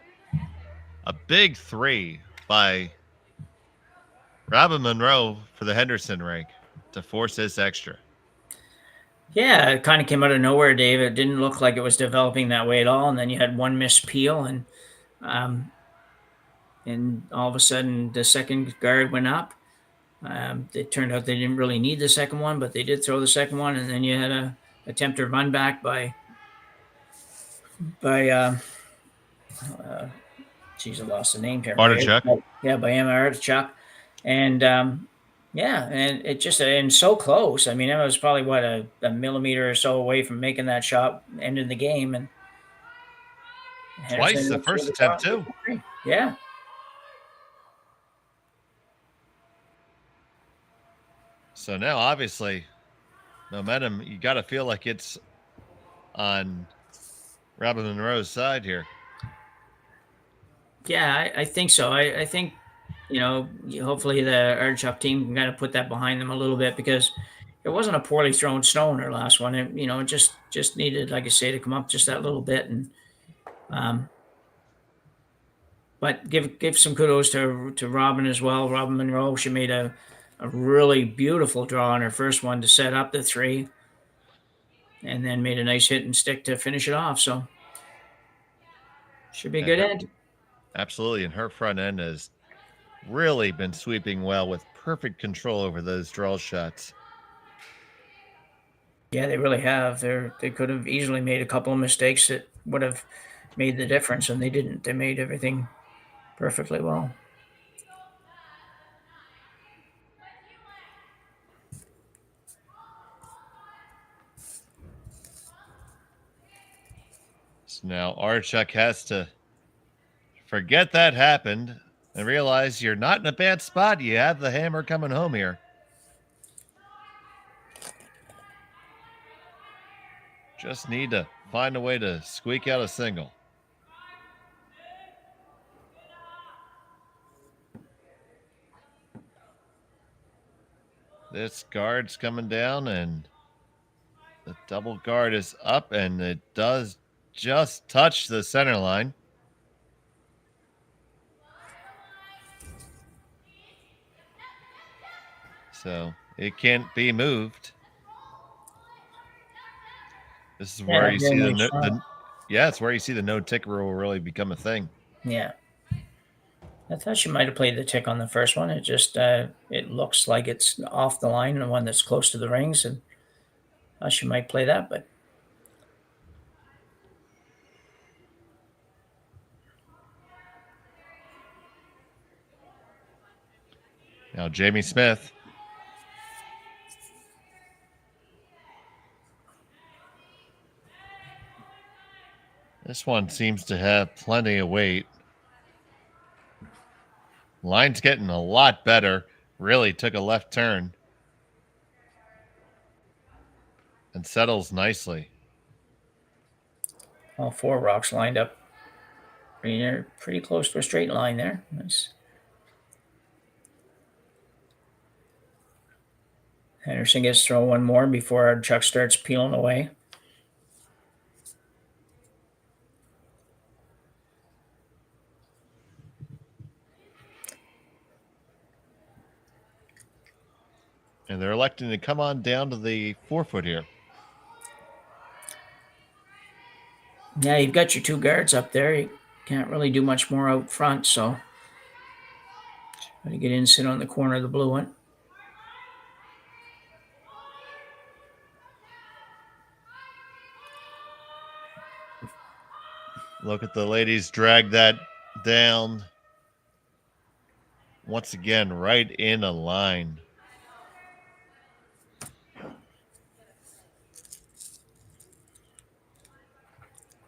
A big 3 by Robin Monroe for the Henderson rank to force this extra. Yeah, it kind of came out of nowhere, Dave. It didn't look like it was developing that way at all. And then you had one missed peel, and all of a sudden the second guard went up. It turned out they didn't really need the second one, but they did throw the second one. And then you had a attempted run back by geez, I lost the name here. Artichuk. Yeah, by Emma Artichuk. And and it just and so close. I mean, it was probably what a millimeter or so away from making that shot, ending the game. And twice the first attempt too. Yeah. So now, obviously, momentum, you got to feel like it's on Robin Monroe's side here. Yeah, I think so. I think, hopefully the Artichuk team can kind of put that behind them a little bit, because it wasn't a poorly thrown stone, her last one. It just needed, like I say, to come up just that little bit. And but give some kudos to Robin as well. Robin Monroe, she made a really beautiful draw on her first one to set up the 3, and then made a nice hit and stick to finish it off. So should be a good end. Absolutely. And her front end has really been sweeping well with perfect control over those draw shots. Yeah, they really have. They could have easily made a couple of mistakes that would have made the difference, and they didn't. They made everything perfectly well. So now Artichuk has to forget that happened and realize you're not in a bad spot. You have the hammer coming home here. Just need to find a way to squeak out a single. This guard's coming down, and the double guard is up, and it does just touch the center line. So it can't be moved. This is where you see it's where you see the no ticker will really become a thing. Yeah. I thought she might have played the tick on the first one. It just it looks like it's off the line, the one that's close to the rings, and I thought she might play that, but now Jamie Smith. This one seems to have plenty of weight. Line's getting a lot better. Really took a left turn and settles nicely. All 4 rocks lined up. Pretty close to a straight line there. Nice. Henderson gets to throw one more before Chuck starts peeling away. And they're electing to come on down to the 4-foot here. Yeah, you've got your 2 guards up there. You can't really do much more out front, so try to get in, sit on the corner of the blue one. Look at the ladies drag that down. Once again, right in a line.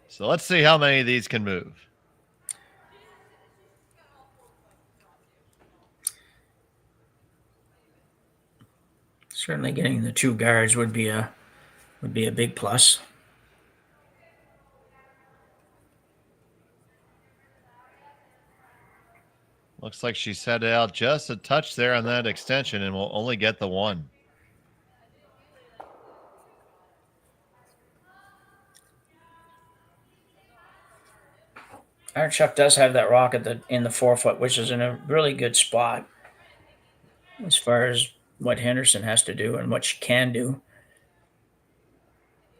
So let's see how many of these can move. Certainly getting the 2 guards would be a big plus. Looks like she set it out just a touch there on that extension and will only get the 1. Artichuk does have that rock in the 4-foot, which is in a really good spot as far as what Henderson has to do and what she can do.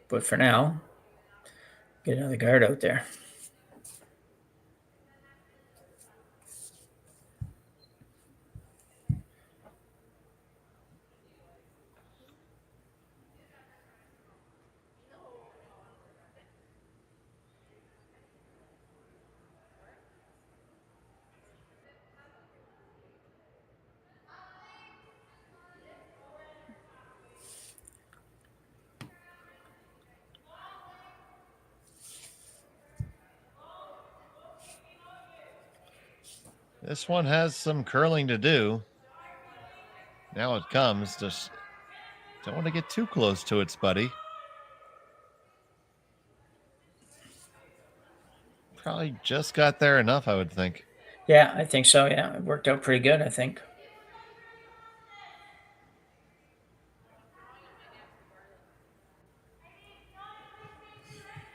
But for now, get another guard out there. This one has some curling to do. Now it comes. Just don't want to get too close to its buddy. Probably just got there enough, I would think. Yeah, I think so. Yeah, it worked out pretty good, I think.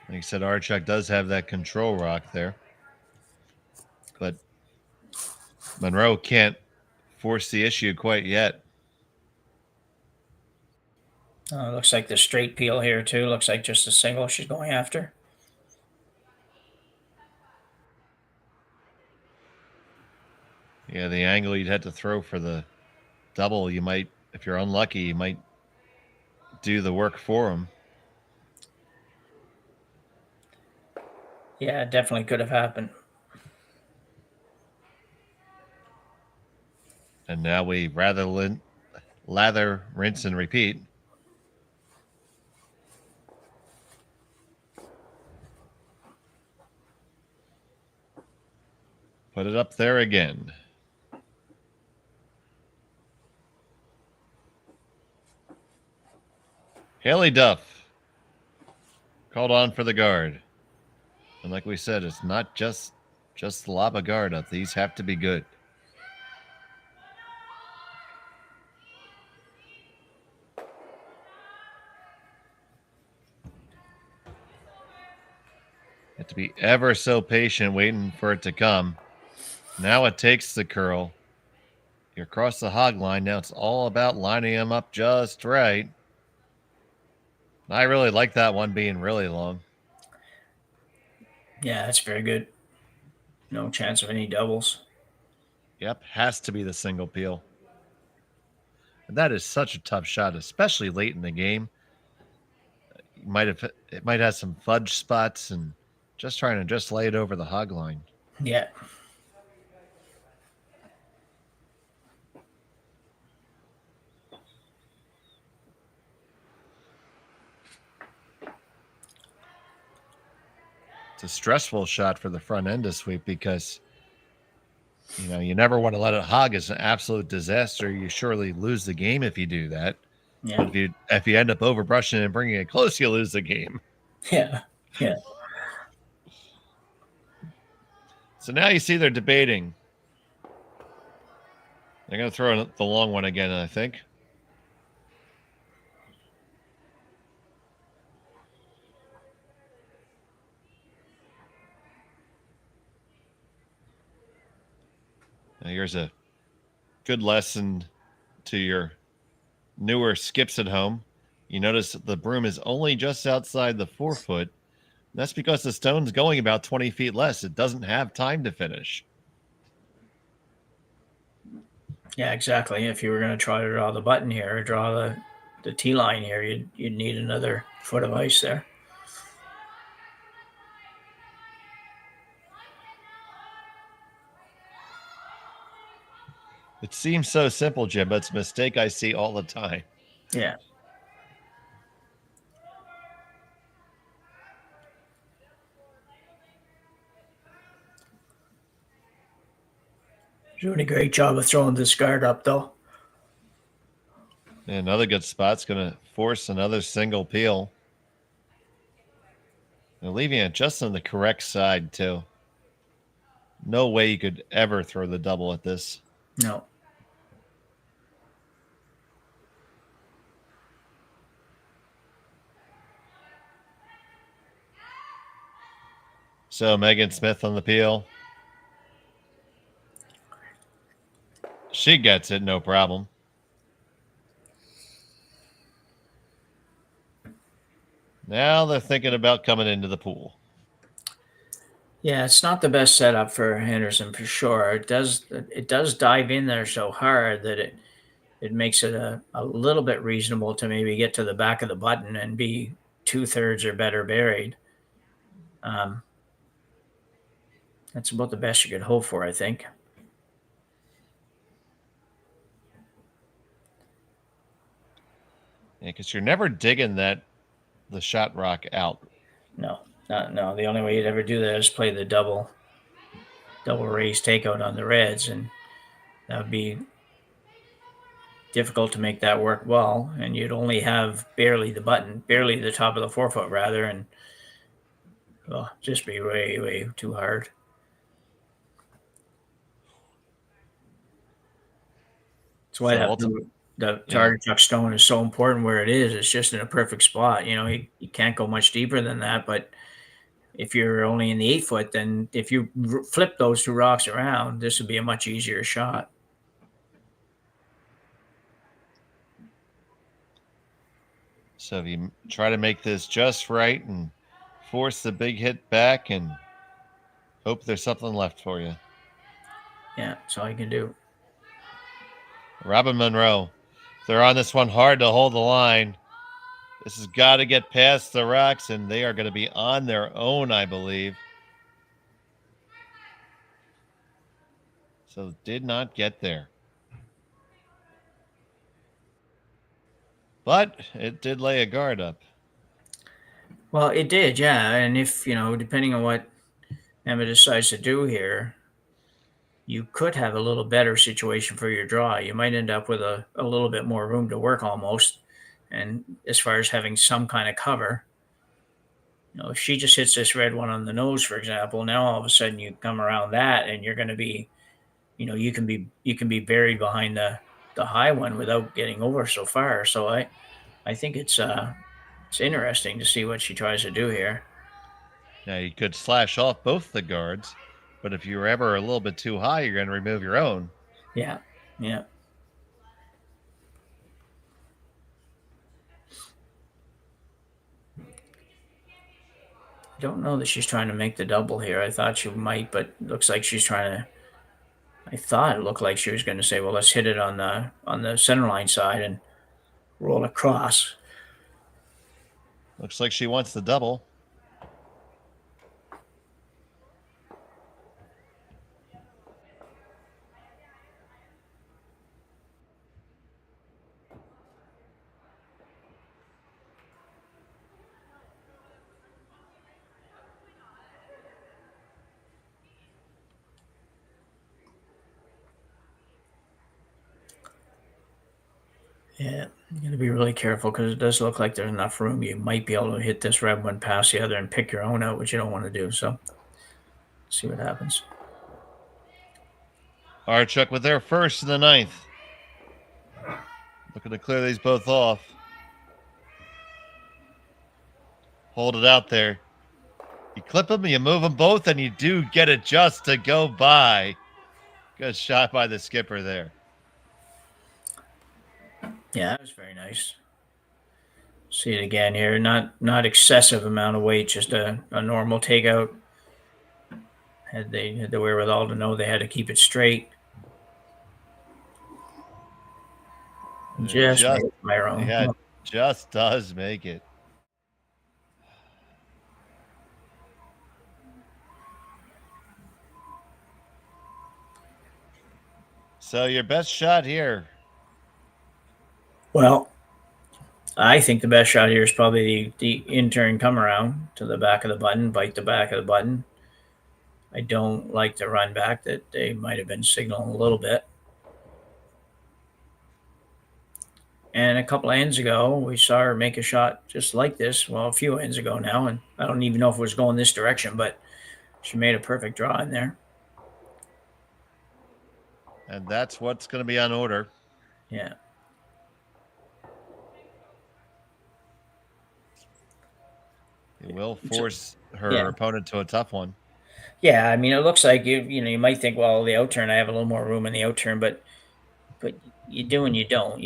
Like you said, Artichuk does have that control rock there. But Monroe can't force the issue quite yet. Looks like the straight peel here, too. Looks like just a single she's going after. Yeah, the angle you'd have to throw for the double, you might, if you're unlucky, you might do the work for him. Yeah, it definitely could have happened. And now we lather, rinse, and repeat. Put it up there again. Haley Duff called on for the guard. And like we said, it's not just lob a guard up. These have to be good. You have to be ever so patient waiting for it to come. Now it takes the curl. You're across the hog line. Now it's all about lining them up just right. I really like that one being really long. Yeah, that's very good. No chance of any doubles. Yep, has to be the single peel. And that is such a tough shot, especially late in the game. It might have some fudge spots and just trying to lay it over the hog line. Yeah. It's a stressful shot for the front end to sweep because, you never want to let it hog. It's an absolute disaster. You surely lose the game if you do that. Yeah. But if you end up overbrushing and bringing it close, you lose the game. Yeah. Yeah. So now you see they're debating. They're going to throw the long one again, I think. Now here's a good lesson to your newer skips at home. You notice that the broom is only just outside the 4-foot. That's because the stone's going about 20 feet less. It doesn't have time to finish. Yeah, exactly. If you were going to try to draw the button here or draw the T line here, you'd need another foot of ice there. It seems so simple, Jim, but it's a mistake I see all the time. Yeah. Doing a great job of throwing this guard up, though. Yeah, Another good spot's going to force another single peel. They're leaving it just on the correct side, too. No way you could ever throw the double at this. No. So Megan Smith on the peel. She gets it, no problem. Now they're thinking about coming into the pool. Yeah, it's not the best setup for Henderson for sure. It does dive in there so hard that it makes it a little bit reasonable to maybe get to the back of the button and be 2/3 or better buried. That's about the best you could hope for, I think. Yeah, because you're never digging the shot rock out. No. No, the only way you'd ever do that is play the double raise takeout on the reds, and that would be difficult to make that work well. And you'd only have barely the top of the 4-foot rather, and just be way, way too hard. That's why the Artichuk stone is so important where it is. It's just in a perfect spot. You can't go much deeper than that, but if you're only in the 8-foot, then if you flip those two rocks around, this would be a much easier shot. So if you try to make this just right and force the big hit back and hope there's something left for you. Yeah, that's all you can do. Robin Monroe. They're on this one hard to hold the line. This has got to get past the rocks, and they are going to be on their own, I believe. So did not get there. But it did lay a guard up. Well, it did, yeah. And if, depending on what Emma decides to do here, you could have a little better situation for your draw. You might end up with a little bit more room to work almost. And as far as having some kind of cover, if she just hits this red one on the nose, for example, now all of a sudden you come around that and you're going to be, you can be buried behind the high one without getting over so far. So I think it's interesting to see what she tries to do here. Now you could slash off both the guards, but if you're ever a little bit too high, you're going to remove your own. Yeah. I don't know that she's trying to make the double here. I thought she might, but it looks like she's trying to. I thought it looked like she was going to say, well, let's hit it on the center line side and roll across. Looks like she wants the double. Yeah, you got to be really careful because it does look like there's enough room. You might be able to hit this red one past the other and pick your own out, which you don't want to do. So, see what happens. Artichuk with their first in the 9th. Looking to clear these both off. Hold it out there. You clip them, you move them both, and you do get it just to go by. Good shot by the skipper there. Yeah, that was very nice. See it again here. Not excessive amount of weight, just a normal takeout. Had the wherewithal to know they had to keep it straight. Just made it my own. Yeah, just does make it. So your best shot here. Well, I think the best shot here is probably the in-turn come around to the back of the button, bite the back of the button. I don't like the run back that they might have been signaling a little bit. And a couple of ends ago, we saw her make a shot just like this. Well, a few ends ago now, and I don't even know if it was going this direction, but she made a perfect draw in there. And that's what's going to be on order. Yeah. It will force her opponent to a tough one. Yeah, I mean, it looks like you might think, well, the out turn, I have a little more room in the out turn, but you do and you don't.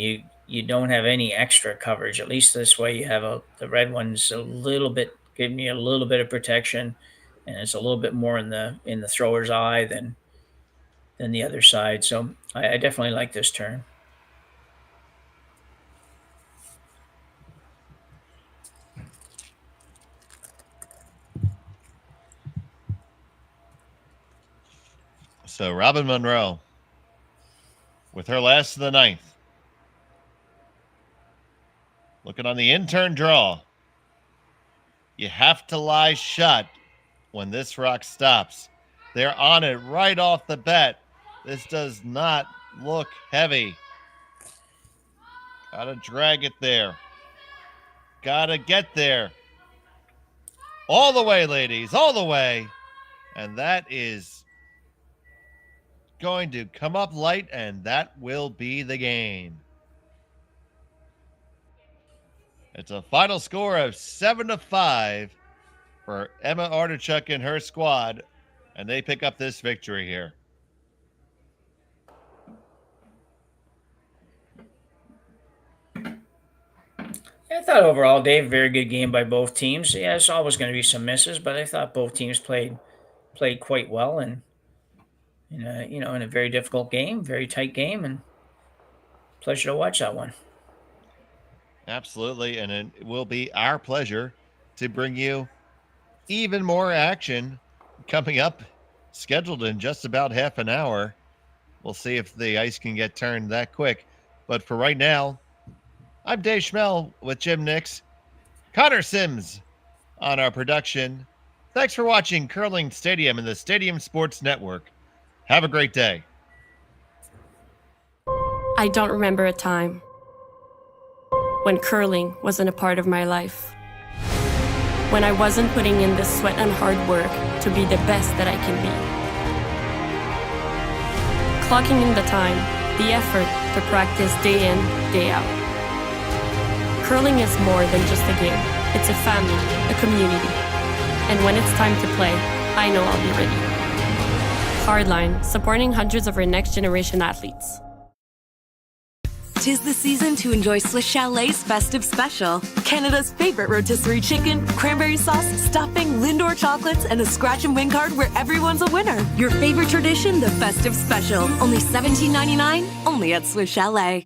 You don't have any extra coverage. At least this way, you have the red one's a little bit giving you a little bit of protection, and it's a little bit more in the thrower's eye than the other side. So I definitely like this turn. So Robin Monroe with her last of the ninth. Looking on the in-turn draw. You have to lie shut when this rock stops. They're on it right off the bat. This does not look heavy. Gotta drag it there. Gotta get there. All the way, ladies, all the way. And that is going to come up light, and that will be the game. It's a final score of 7-5 for Emma Artichuk and her squad, and they pick up this victory here. I thought overall, Dave, very good game by both teams. Yeah, there's always going to be some misses, but I thought both teams played quite well, and in a very difficult game, very tight game, and pleasure to watch that one. Absolutely, and it will be our pleasure to bring you even more action coming up, scheduled in just about half an hour. We'll see if the ice can get turned that quick. But for right now, I'm Dave Schmel with Jim Nix, Connor Sims on our production. Thanks for watching Curling Stadium and the Stadium Sports Network. Have a great day. I don't remember a time when curling wasn't a part of my life. When I wasn't putting in the sweat and hard work to be the best that I can be. Clocking in the time, the effort to practice day in, day out. Curling is more than just a game. It's a family, a community. And when it's time to play, I know I'll be ready. Hardline, supporting hundreds of our next generation athletes. 'Tis the season to enjoy Swiss Chalet's festive special. Canada's favorite rotisserie chicken, cranberry sauce, stuffing, Lindor chocolates, and a scratch and win card where everyone's a winner. Your favorite tradition, the festive special. Only $17.99, only at Swiss Chalet.